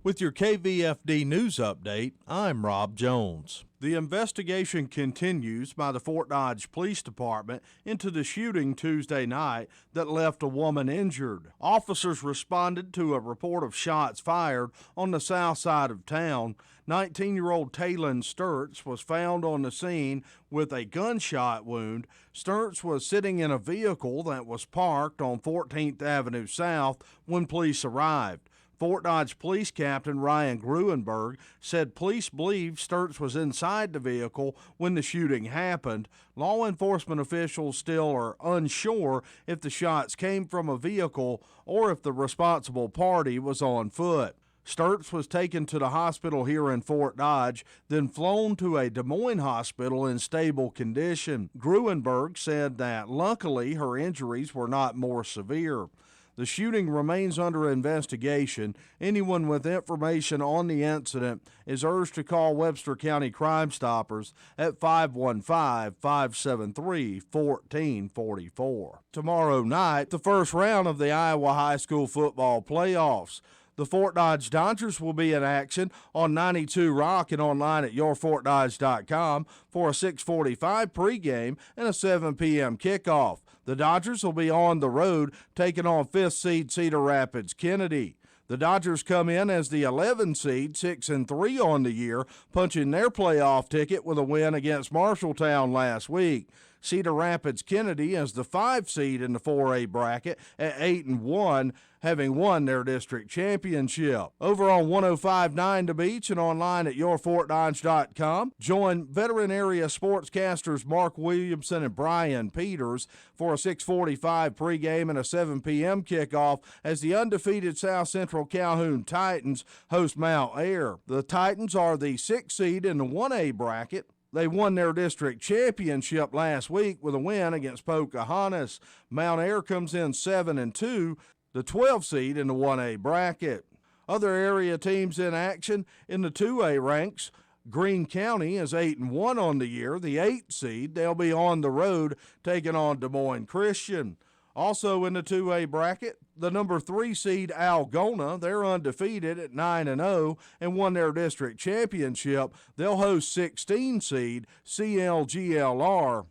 With your KVFD News Update, I'm Rob Jones. The investigation continues by the Fort Dodge Police Department into the shooting Tuesday night that left a woman injured. Officers responded to a report of shots fired on the south side of town. 19-year-old Taylon Sturts was found on the scene with a gunshot wound. Sturts was sitting in a vehicle that was parked on 14th Avenue South when police arrived. Fort Dodge Police Captain Ryan Gruenberg said police believe Sturts was inside the vehicle when the shooting happened. Law enforcement officials still are unsure if the shots came from a vehicle or if the responsible party was on foot. Sturts was taken to the hospital here in Fort Dodge, then flown to a Des Moines hospital in stable condition. Gruenberg said that luckily her injuries were not more severe. The shooting remains under investigation. Anyone with information on the incident is urged to call Webster County Crime Stoppers at 515-573-1444. Tomorrow night, the first round of the Iowa High School football playoffs. The Fort Dodge Dodgers will be in action on 92 Rock and online at yourfortdodge.com for a 6:45 pregame and a 7 p.m. kickoff. The Dodgers will be on the road taking on 5th seed Cedar Rapids Kennedy. The Dodgers come in as the 11 seed, 6-3 on the year, punching their playoff ticket with a win against Marshalltown last week. Cedar Rapids Kennedy as the 5 seed in the 4A bracket at 8-1, having won their district championship. Over on 105.9 The Beach and online at yourfortdodge.com. Join veteran area sportscasters Mark Williamson and Brian Peters for a 6:45 pregame and a 7 p.m. kickoff as the undefeated South Central Calhoun Titans host Mount Ayr. The Titans are the 6th seed in the 1A bracket. They won their district championship last week with a win against Pocahontas. Mount Ayr comes in 7-2, the 12th seed in the 1A bracket. Other area teams in action in the 2A ranks. Greene County is 8-1 on the year, the 8th seed. They'll be on the road taking on Des Moines Christian. Also in the 2A bracket, the number 3 seed Algona, they're undefeated at 9-0 and won their district championship. They'll host 16 seed CLGLR.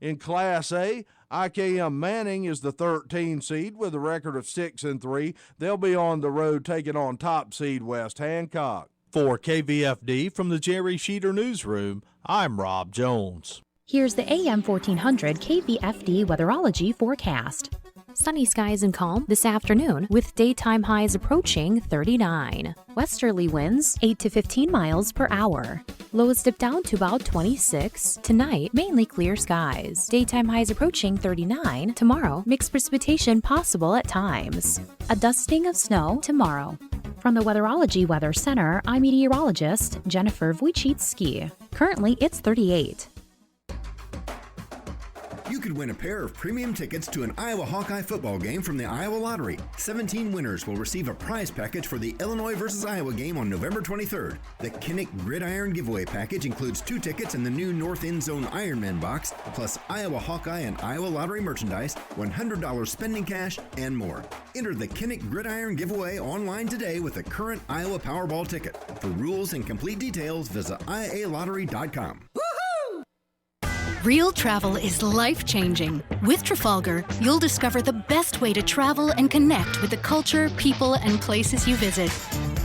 In Class A, IKM Manning is the 13 seed with a record of 6-3. They'll be on the road taking on top seed West Hancock. For KVFD from the Jerry Sheeter Newsroom, I'm Rob Jones. Here's the AM 1400 KVFD weatherology forecast. Sunny skies and calm this afternoon with daytime highs approaching 39. Westerly winds 8 to 15 miles per hour. Lows dip down to about 26. Tonight, mainly clear skies. Daytime highs approaching 39. Tomorrow, mixed precipitation possible at times. A dusting of snow tomorrow. From the Weatherology Weather Center, I'm meteorologist Jennifer Wojcicki. Currently, it's 38. You could win a pair of premium tickets to an Iowa Hawkeye football game from the Iowa Lottery. 17 winners will receive a prize package for the Illinois versus Iowa game on November 23rd. The Kinnick Gridiron giveaway package includes 2 tickets in the new North End Zone Ironman box, plus Iowa Hawkeye and Iowa Lottery merchandise, $100 spending cash, and more. Enter the Kinnick Gridiron giveaway online today with a current Iowa Powerball ticket. For rules and complete details, visit ialottery.com. Real travel is life-changing. With Trafalgar, you'll discover the best way to travel and connect with the culture, people, and places you visit.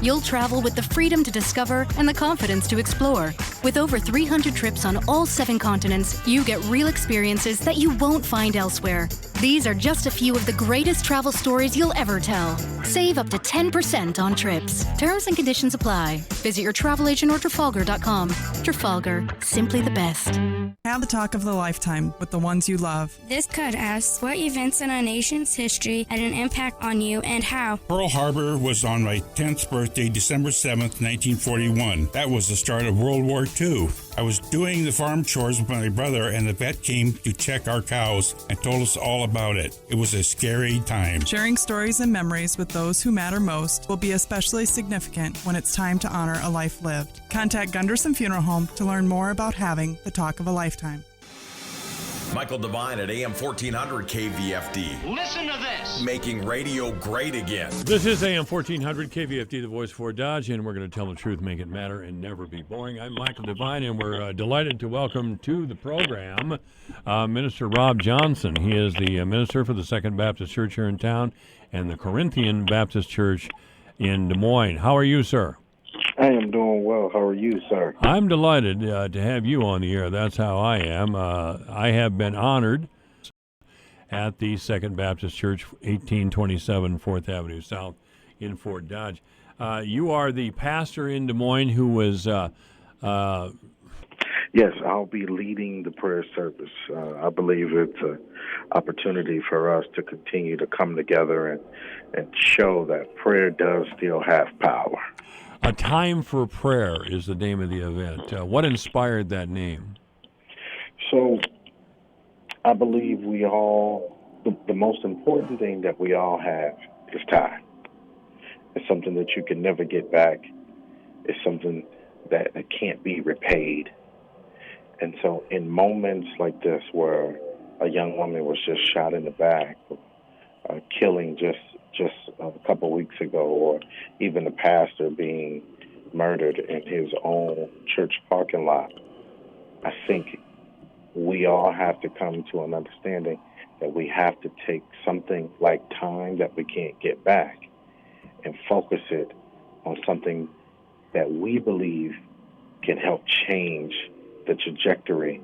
You'll travel with the freedom to discover and the confidence to explore. With over 300 trips on all 7 continents, you get real experiences that you won't find elsewhere. These are just a few of the greatest travel stories you'll ever tell. Save up to 10% on trips. Terms and conditions apply. Visit your travel agent or Trafalgar.com. Trafalgar, simply the best. Have the talk of the lifetime with the ones you love. This code asks, what events in our nation's history had an impact on you and how? Pearl Harbor was on my 10th birthday, December 7th, 1941. That was the start of World War II. I was doing the farm chores with my brother, and the vet came to check our cows and told us all about it. It was a scary time. Sharing stories and memories with those who matter most will be especially significant when it's time to honor a life lived. Contact Gunderson Funeral Home to learn more about having the talk of a lifetime. Michael Devine at AM 1400 KVFD. Listen to this. Making radio great again. This is AM 1400 KVFD, the voice for Dodge, and we're going to tell the truth, make it matter, and never be boring. I'm Michael Devine, and we're delighted to welcome to the program Minister Rob Johnson. He is the minister for the Second Baptist Church here in town and the Corinthian Baptist Church in Des Moines. How are you, sir? I am doing well. How are you, sir? I'm delighted to have you on the air. That's how I am. I have been honored at the Second Baptist Church, 1827 4th Avenue South in Fort Dodge. You are the pastor in Des Moines who was... Yes, I'll be leading the prayer service. I believe it's an opportunity for us to continue to come together and show that prayer does still have power. A Time for Prayer is the name of the event. What inspired that name? So I believe we all, the most important thing that we all have is time. It's something that you can never get back. It's something that can't be repaid. And so in moments like this where a young woman was just shot in the back, killing just a couple weeks ago, or even a pastor being murdered in his own church parking lot, I think we all have to come to an understanding that we have to take something like time that we can't get back and focus it on something that we believe can help change the trajectory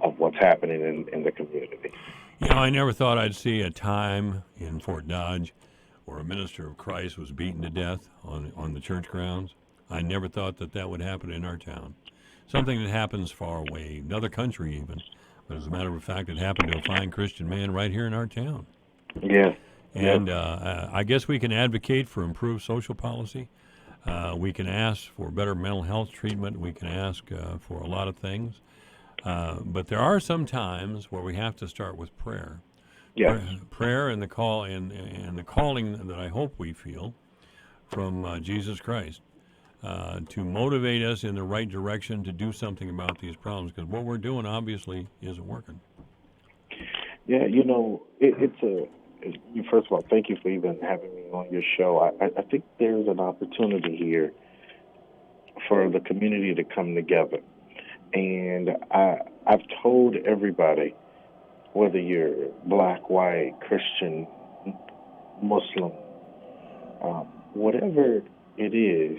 of what's happening in the community. You know, I never thought I'd see a time in Fort Dodge where a minister of Christ was beaten to death on the church grounds. I never thought that would happen in our town. Something that happens far away, another country even. But as a matter of fact, it happened to a fine Christian man right here in our town. Yeah. And I guess we can advocate for improved social policy. We can ask for better mental health treatment. We can ask for a lot of things. But there are some times where we have to start with prayer. Yes. Prayer and the call and the calling that I hope we feel from Jesus Christ to motivate us in the right direction to do something about these problems, because what we're doing obviously isn't working. Yeah, you know, first of all, thank you for even having me on your show. I think there's an opportunity here for the community to come together. And I've told everybody, whether you're black, white, Christian, Muslim, whatever it is,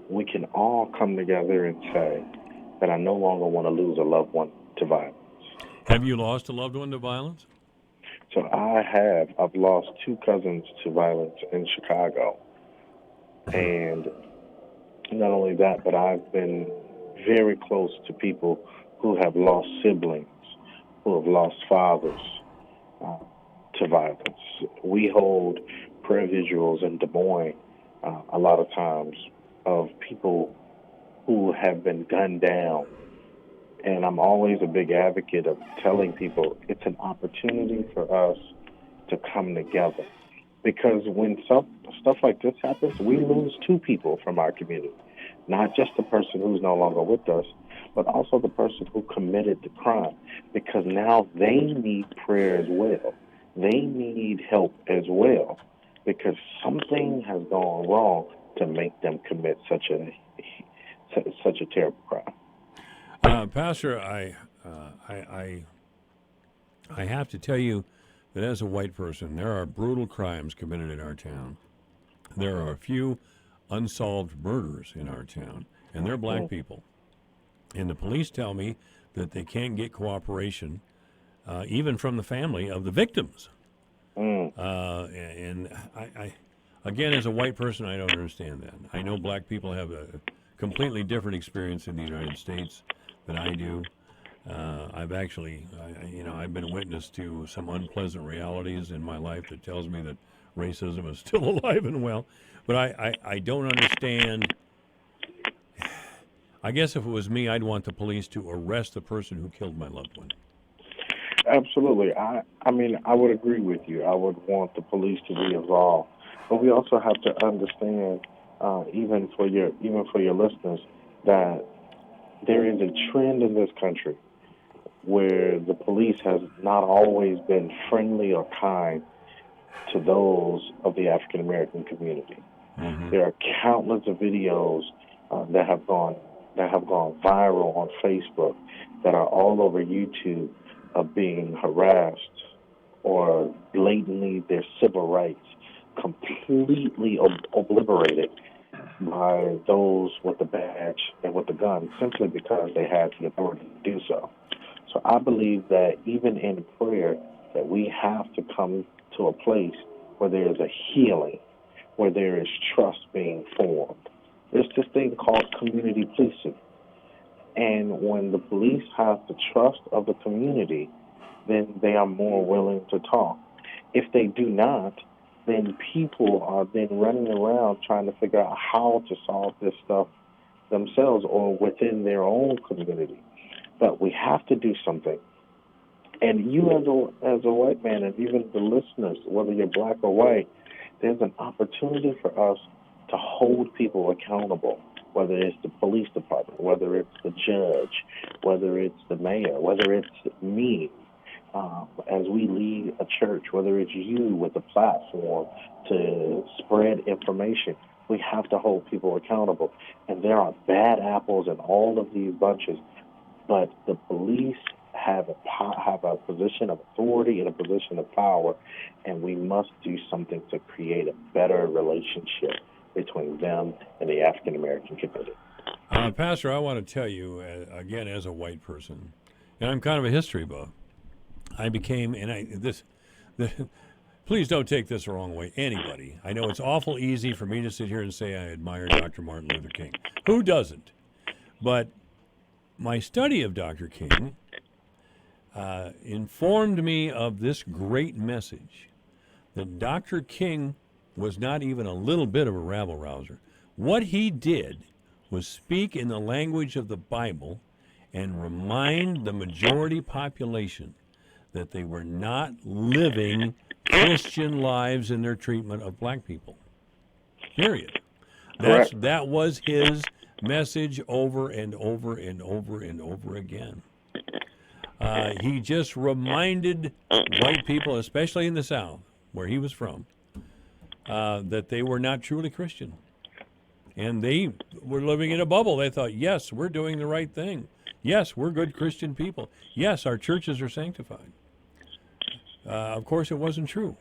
we can all come together and say that I no longer want to lose a loved one to violence. Have you lost a loved one to violence? So I've lost 2 cousins to violence in Chicago. And not only that, but I've been very close to people who have lost siblings, who have lost fathers to violence. We hold prayer vigils in Des Moines a lot of times of people who have been gunned down. And I'm always a big advocate of telling people it's an opportunity for us to come together. Because when stuff like this happens, we lose 2 people from our community. Not just the person who's no longer with us, but also the person who committed the crime. Because now they need prayer as well. They need help as well. Because something has gone wrong to make them commit such a terrible crime. Pastor, I have to tell you that as a white person, there are brutal crimes committed in our town. There are a few unsolved murders in our town, and they're black people. And the police tell me that they can't get cooperation, even from the family of the victims. And I, again, as a white person, I don't understand that. I know black people have a completely different experience in the United States than I do. I've actually, I've been a witness to some unpleasant realities in my life that tells me that racism is still alive and well. But I don't understand. I guess if it was me, I'd want the police to arrest the person who killed my loved one. Absolutely. I mean, I would agree with you. I would want the police to be involved. But we also have to understand, even for your listeners, that there is a trend in this country where the police has not always been friendly or kind to those of the African American community. Mm-hmm. There are countless of videos that have gone viral on Facebook, that are all over YouTube, of being harassed or blatantly their civil rights completely obliterated by those with the badge and with the gun, simply because they had the authority to do so. So I believe that even in prayer, that we have to come to a place where there is a healing, where there is trust being formed. There's this thing called community policing. And when the police have the trust of the community, then they are more willing to talk. If they do not, then people are then running around trying to figure out how to solve this stuff themselves or within their own community. But we have to do something. And you as a white man, and even the listeners, whether you're black or white, there's an opportunity for us to hold people accountable, whether it's the police department, whether it's the judge, whether it's the mayor, whether it's me, as we lead a church, whether it's you with a platform to spread information. We have to hold people accountable. And there are bad apples in all of these bunches, but the police have a position of authority and a position of power, and we must do something to create a better relationship between them and the African American community. Pastor, I want to tell you, again, as a white person, and I'm kind of a history buff, I became, please don't take this the wrong way, anybody. I know it's awful easy for me to sit here and say I admire Dr. Martin Luther King. Who doesn't? But my study of Dr. King informed me of this great message, that Dr. King was not even a little bit of a rabble-rouser. What he did was speak in the language of the Bible and remind the majority population that they were not living Christian lives in their treatment of black people. Period. That was his message over and over and over and over again. He just reminded white people, especially in the South, where he was from, that they were not truly Christian. And they were living in a bubble. They thought, yes, we're doing the right thing. Yes, we're good Christian people. Yes, our churches are sanctified. Of course, it wasn't true.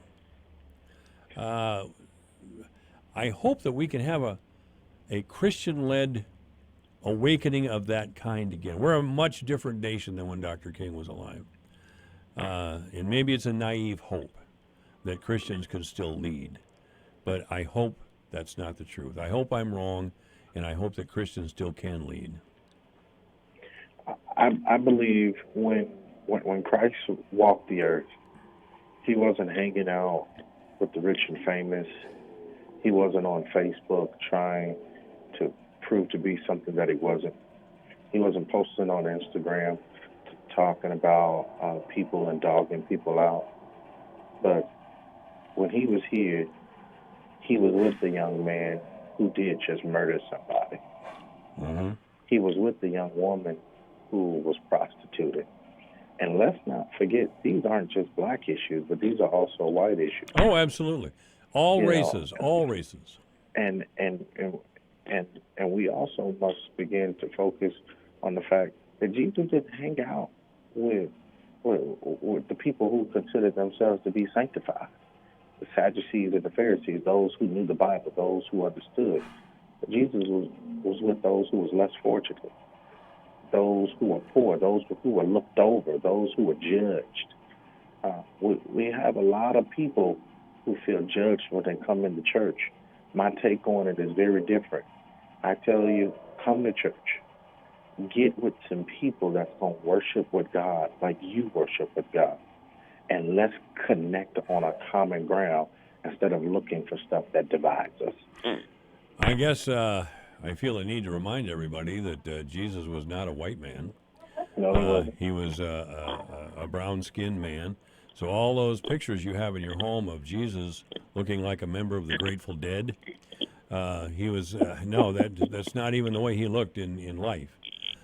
I hope that we can have a Christian-led awakening of that kind again. We're a much different nation than when Dr. King was alive. And maybe it's a naive hope that Christians can still lead. But I hope that's not the truth. I hope I'm wrong, and I hope that Christians still can lead. I believe when Christ walked the earth, he wasn't hanging out with the rich and famous. He wasn't on Facebook trying to prove to be something that he wasn't. He wasn't posting on Instagram talking about people and dogging people out. But when he was here, he was with the young man who did just murder somebody. Mm-hmm. He was with the young woman who was prostituted. And let's not forget, these aren't just black issues, but these are also white issues. Oh, absolutely. All You races, all races. And we also must begin to focus on the fact that Jesus didn't hang out with the people who considered themselves to be sanctified, the Sadducees and the Pharisees, those who knew the Bible, those who understood. But Jesus was with those who was less fortunate, those who were poor, those who were looked over, those who were judged. We have a lot of people who feel judged when they come into church. My take on it is very different. I tell you, come to church. Get with some people that's going to worship with God like you worship with God. And let's connect on a common ground instead of looking for stuff that divides us. I guess I feel a need to remind everybody that Jesus was not a white man. No, he wasn't. He was a brown-skinned man. So all those pictures you have in your home of Jesus looking like a member of the Grateful Dead, he was that's not even the way he looked in life.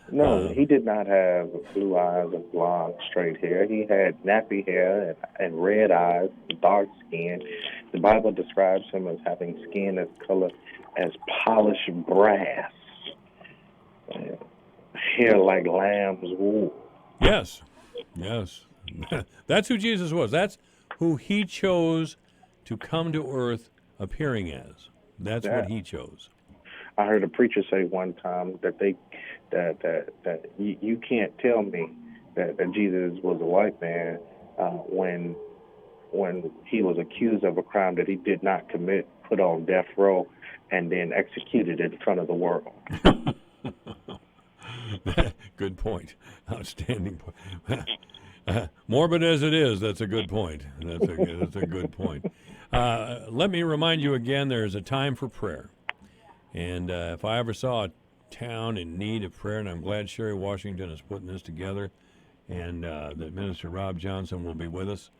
No, he did not have blue eyes and blonde, straight hair. He had nappy hair and red eyes, dark skin. The Bible describes him as having skin as color as polished brass, hair like lamb's wool. Yes. That's who Jesus was. That's who he chose to come to earth appearing as. That's what he chose. I heard a preacher say one time that you can't tell me that Jesus was a white man when he was accused of a crime that he did not commit, put on death row, and then executed in front of the world. Good point. Outstanding point. Morbid as it is, that's a good point. That's a good point. Let me remind you again, there's a time for prayer. And if I ever saw a town in need of prayer, and I'm glad Sherry Washington is putting this together, and that Minister Rob Johnson will be with us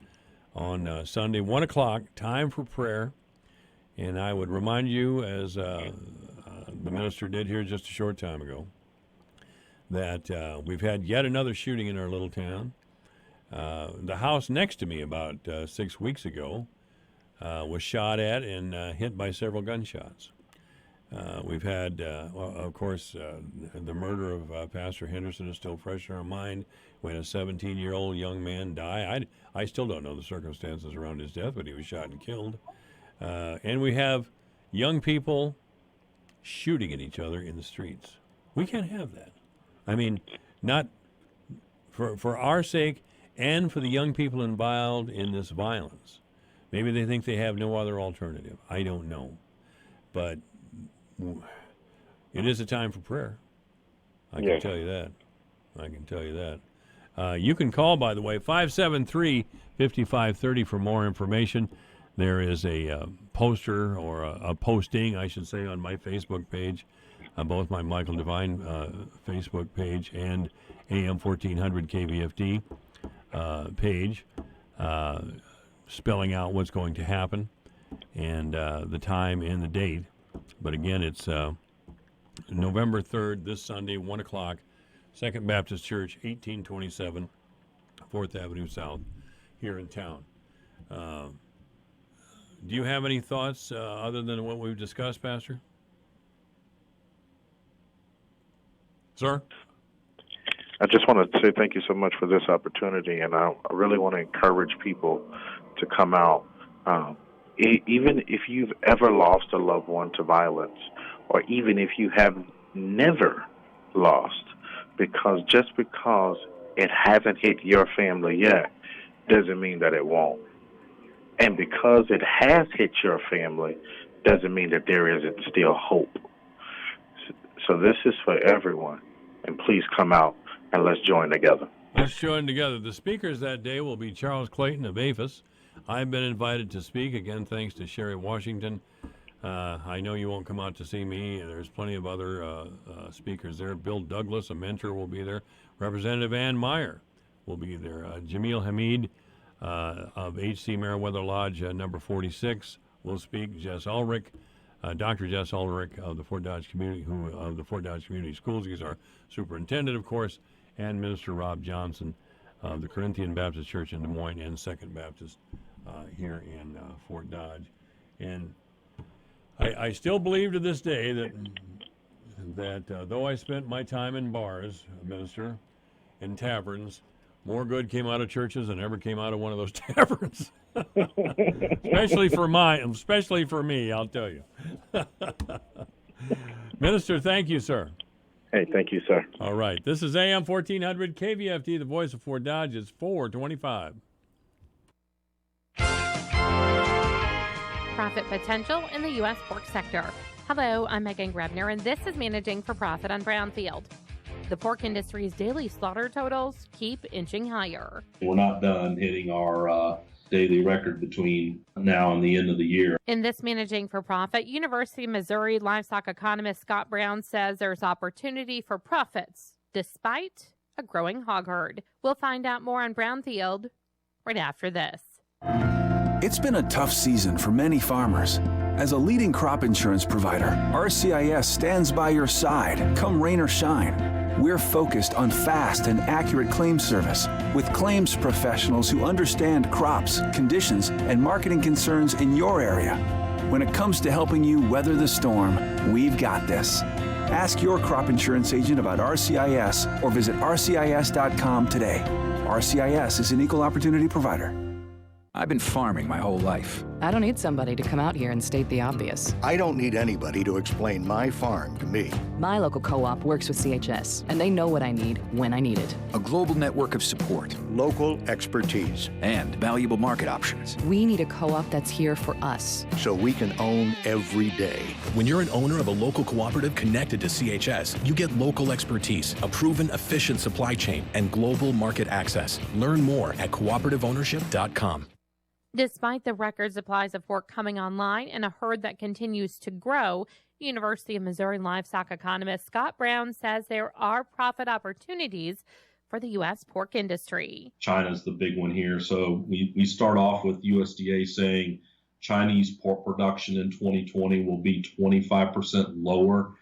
on Sunday, 1 o'clock, time for prayer. And I would remind you, as the minister did here just a short time ago, that we've had yet another shooting in our little town. The house next to me about 6 weeks ago was shot at and hit by several gunshots. We've had, of course, the murder of Pastor Henderson is still fresh in our mind. We had a 17-year-old young man die. I still don't know the circumstances around his death, but he was shot and killed. And we have young people shooting at each other in the streets. We can't have that. I mean, not for our sake and for the young people involved in this violence. Maybe they think they have no other alternative. I don't know. But it is a time for prayer. I can tell you that. You can call, by the way, 573-5530 for more information. There is a poster or a posting, I should say, on my Facebook page, both my Michael Devine Facebook page and AM 1400 KVFD page, spelling out what's going to happen and the time and the date. But again, it's November 3rd, this Sunday, 1 o'clock, Second Baptist Church, 1827 4th Avenue South, here in town. Do you have any thoughts other than what we've discussed, Pastor? Sir? I just want to say thank you so much for this opportunity, and I really want to encourage people to come out. Even if you've ever lost a loved one to violence, or even if you have never lost, because it hasn't hit your family yet, doesn't mean that it won't. And because it has hit your family doesn't mean that there isn't still hope. So this is for everyone. And please come out and let's join together. Let's join together. The speakers that day will be Charles Clayton of APHIS. I've been invited to speak, again, thanks to Sherry Washington. I know you won't come out to see me. There's plenty of other speakers there. Bill Douglas, a mentor, will be there. Representative Ann Meyer will be there. Jamil Hamid of H.C. Meriwether Lodge, number 46, will speak. Jess Ulrich, Dr. Jess Ulrich of the Fort Dodge Community, of the Fort Dodge Community Schools. He's our superintendent, of course, and Minister Rob Johnson of the Corinthian Baptist Church in Des Moines and Second Baptist here in Fort Dodge. And I still believe to this day that though I spent my time in bars, Minister, in taverns, more good came out of churches than ever came out of one of those taverns. especially for me, I'll tell you. Minister, thank you, sir. Hey, thank you, sir. All right. This is AM 1400 KVFD, the voice of Fort Dodge. It's 425. Profit potential in the U.S. pork sector. Hello, I'm Megan Grebner, and this is Managing for Profit on Brownfield. The pork industry's daily slaughter totals keep inching higher. We're not done hitting our daily record between now and the end of the year. In this Managing for Profit, University of Missouri livestock economist Scott Brown says there's opportunity for profits despite a growing hog herd. We'll find out more on Brownfield right after this. It's been a tough season for many farmers. As a leading crop insurance provider, RCIS stands by your side, come rain or shine. We're focused on fast and accurate claims service with claims professionals who understand crops, conditions, and marketing concerns in your area. When it comes to helping you weather the storm, we've got this. Ask your crop insurance agent about RCIS or visit rcis.com today. RCIS is an equal opportunity provider. I've been farming my whole life. I don't need somebody to come out here and state the obvious. I don't need anybody to explain my farm to me. My local co-op works with CHS, and they know what I need when I need it. A global network of support. Local expertise. And valuable market options. We need a co-op that's here for us. So we can own every day. When you're an owner of a local cooperative connected to CHS, you get local expertise, a proven, efficient supply chain, and global market access. Learn more at cooperativeownership.com. Despite the record supplies of pork coming online and a herd that continues to grow, University of Missouri livestock economist Scott Brown says there are profit opportunities for the U.S. pork industry. China's the big one here. So we start off with USDA saying Chinese pork production in 2020 will be 25% lower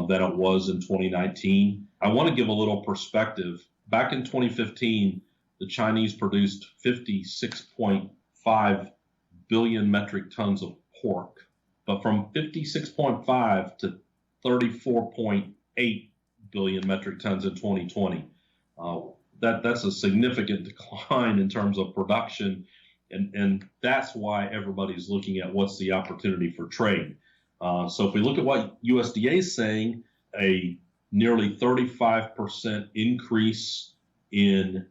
than it was in 2019. I want to give a little perspective. Back in 2015, the Chinese produced 56.5 billion metric tons of pork, but from 56.5 to 34.8 billion metric tons in 2020. That's a significant decline in terms of production, and that's why everybody's looking at what's the opportunity for trade. So if we look at what USDA is saying, a nearly 35% increase in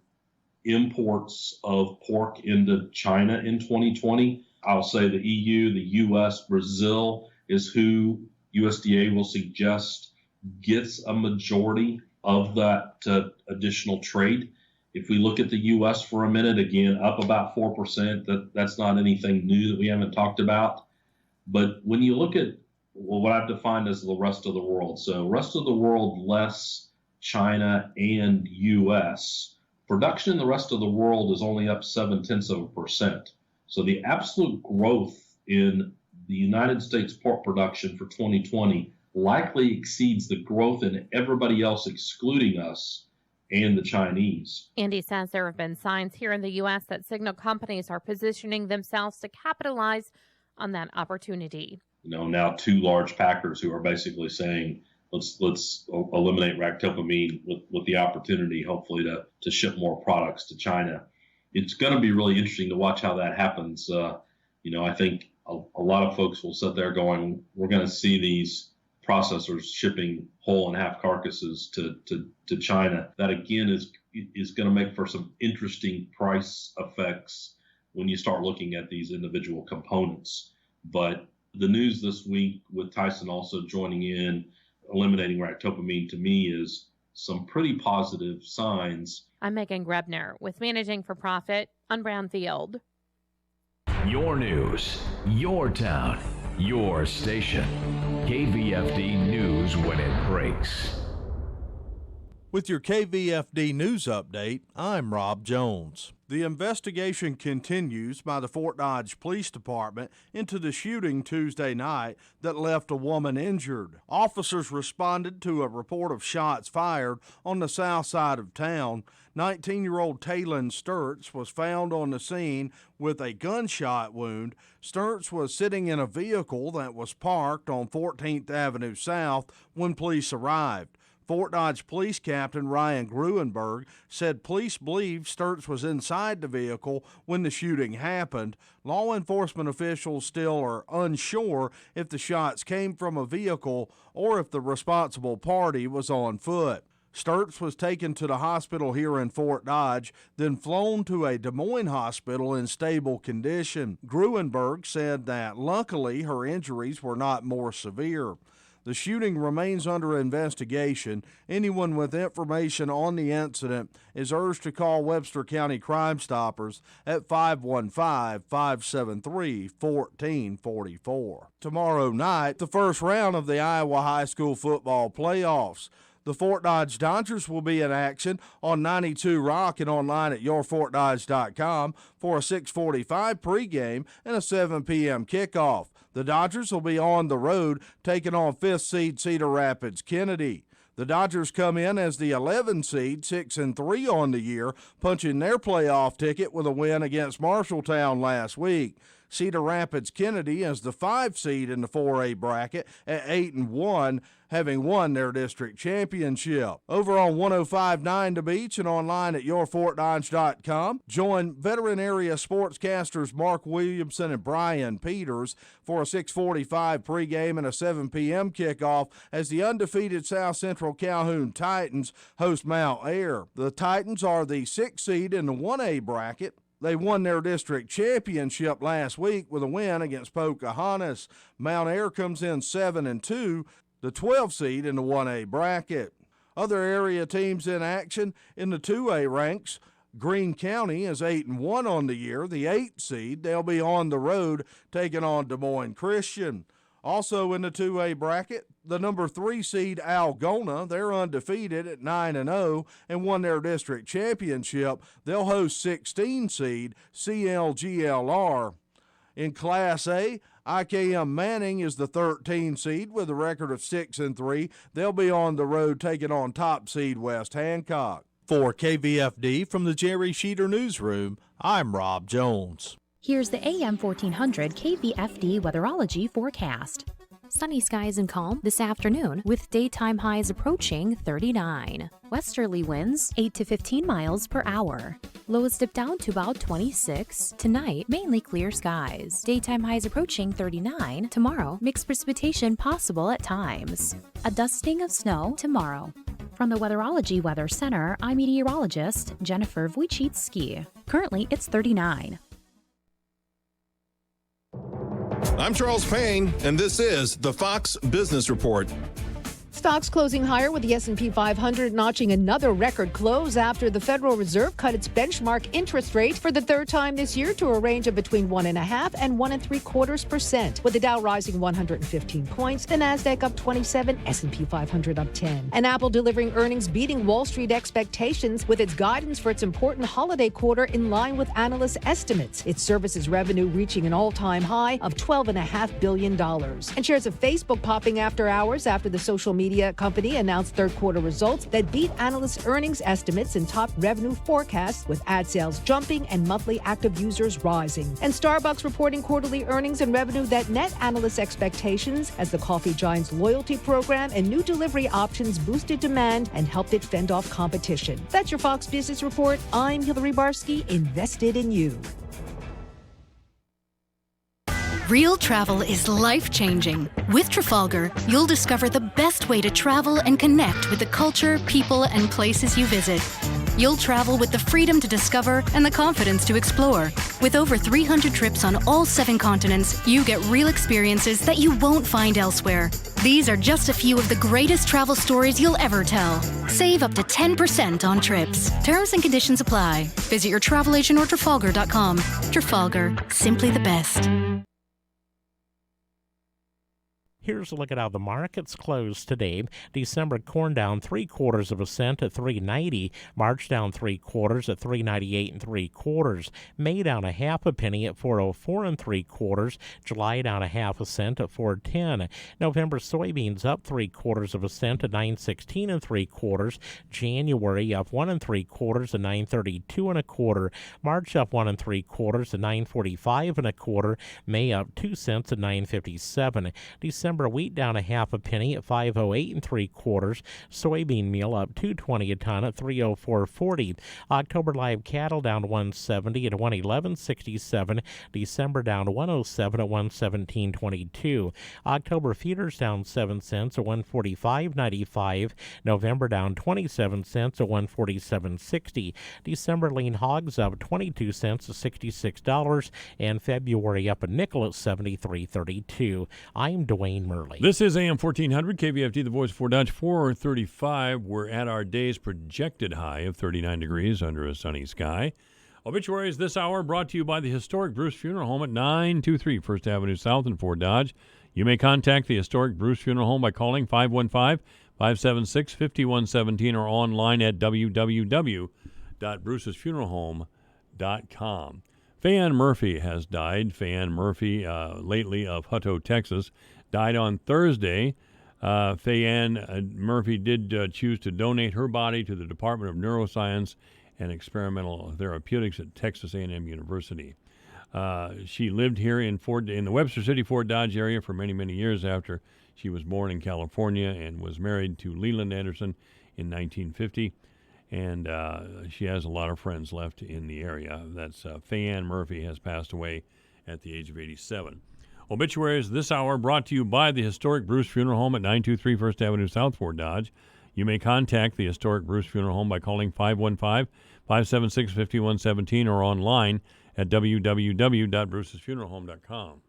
imports of pork into China in 2020. I'll say the EU, the US, Brazil is who USDA will suggest gets a majority of that additional trade. If we look at the US for a minute, again, up about 4%, that's not anything new that we haven't talked about. But when you look at what I've defined as the rest of the world, so rest of the world less China and US, production in the rest of the world is only up 0.7%. So the absolute growth in the United States pork production for 2020 likely exceeds the growth in everybody else, excluding us and the Chinese. Andy says there have been signs here in the U.S. that signal companies are positioning themselves to capitalize on that opportunity. Now 2 large packers who are basically saying, let's eliminate ractopamine with the opportunity, hopefully, to ship more products to China. It's going to be really interesting to watch how that happens. I think a lot of folks will sit there going, we're going to see these processors shipping whole and half carcasses to China. That, again, is is going to make for some interesting price effects when you start looking at these individual components. But the news this week with Tyson also joining in, eliminating ractopamine, to me is some pretty positive signs. I'm Megan Grebner with Managing for Profit on Brownfield. Your news, your town, your station. KVFD News when it breaks. With your KVFD News Update, I'm Rob Jones. The investigation continues by the Fort Dodge Police Department into the shooting Tuesday night that left a woman injured. Officers responded to a report of shots fired on the south side of town. 19-year-old Taylon Sturts was found on the scene with a gunshot wound. Sturts was sitting in a vehicle that was parked on 14th Avenue South when police arrived. Fort Dodge Police Captain Ryan Gruenberg said police believe Sturts was inside the vehicle when the shooting happened. Law enforcement officials still are unsure if the shots came from a vehicle or if the responsible party was on foot. Sturts was taken to the hospital here in Fort Dodge, then flown to a Des Moines hospital in stable condition. Gruenberg said that luckily her injuries were not more severe. The shooting remains under investigation. Anyone with information on the incident is urged to call Webster County Crime Stoppers at 515-573-1444. Tomorrow night, the first round of the Iowa High School football playoffs. The Fort Dodge Dodgers will be in action on 92 Rock and online at yourfortdodge.com for a 6:45 pregame and a 7 p.m. kickoff. The Dodgers will be on the road taking on 5th seed Cedar Rapids Kennedy. The Dodgers come in as the 11 seed, 6-3 on the year, punching their playoff ticket with a win against Marshalltown last week. Cedar Rapids Kennedy as the 5 seed in the 4A bracket at 8-1, having won their district championship. Over on 105.9 The Beach and online at yourfortdodge.com. Join veteran area sportscasters Mark Williamson and Brian Peters for a 6:45 pregame and a 7 p.m. kickoff as the undefeated South Central Calhoun Titans host Mount Ayr. The Titans are the 6th seed in the 1A bracket. They won their district championship last week with a win against Pocahontas. Mount Ayr comes in 7-2, the 12th seed in the 1A bracket. Other area teams in action in the 2A ranks. Greene County is 8-1 on the year, the 8th seed. They'll be on the road taking on Des Moines Christian. Also in the 2A bracket, the number 3 seed Algona, they're undefeated at 9-0 and won their district championship. They'll host 16 seed CLGLR. In Class A, IKM Manning is the 13 seed with a record of 6-3. They'll be on the road taking on top seed West Hancock. For KVFD from the Jerry Sheeter Newsroom, I'm Rob Jones. Here's the AM 1400 KVFD weatherology forecast. Sunny skies and calm this afternoon with daytime highs approaching 39. Westerly winds 8 to 15 miles per hour. Lows dip down to about 26. Tonight, mainly clear skies. Daytime highs approaching 39. Tomorrow, mixed precipitation possible at times. A dusting of snow tomorrow. From the Weatherology Weather Center, I'm meteorologist Jennifer Wojcicki. Currently, it's 39. I'm Charles Payne, and this is the Fox Business Report. Stocks closing higher with the S&P 500 notching another record close after the Federal Reserve cut its benchmark interest rate for the third time this year to a range of between 1.5% and 1.75%. With the Dow rising 115 points, the Nasdaq up 27, S&P 500 up 10. And Apple delivering earnings beating Wall Street expectations with its guidance for its important holiday quarter in line with analyst estimates. Its services revenue reaching an all-time high of $12.5 billion. And shares of Facebook popping after hours after the social media company announced third quarter results that beat analysts' earnings estimates and top revenue forecasts, with ad sales jumping and monthly active users rising. And Starbucks reporting quarterly earnings and revenue that met analysts' expectations as the coffee giant's loyalty program and new delivery options boosted demand and helped it fend off competition. That's your Fox Business Report. I'm Hillary Barsky, invested in you. Real travel is life-changing. With Trafalgar, you'll discover the best way to travel and connect with the culture, people, and places you visit. You'll travel with the freedom to discover and the confidence to explore. With over 300 trips on all 7 continents, you get real experiences that you won't find elsewhere. These are just a few of the greatest travel stories you'll ever tell. Save up to 10% on trips. Terms and conditions apply. Visit your travel agent or Trafalgar.com. Trafalgar, simply the best. Here's a look at how the markets closed today. December corn down 3/4 cent at $3.90. March down 3/4 at $3.98 3/4. May down a half a penny at $4.04 3/4. July down a half a cent at $4.10. November soybeans up 3/4 cent at $9.16 3/4. January up 1 3/4 at $9.32 1/4. March up 1 3/4 at $9.45 1/4. May up 2 cents at $9.57. December wheat down a half a penny at $5.08 3/4. Soybean meal up $2.20 a ton at $3.0440. October live cattle down $1.70 at $111.67. December down $1.07 at $117.22. October feeders down 7 cents at $145.95. November down 27 cents at $147.60. December lean hogs up 22 cents at $66, and February up a nickel at $73.32. I'm Dwayne Murley. This is AM 1400 KVFD, the voice for Dodge. 4:35. We're at our day's projected high of 39 degrees under a sunny sky. Obituaries this hour brought to you by the historic Bruce Funeral Home at 923 First Avenue South in Fort Dodge. You may contact the historic Bruce Funeral Home by calling 515-576-5117 or online at www.brucesfuneralhome.com. Fayann Murphy has died. Fayann Murphy, lately of Hutto, Texas, died on Thursday. Fayann Murphy did choose to donate her body to the Department of Neuroscience and Experimental Therapeutics at Texas A&M University. She lived here in the Webster City, Fort Dodge area for many, many years after she was born in California, and was married to Leland Anderson in 1950. And she has a lot of friends left in the area. That's Fayann Murphy has passed away at the age of 87. Obituaries this hour brought to you by the historic Bruce Funeral Home at 923 First Avenue South, Fort Dodge. You may contact the historic Bruce Funeral Home by calling 515-576-5117 or online at www.brucesfuneralhome.com.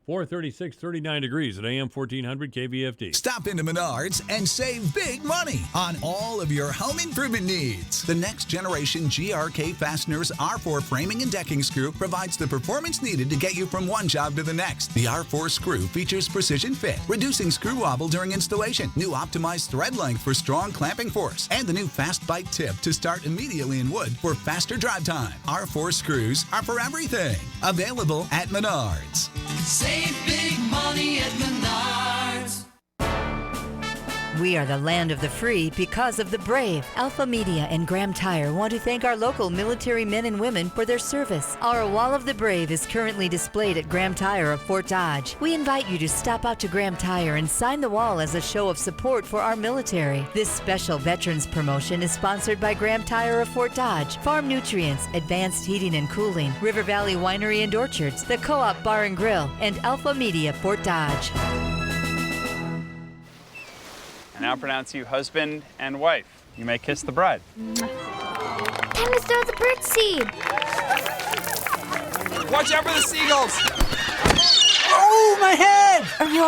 436, 39 degrees at AM 1400 KVFD. Stop into Menards and save big money on all of your home improvement needs. The next generation GRK Fasteners R4 framing and decking screw provides the performance needed to get you from one job to the next. The R4 screw features precision fit, reducing screw wobble during installation, new optimized thread length for strong clamping force, and the new fast bite tip to start immediately in wood for faster drive time. R4 screws are for everything. Available at Menards. Save big money at Menards. We are the land of the free because of the brave. Alpha Media and Graham Tire want to thank our local military men and women for their service. Our Wall of the Brave is currently displayed at Graham Tire of Fort Dodge. We invite you to stop out to Graham Tire and sign the wall as a show of support for our military. This special veterans promotion is sponsored by Graham Tire of Fort Dodge, Farm Nutrients, Advanced Heating and Cooling, River Valley Winery and Orchards, the Co-op Bar and Grill, and Alpha Media Fort Dodge. I now pronounce you husband and wife. You may kiss the bride. Time to throw the bird seed. Watch out for the seagulls! Oh, my head! Are you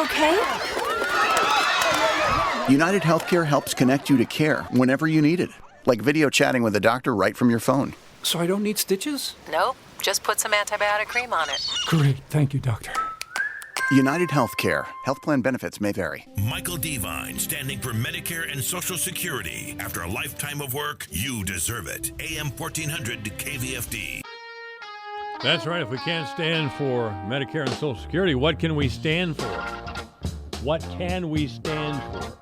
okay? United Healthcare helps connect you to care whenever you need it, like video chatting with a doctor right from your phone. So I don't need stitches? Nope, just put some antibiotic cream on it. Great, thank you, doctor. United Healthcare. Health plan benefits may vary. Michael Devine, standing for Medicare and Social Security. After a lifetime of work, you deserve it. AM 1400 KVFD. That's right. If we can't stand for Medicare and Social Security, what can we stand for? What can we stand for?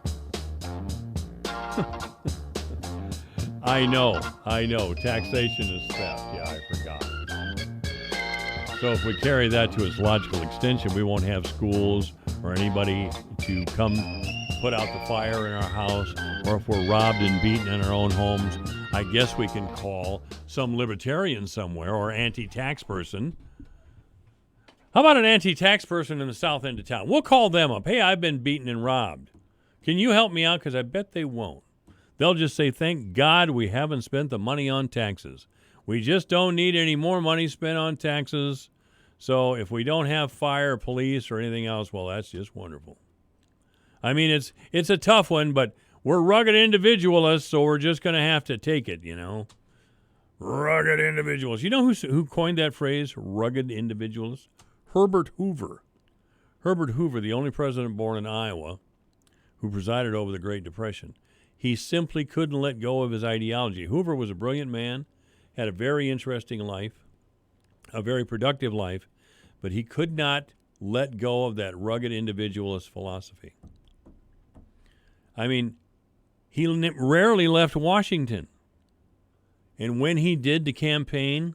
I know. Taxation is theft. Yeah, I forgot. So if we carry that to its logical extension, we won't have schools or anybody to come put out the fire in our house, or if we're robbed and beaten in our own homes, I guess we can call some libertarian somewhere or anti-tax person. How about an anti-tax person in the south end of town? We'll call them up. Hey, I've been beaten and robbed. Can you help me out? Because I bet they won't. They'll just say, thank God we haven't spent the money on taxes. We just don't need any more money spent on taxes. So if we don't have fire, police, or anything else, well, that's just wonderful. I mean, it's a tough one, but we're rugged individualists, so we're just going to have to take it, you know. Rugged individuals. You know who coined that phrase, rugged individualist? Herbert Hoover. Herbert Hoover, the only president born in Iowa who presided over the Great Depression. He simply couldn't let go of his ideology. Hoover was a brilliant man, had a very interesting life, a very productive life, but he could not let go of that rugged individualist philosophy. I mean, he rarely left Washington. And when he did the campaign,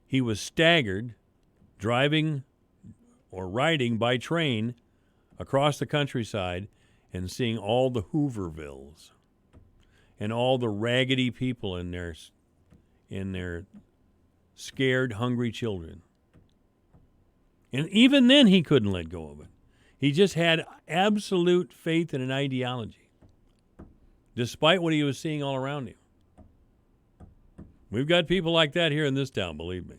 he was staggered driving or riding by train across the countryside and seeing all the Hoovervilles and all the raggedy people in their scared, hungry children. And even then, he couldn't let go of it. He just had absolute faith in an ideology, despite what he was seeing all around him. We've got people like that here in this town, believe me.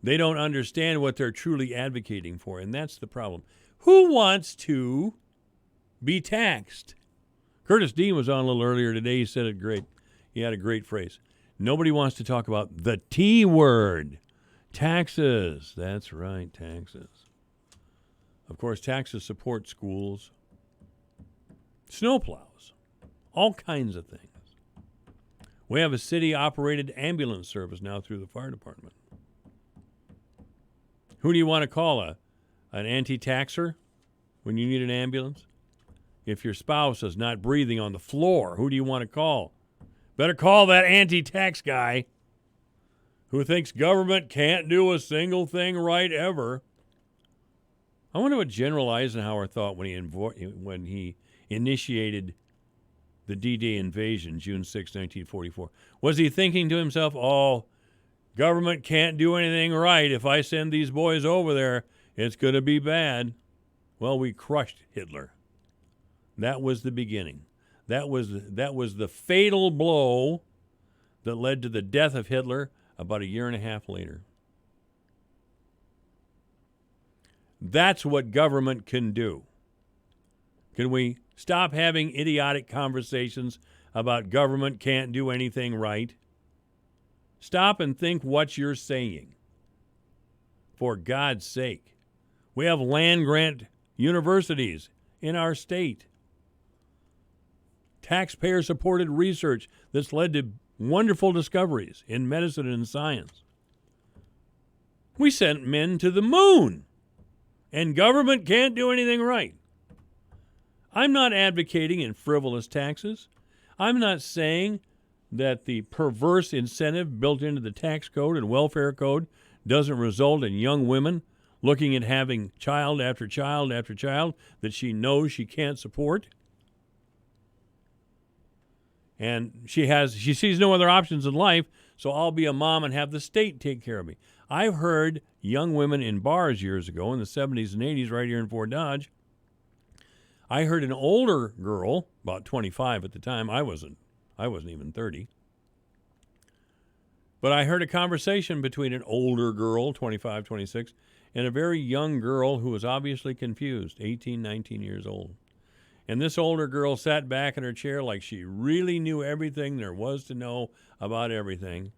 They don't understand what they're truly advocating for, and that's the problem. Who wants to be taxed? Curtis Dean was on a little earlier today. He said it great. He had a great phrase. Nobody wants to talk about the T word, taxes. That's right, taxes. Of course, taxes support schools, snowplows, all kinds of things. We have a city-operated ambulance service now through the fire department. Who do you want to call, an anti-taxer when you need an ambulance? If your spouse is not breathing on the floor, who do you want to call? Better call that anti-tax guy who thinks government can't do a single thing right ever. I wonder what General Eisenhower thought when he initiated the D-Day invasion, June 6, 1944. Was he thinking to himself, oh, government can't do anything right. If I send these boys over there, it's going to be bad. Well, we crushed Hitler. That was the beginning. That was the fatal blow that led to the death of Hitler about a year and a half later. That's what government can do. Can we stop having idiotic conversations about government can't do anything right? Stop and think what you're saying. For God's sake. We have land-grant universities in our state. Taxpayer-supported research that's led to wonderful discoveries in medicine and science. We sent men to the moon, and government can't do anything right. I'm not advocating in frivolous taxes. I'm not saying that the perverse incentive built into the tax code and welfare code doesn't result in young women looking at having child after child after child that she knows she can't support. And she sees no other options in life, so I'll be a mom and have the state take care of me. I've heard young women in bars years ago in the 70s and 80s right here in Fort Dodge. I heard an older girl, about 25 at the time, I wasn't even 30. But I heard a conversation between an older girl, 25, 26, and a very young girl who was obviously confused, 18, 19 years old. And this older girl sat back in her chair like she really knew everything there was to know about everything.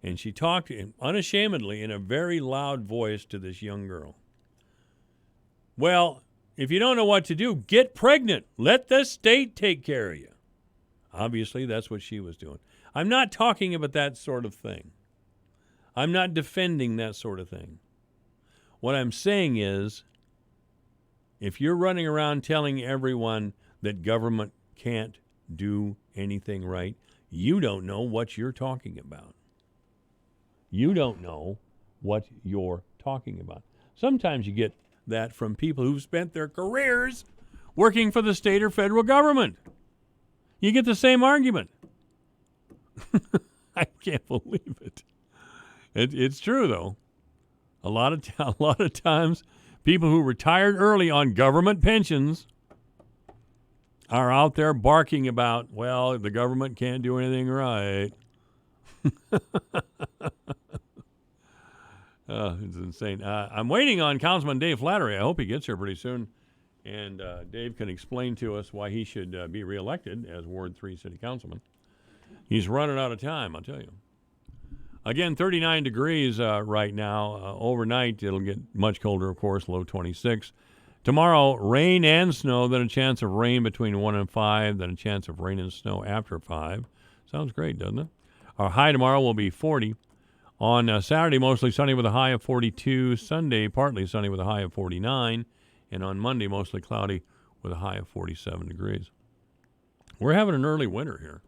And she talked unashamedly in a very loud voice to this young girl. Well, if you don't know what to do, get pregnant. Let the state take care of you. Obviously, that's what she was doing. I'm not talking about that sort of thing. I'm not defending that sort of thing. What I'm saying is, if you're running around telling everyone that government can't do anything right, you don't know what you're talking about. You don't know what you're talking about. Sometimes you get that from people who've spent their careers working for the state or federal government. You get the same argument. I can't believe it. It's true, though. A lot of times, people who retired early on government pensions are out there barking about, well, the government can't do anything right. It's insane. I'm waiting on Councilman Dave Flattery. I hope he gets here pretty soon. And Dave can explain to us why he should be reelected as Ward 3 City Councilman. He's running out of time, I'll tell you. Again, 39 degrees right now. Overnight, it'll get much colder, of course, low 26. Tomorrow, rain and snow, then a chance of rain between 1 and 5, then a chance of rain and snow after 5. Sounds great, doesn't it? Our high tomorrow will be 40. On Saturday, mostly sunny with a high of 42. Sunday, partly sunny with a high of 49. And on Monday, mostly cloudy with a high of 47 degrees. We're having an early winter here.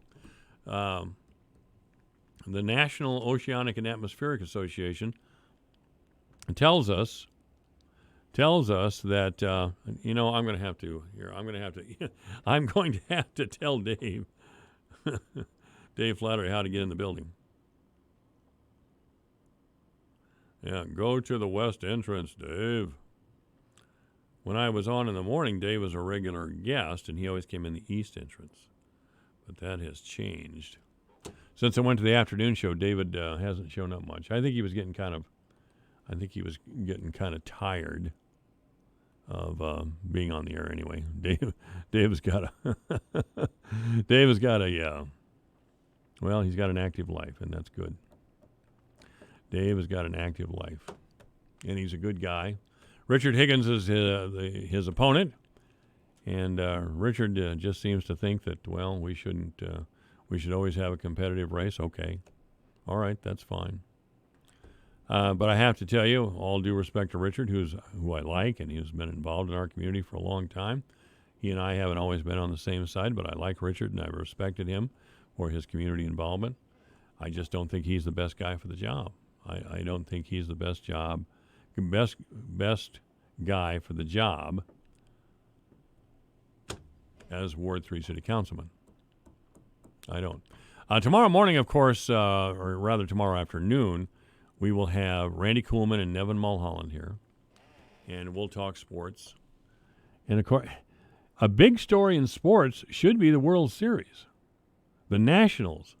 The National Oceanic and Atmospheric Association tells us that I'm going to have to tell Dave Flattery how to get in the building. Yeah, go to the west entrance, Dave. When I was on in the morning, Dave was a regular guest, and he always came in the east entrance. But that has changed. Since I went to the afternoon show, David hasn't shown up much. I think he was getting kind of tired of being on the air anyway. Dave's got he's got an active life, and that's good. Dave has got an active life, and he's a good guy. Richard Higgins is his opponent, and Richard just seems to think that, well, we should always have a competitive race. Okay, all right, that's fine. But I have to tell you, all due respect to Richard, who I like, and he's been involved in our community for a long time. He and I haven't always been on the same side, but I like Richard, and I've respected him for his community involvement. I just don't think he's the best guy for the job. I don't think he's the best guy for the job as Ward 3 City Councilman. I don't. Tomorrow morning, of course, or rather tomorrow afternoon, we will have Randy Kuhlman and Nevin Mulholland here, and we'll talk sports. And, of course, a big story in sports should be the World Series. The Nationals,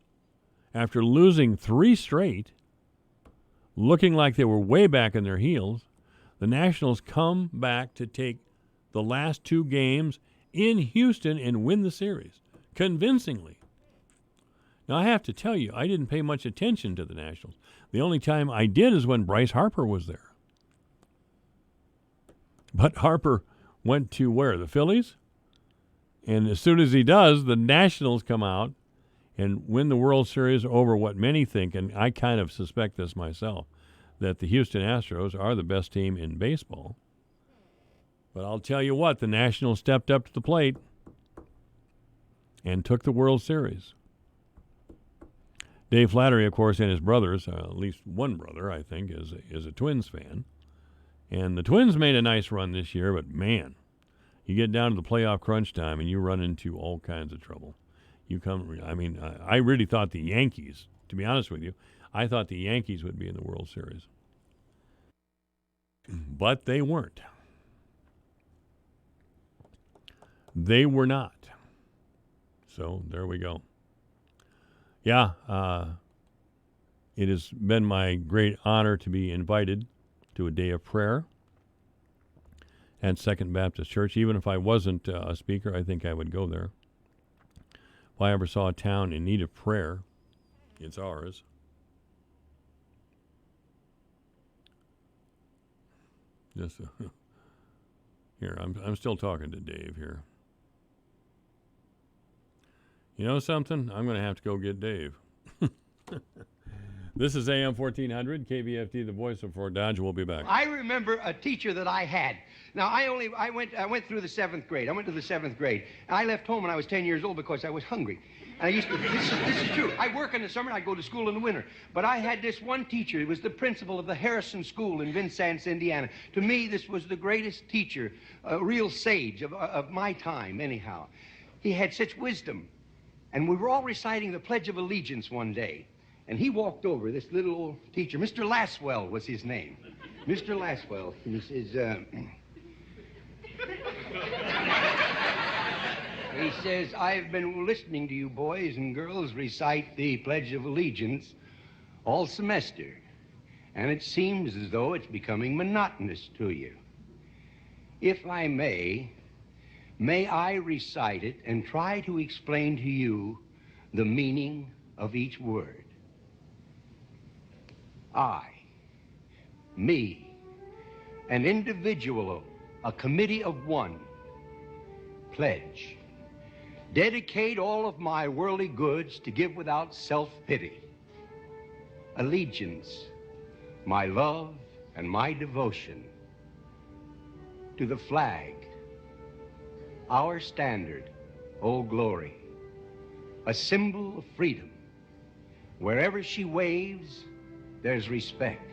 after losing 3 straight, looking like they were way back in their heels, the Nationals come back to take the last 2 games in Houston and win the series convincingly. Now, I have to tell you, I didn't pay much attention to the Nationals. The only time I did is when Bryce Harper was there. But Harper went to where? The Phillies? And as soon as he does, the Nationals come out and win the World Series over what many think, and I kind of suspect this myself, that the Houston Astros are the best team in baseball. But I'll tell you what, the Nationals stepped up to the plate and took the World Series. Dave Flattery, of course, and his brothers, at least one brother, I think, is a Twins fan. And the Twins made a nice run this year, but man, you get down to the playoff crunch time and you run into all kinds of trouble. I really thought the Yankees, to be honest with you, I thought the Yankees would be in the World Series. But they weren't. They were not. So there we go. Yeah, it has been my great honor to be invited to a day of prayer at Second Baptist Church. Even if I wasn't a speaker, I think I would go there. If I ever saw a town in need of prayer, it's ours. Just here, I'm still talking to Dave here. You know something? I'm going to have to go get Dave. This is AM 1400, KVFD, the voice of Fort Dodge. We'll be back. I remember a teacher that I had. Now, I went through the 7th grade. I went to the 7th grade. And I left home when I was 10 years old because I was hungry. And I used to, this is true. I work in the summer and I go to school in the winter. But I had this one teacher. He was the principal of the Harrison School in Vincennes, Indiana. To me, this was the greatest teacher, a real sage of my time, anyhow. He had such wisdom. And we were all reciting the Pledge of Allegiance one day. And he walked over, this little old teacher. Mr. Laswell was his name. Mr. Laswell. He says, He says, I've been listening to you boys and girls recite the Pledge of Allegiance all semester, and it seems as though it's becoming monotonous to you. If I may I recite it and try to explain to you the meaning of each word. I, me, an individual, a committee of one, pledge, dedicate all of my worldly goods to give without self-pity. Allegiance, my love and my devotion to the flag, our standard, Old Glory, a symbol of freedom. Wherever she waves, there's respect,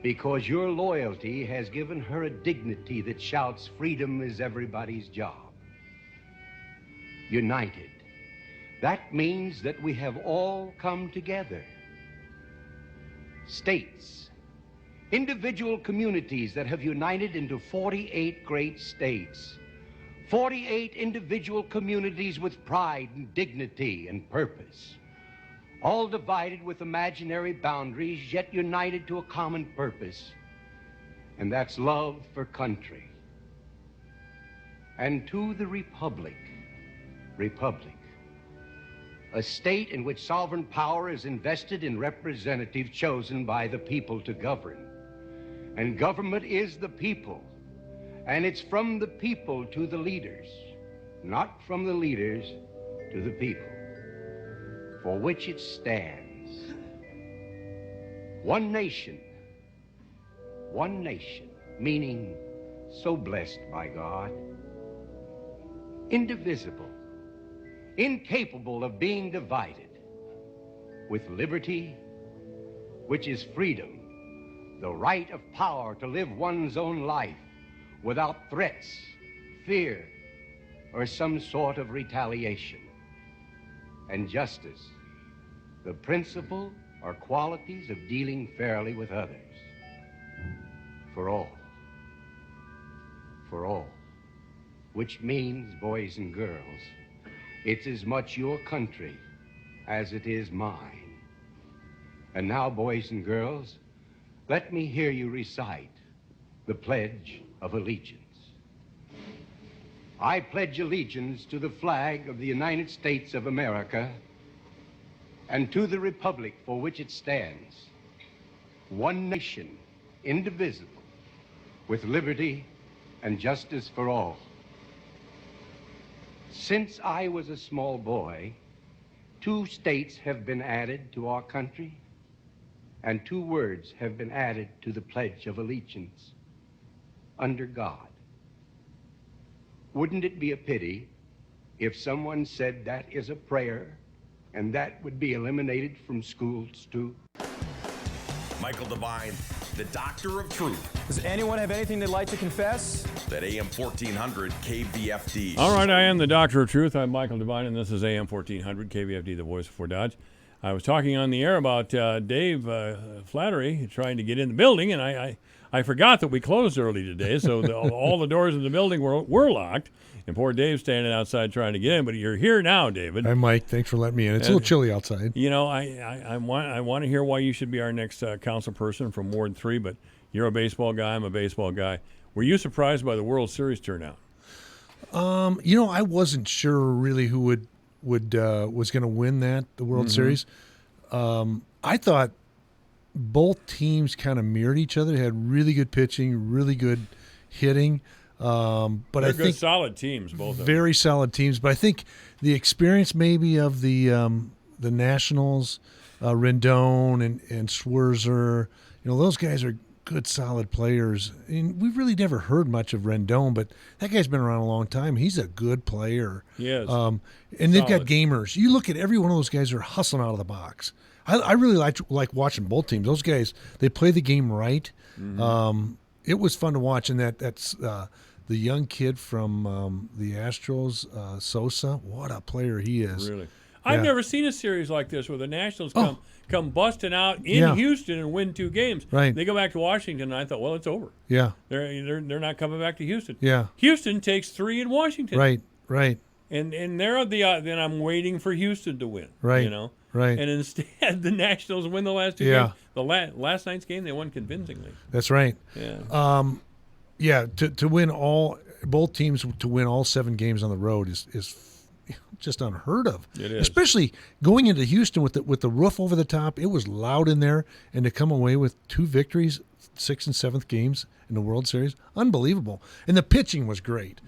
because your loyalty has given her a dignity that shouts freedom is everybody's job. United, that means that we have all come together. States, individual communities that have united into 48 great states. 48 individual communities with pride and dignity and purpose, all divided with imaginary boundaries, yet united to a common purpose, and that's love for country. And to the republic, a state in which sovereign power is invested in representatives chosen by the people to govern. And government is the people. And it's from the people to the leaders, not from the leaders to the people, for which it stands. One nation, meaning so blessed by God, indivisible, incapable of being divided, with liberty, which is freedom, the right of power to live one's own life, without threats, fear, or some sort of retaliation. And justice, the principle or qualities of dealing fairly with others. For all, which means, boys and girls, it's as much your country as it is mine. And now, boys and girls, let me hear you recite the Pledge of Allegiance. I pledge allegiance to the flag of the United States of America and to the republic for which it stands, one nation, indivisible, with liberty and justice for all. Since I was a small boy, 2 states have been added to our country, and 2 words have been added to the Pledge of Allegiance: under God. Wouldn't it be a pity if someone said that is a prayer and that would be eliminated from schools too? Michael Devine, the Doctor of Truth. Does anyone have anything they'd like to confess? At AM 1400 KVFD. All right, I am the Doctor of Truth. I'm Michael Devine, and this is AM 1400 KVFD, the voice of Fort Dodge. I was talking on the air about Dave Flattery trying to get in the building, and I forgot that we closed early today, so all the doors in the building were locked, and poor Dave's standing outside trying to get in. But you're here now, David. Hi, Mike. Thanks for letting me in. It's a little chilly outside. You know, I want to hear why you should be our next council person from Ward 3, but you're a baseball guy. I'm a baseball guy. Were you surprised by the World Series turnout? I wasn't sure really who was going to win the World Series. I thought both teams kind of mirrored each other. They had really good pitching, really good hitting. But They're I think solid teams, both of them. Very solid teams. But I think the experience maybe of the Nationals, Rendon and Scherzer, those guys are good, solid players. And we've really never heard much of Rendon, but that guy's been around a long time. He's a good player. Yes. And they've got gamers. You look at every one of those guys are hustling out of the box. I really like watching both teams. Those guys, they play the game right. It was fun to watch, and that's the young kid from the Astros, Sosa. What a player he is! Really, I've never seen a series like this where the Nationals come busting out in Houston and win 2 games. Right. They go back to Washington, and I thought, well, it's over. Yeah. They're not coming back to Houston. Yeah. Houston takes 3 in Washington. Right. And they're then I'm waiting for Houston to win. Right. You know. Right. And instead, the Nationals win the last two games. The last night's game, they won convincingly. That's right. Yeah. To win both teams to win all 7 games on the road is just unheard of. It is. Especially going into Houston with the roof over the top. It was loud in there, and to come away with 2 victories, 6th and 7th games in the World Series, unbelievable. And the pitching was great.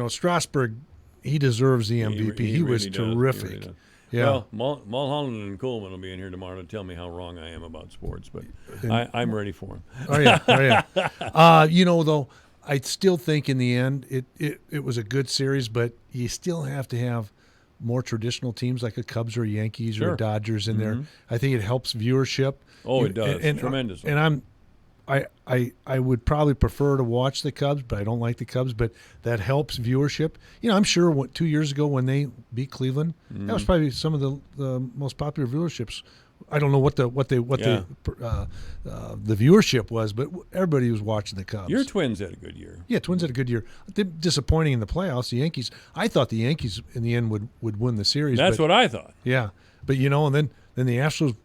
Strasburg, he deserves the MVP. He really was does. terrific. He really does. Yeah. Well, Mulholland and Coleman will be in here tomorrow to tell me how wrong I am about sports, but I'm ready for them. Oh yeah. Though, I still think in the end it was a good series, but you still have to have more traditional teams like a Cubs or a Yankees or a Dodgers in there. I think it helps viewership. Oh, it does. Tremendously. And I would probably prefer to watch the Cubs, but I don't like the Cubs. But that helps viewership. I'm sure 2 years ago when they beat Cleveland, that was probably some of the most popular viewerships. I don't know what the viewership was, but everybody was watching the Cubs. Your Twins had a good year. Yeah, Twins had a good year. They're disappointing in the playoffs. The Yankees. I thought the Yankees in the end would win the series. That's what I thought. Yeah, but and then the Astros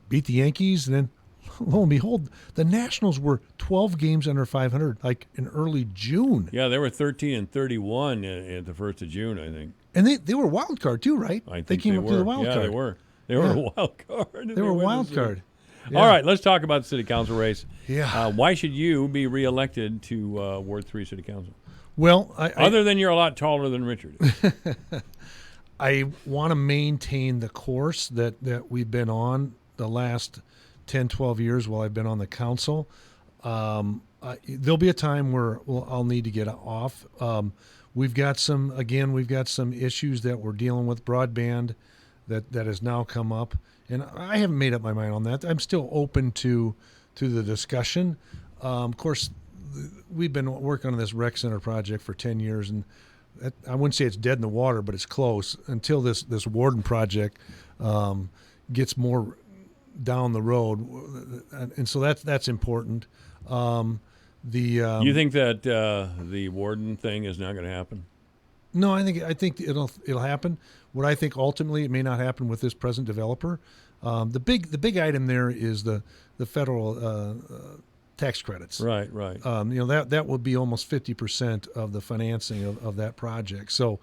beat the Yankees, and then lo and behold, the Nationals were 12 games under 500, like in early June. Yeah, they were 13-31 at the 1st of June, I think. And they were a wild card too, right? I think they came up to the wild card. Yeah, they were. They were a wild card. They were a wild card. Yeah. All right, let's talk about the city council race. Yeah. Why should you be reelected to Ward 3 City Council? Well, other than you're a lot taller than Richard is. I want to maintain the course that we've been on the last 10, 12 years while I've been on the council. There'll be a time where I'll need to get off. We've got some issues that we're dealing with, broadband that has now come up, and I haven't made up my mind on that. I'm still open to the discussion. Of course, we've been working on this rec center project for 10 years, and I wouldn't say it's dead in the water, but it's close until this Warden project gets more down the road, and so that's important. You think that the Warden thing is not going to happen? No, I think it'll happen. What I think ultimately it may not happen with this present developer. The big item there is the federal tax credits. Right. That will be almost 50% of the financing of that project. So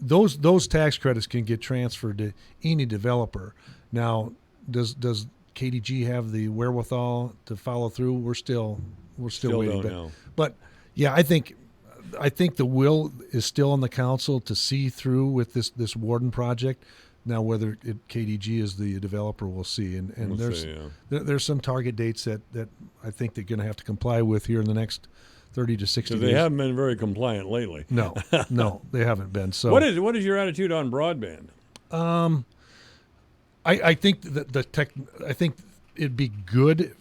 those tax credits can get transferred to any developer. Now, does KDG have the wherewithal to follow through? We're still waiting. Don't know. But yeah, I think the will is still on the council to see through with this Warden project. Now, whether KDG is the developer, we'll see. And there's some target dates that I think they're going to have to comply with here in the next 30 to 60 days. They haven't been very compliant lately. No, they haven't been. So what is your attitude on broadband? I think I think it'd be good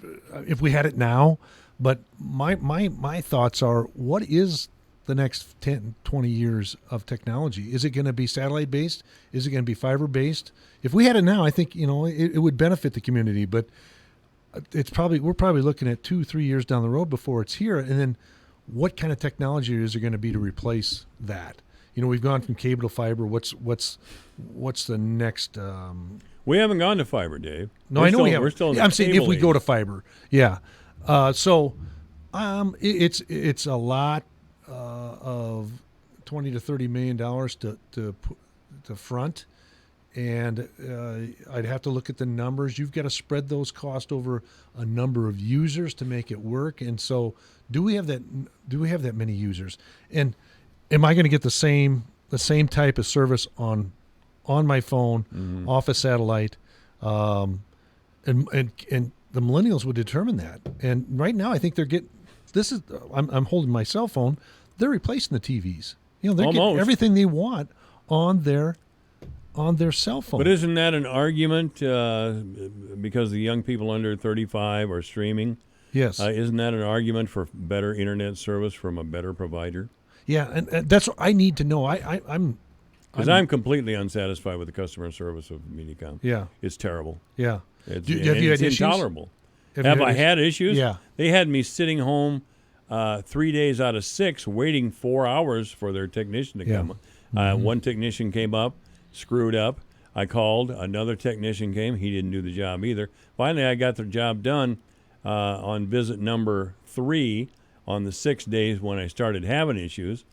if we had it now. But my thoughts are, what is the next 10, 20 years of technology? Is it going to be satellite-based? Is it going to be fiber-based? If we had it now, I think it would benefit the community. But we're probably looking at 2-3 years down the road before it's here. And then what kind of technology is there going to be to replace that? We've gone from cable to fiber. What's the next? We haven't gone to fiber, Dave. No, I know we haven't. We're still in I'm saying if we go to fiber, yeah. It's a lot of $20 to $30 million to front, and I'd have to look at the numbers. You've got to spread those costs over a number of users to make it work. And so, do we have that many users? And am I going to get the same type of service on my phone, off a satellite? And the millennials would determine that. And right now, I think they're getting this is. I'm holding my cell phone. They're replacing the TVs. They're getting everything they want on their cell phone. But isn't that an argument because the young people under 35 are streaming? Yes. Isn't that an argument for better internet service from a better provider? Yeah, and that's what I need to know. I'm completely unsatisfied with the customer service of MediaCom. Yeah, it's terrible. Yeah, it's issues? Intolerable. Have I had issues? Yeah, they had me sitting home 3 days out of 6, waiting 4 hours for their technician to come. One technician came up, screwed up. I called. Another technician came. He didn't do the job either. Finally, I got the job done on visit number 3 on the 6 days when I started having issues.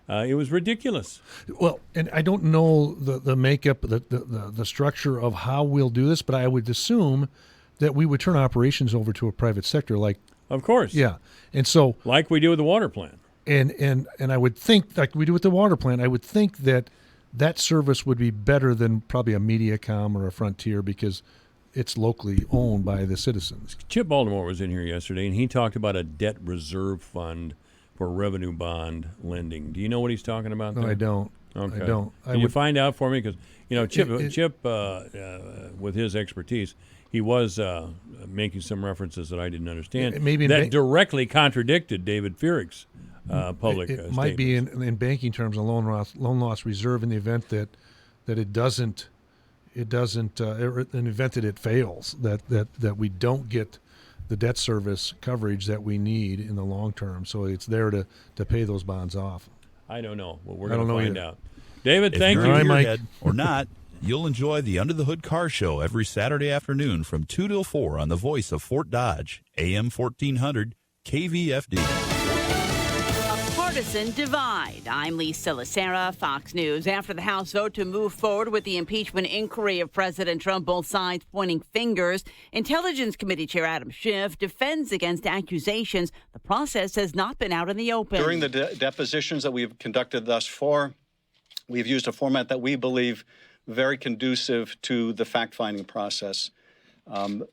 It was ridiculous. Well, and I don't know the makeup, the structure of how we'll do this, but I would assume that we would turn operations over to a private sector, like. Of course. Yeah, and so like we do with the water plant. And I would think, like we do with the water plant, I would think that service would be better than probably a Mediacom or a Frontier because it's locally owned by the citizens. Chip Baltimore was in here yesterday, and he talked about a debt reserve fund for revenue bond lending. Do you know what he's talking about there? No, I don't. Okay. I don't. Can you find out for me? Because, Chip with his expertise, he was making some references that I didn't understand that directly contradicted David Fierik's public It might be in banking terms a loan loss reserve in the event that it doesn't in the event that it fails, that we don't get the debt service coverage that we need in the long term. So it's there to pay those bonds off. I don't know. Well, we're going to find out. David, thank you. If you're a gearhead or not, you'll enjoy the Under the Hood Car Show every Saturday afternoon from 2 till 4 on the voice of Fort Dodge, AM 1400, KVFD. Partisan divide. I'm Lisa Lacera, Fox News. After the House vote to move forward with the impeachment inquiry of President Trump, both sides pointing fingers. Intelligence Committee Chair Adam Schiff defends against accusations the process has not been out in the open. During the depositions that we've conducted thus far, we've used a format that we believe very conducive to the fact-finding process.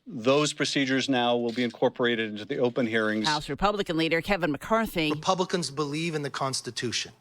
Those procedures now will be incorporated into the open hearings. House Republican leader Kevin McCarthy. Republicans believe in the Constitution.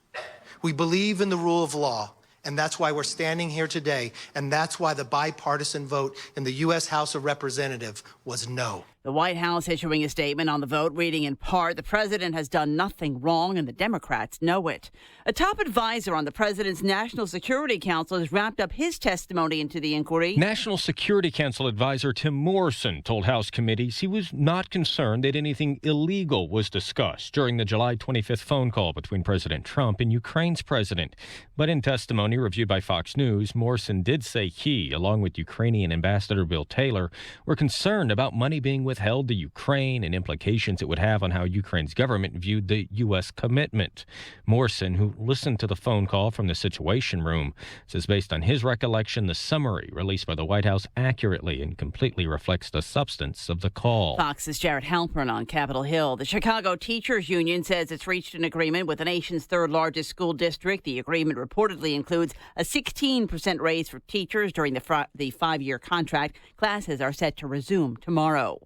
We believe in the rule of law, and that's why we're standing here today, and that's why the bipartisan vote in the U.S. House of Representatives was no. The White House issuing a statement on the vote, reading in part, the president has done nothing wrong and the Democrats know it. A top advisor on the president's National Security Council has wrapped up his testimony into the inquiry. National Security Council advisor Tim Morrison told House committees he was not concerned that anything illegal was discussed during the July 25th phone call between President Trump and Ukraine's president. But in testimony reviewed by Fox News, Morrison did say he, along with Ukrainian Ambassador Bill Taylor, were concerned about money being withheld to Ukraine and implications it would have on how Ukraine's government viewed the U.S. commitment. Morrison, who listened to the phone call from the Situation Room, says based on his recollection, the summary released by the White House accurately and completely reflects the substance of the call. Fox's Jared Halpern on Capitol Hill. The Chicago Teachers Union says it's reached an agreement with the nation's third largest school district. The agreement reportedly includes a 16% raise for teachers during the 5-year contract. Classes are set to resume tomorrow.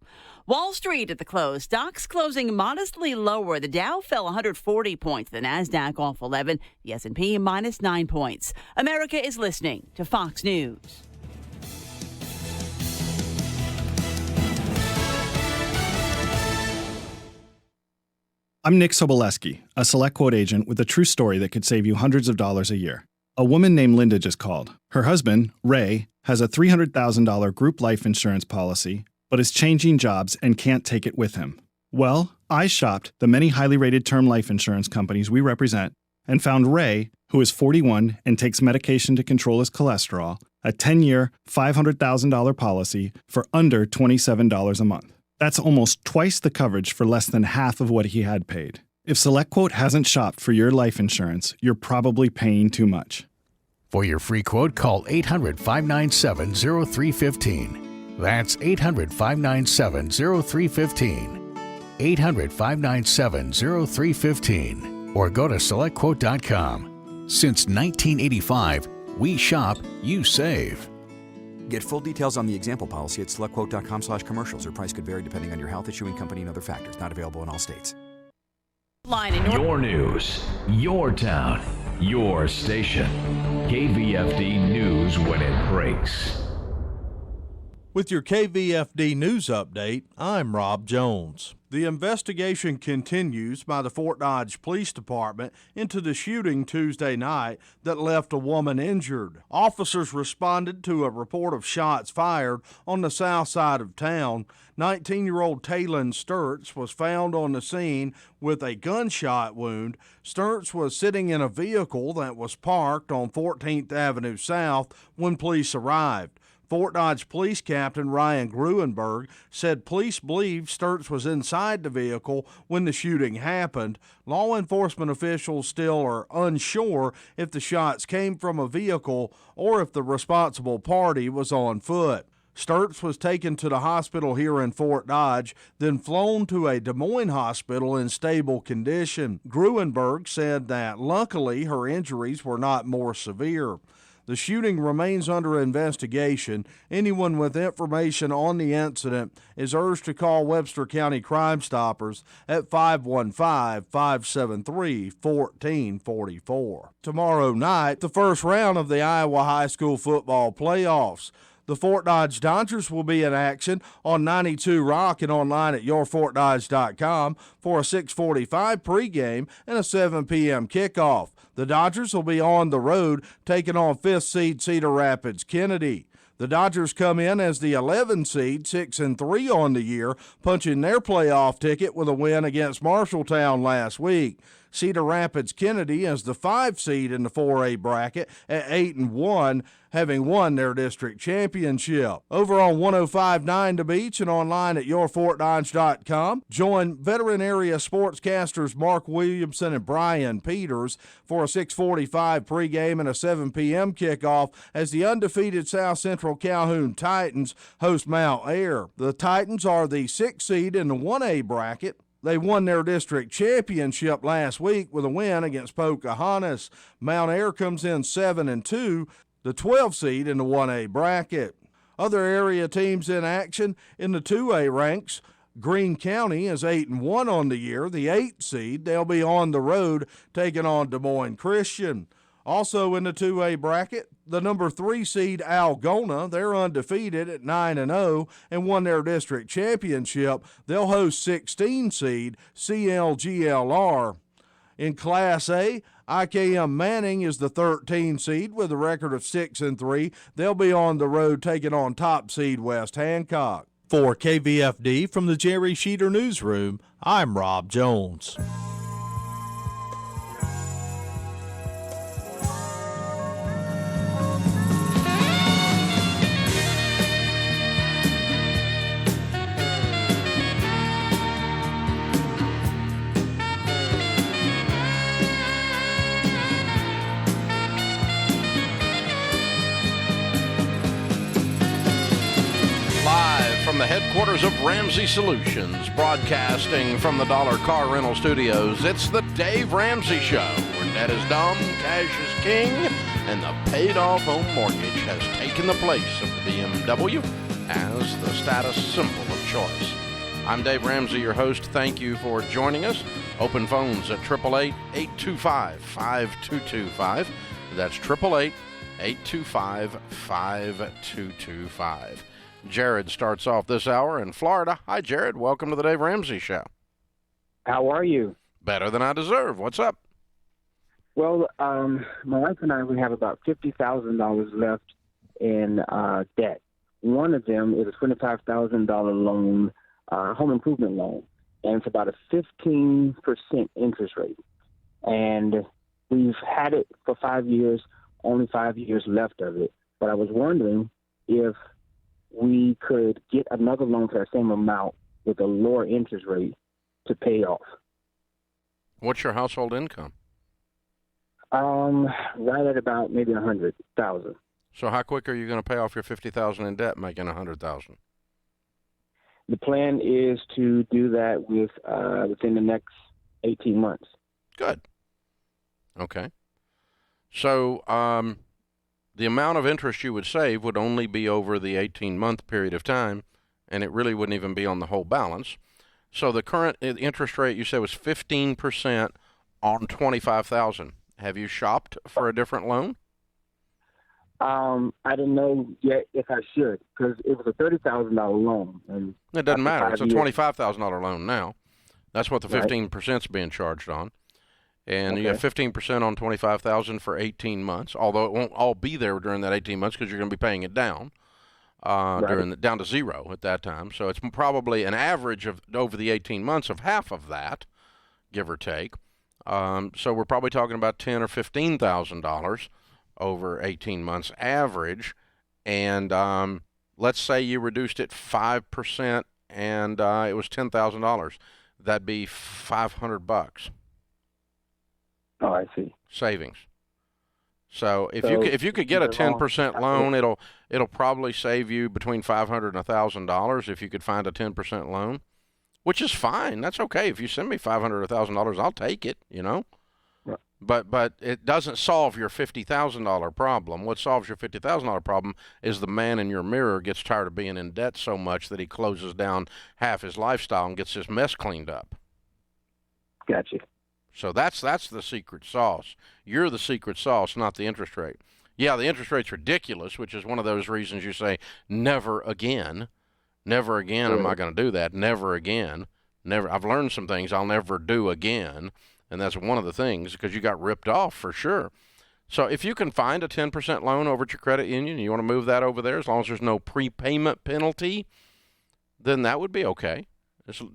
Wall Street at the close. Stocks closing modestly lower. The Dow fell 140 points. The Nasdaq off 11. The S&P minus 9 points. America is listening to Fox News. I'm Nick Soboleski, a Select Quote agent with a true story that could save you hundreds of dollars a year. A woman named Linda just called. Her husband, Ray, has a $300,000 group life insurance policy, but is changing jobs and can't take it with him. Well, I shopped the many highly rated term life insurance companies we represent and found Ray, who is 41 and takes medication to control his cholesterol, a 10-year, $500,000 policy for under $27 a month. That's almost twice the coverage for less than half of what he had paid. If SelectQuote hasn't shopped for your life insurance, you're probably paying too much. For your free quote, call 800-597-0315. That's 800-597-0315. 800-597-0315. Or go to SelectQuote.com. Since 1985, we shop, you save. Get full details on the example policy at SelectQuote.com/commercials. Or price could vary depending on your health, issuing company, and other factors. Not available in all states. Your news, your town, your station. KVFD News when it breaks. With your KVFD news update, I'm Rob Jones. The investigation continues by the Fort Dodge Police Department into the shooting Tuesday night that left a woman injured. Officers responded to a report of shots fired on the south side of town. 19-year-old Taylon Sturts was found on the scene with a gunshot wound. Sturts was sitting in a vehicle that was parked on 14th Avenue South when police arrived. Fort Dodge Police Captain Ryan Gruenberg said police believe Sturts was inside the vehicle when the shooting happened. Law enforcement officials still are unsure if the shots came from a vehicle or if the responsible party was on foot. Sturts was taken to the hospital here in Fort Dodge, then flown to a Des Moines hospital in stable condition. Gruenberg said that luckily her injuries were not more severe. The shooting remains under investigation. Anyone with information on the incident is urged to call Webster County Crime Stoppers at 515-573-1444. Tomorrow night, the first round of the Iowa High School football playoffs. The Fort Dodge Dodgers will be in action on 92 Rock and online at yourfortdodge.com for a 6:45 pregame and a 7 p.m. kickoff. The Dodgers will be on the road taking on 5th seed Cedar Rapids Kennedy. The Dodgers come in as the 11 seed, 6-3 on the year, punching their playoff ticket with a win against Marshalltown last week. Cedar Rapids Kennedy as the 5 seed in the 4A bracket at 8-1, having won their district championship. Over on 105.9 The Beach and online at yourfortdodge.com. Join veteran area sportscasters Mark Williamson and Brian Peters for a 6:45 pregame and a 7 p.m. kickoff as the undefeated South Central Calhoun Titans host Mount Ayr. The Titans are the 6th seed in the 1A bracket. They won their district championship last week with a win against Pocahontas. Mount Ayr comes in 7-2, the 12th seed in the 1A bracket. Other area teams in action in the 2A ranks. Greene County is 8-1 on the year, the 8th seed. They'll be on the road taking on Des Moines Christian. Also in the 2A bracket, the number 3 seed Algona, they're undefeated at 9-0 and won their district championship. They'll host 16 seed CLGLR. In Class A, IKM Manning is the 13 seed with a record of 6-3. They'll be on the road taking on top seed West Hancock. For KVFD from the Jerry Sheeter Newsroom, I'm Rob Jones. From the headquarters of Ramsey Solutions, broadcasting from the Dollar Car Rental Studios, it's the Dave Ramsey Show, where debt is dumb, cash is king, and the paid-off home mortgage has taken the place of the BMW as the status symbol of choice. I'm Dave Ramsey, your host. Thank you for joining us. Open phones at 888-825-5225. That's 888-825-5225. Jared starts off this hour in Florida. Hi, Jared. Welcome to the Dave Ramsey Show. How are you? Better than I deserve. What's up? Well, my wife and I, we have about $50,000 left in debt. One of them is a $25,000 loan, home improvement loan, and it's about a 15% interest rate. And we've had it for 5 years, only 5 years left of it. But I was wondering if we could get another loan for that same amount with a lower interest rate to pay off. What's your household income? Right at about maybe $100,000. So how quick are you going to pay off your $50,000 in debt, making $100,000? The plan is to do that within the next 18 months. Good. Okay. So the amount of interest you would save would only be over the 18-month period of time, and it really wouldn't even be on the whole balance. So the current interest rate you said was 15% on $25,000. Have you shopped for a different loan? I didn't know yet if I should, because it was a $30,000 loan. And it doesn't matter. It's a $25,000 $25,000 loan now. That's what the 15% is being charged on. And you have 15% on $25,000 for 18 months, although it won't all be there during that 18 months because you're going to be paying it down. Down to zero at that time. So it's probably an average of over the 18 months of half of that, give or take. So we're probably talking about $10,000 or $15,000 over 18 months average. And let's say you reduced it 5% and it was $10,000. That'd be $500. Oh, I see. Savings. So if you could get a 10% loan, it'll probably save you between $500 and $1,000 if you could find a 10% loan, which is fine. That's okay. If you send me $500 or $1,000, I'll take it. You know. Right. But it doesn't solve your $50,000 problem. What solves your $50,000 problem is the man in your mirror gets tired of being in debt so much that he closes down half his lifestyle and gets his mess cleaned up. Gotcha. So that's the secret sauce. You're the secret sauce, not the interest rate. Yeah, the interest rate's ridiculous, which is one of those reasons you say, never again. Never again am I going to do that. Never again. Never. I've learned some things I'll never do again, and that's one of the things, because you got ripped off for sure. So if you can find a 10% loan over at your credit union, and you want to move that over there, as long as there's no prepayment penalty, then that would be okay.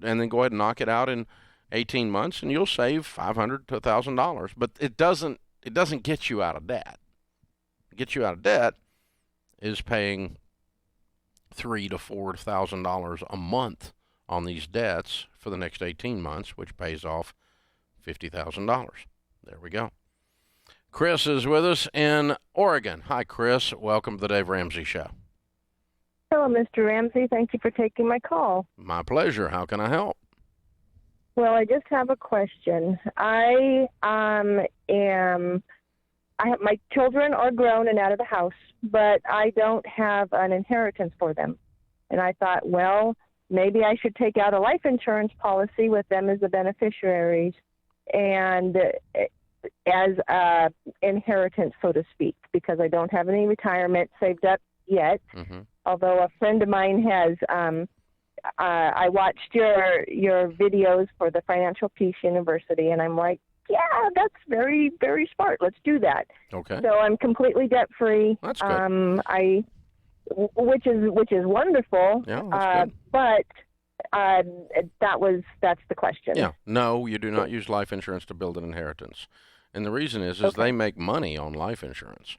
And then go ahead and knock it out in 18 months, and you'll save $500 to $1,000. But it doesn't get you out of debt. Get you out of debt is paying $3,000 to $4,000 a month on these debts for the next 18 months, which pays off $50,000. There we go. Chris is with us in Oregon. Hi, Chris. Welcome to the Dave Ramsey Show. Hello, Mr. Ramsey. Thank you for taking my call. My pleasure. How can I help? Well, I just have a question. I have my children are grown and out of the house, but I don't have an inheritance for them. And I thought, well, maybe I should take out a life insurance policy with them as the beneficiaries and as a inheritance, so to speak, because I don't have any retirement saved up yet. Mm-hmm. Although a friend of mine has, I watched your videos for the Financial Peace University, and I'm like, yeah, that's very, very smart. Let's do that. Okay. So I'm completely debt free. That's good. Which is wonderful. Yeah, that's good. But that's the question. Yeah. No, you do not use life insurance to build an inheritance, and the reason is they make money on life insurance.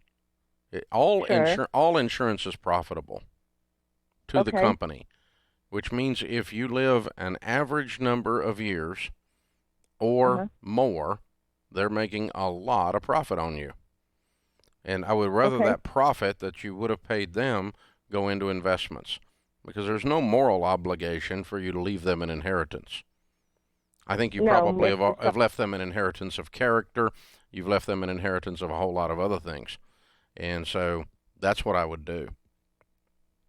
All insurance is profitable to the company, which means if you live an average number of years or more, they're making a lot of profit on you. And I would rather that profit that you would have paid them go into investments, because there's no moral obligation for you to leave them an inheritance. I think you probably have left them an inheritance of character. You've left them an inheritance of a whole lot of other things. And so that's what I would do.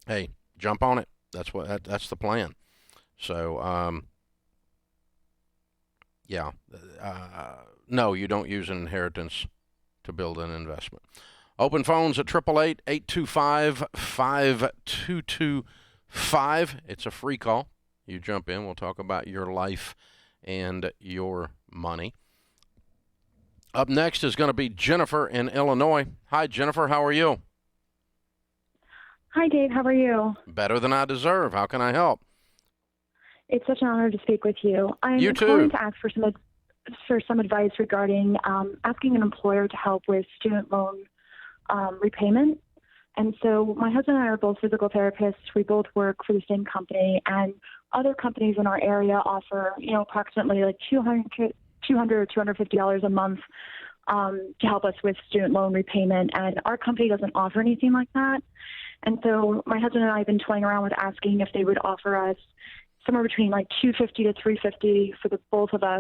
Hey, jump on it. That's the plan. So, no, you don't use an inheritance to build an investment. Open phones at 888-825-5225. It's a free call. You jump in. We'll talk about your life and your money. Up next is going to be Jennifer in Illinois. Hi, Jennifer. How are you? Hi, Dave. How are you? Better than I deserve. How can I help? It's such an honor to speak with you. I'm calling to ask for some advice regarding asking an employer to help with student loan repayment. And so my husband and I are both physical therapists. We both work for the same company, and other companies in our area offer, approximately like $200 or $250 a month to help us with student loan repayment. And our company doesn't offer anything like that. And so my husband and I have been toying around with asking if they would offer us somewhere between like $250 to $350 for the both of us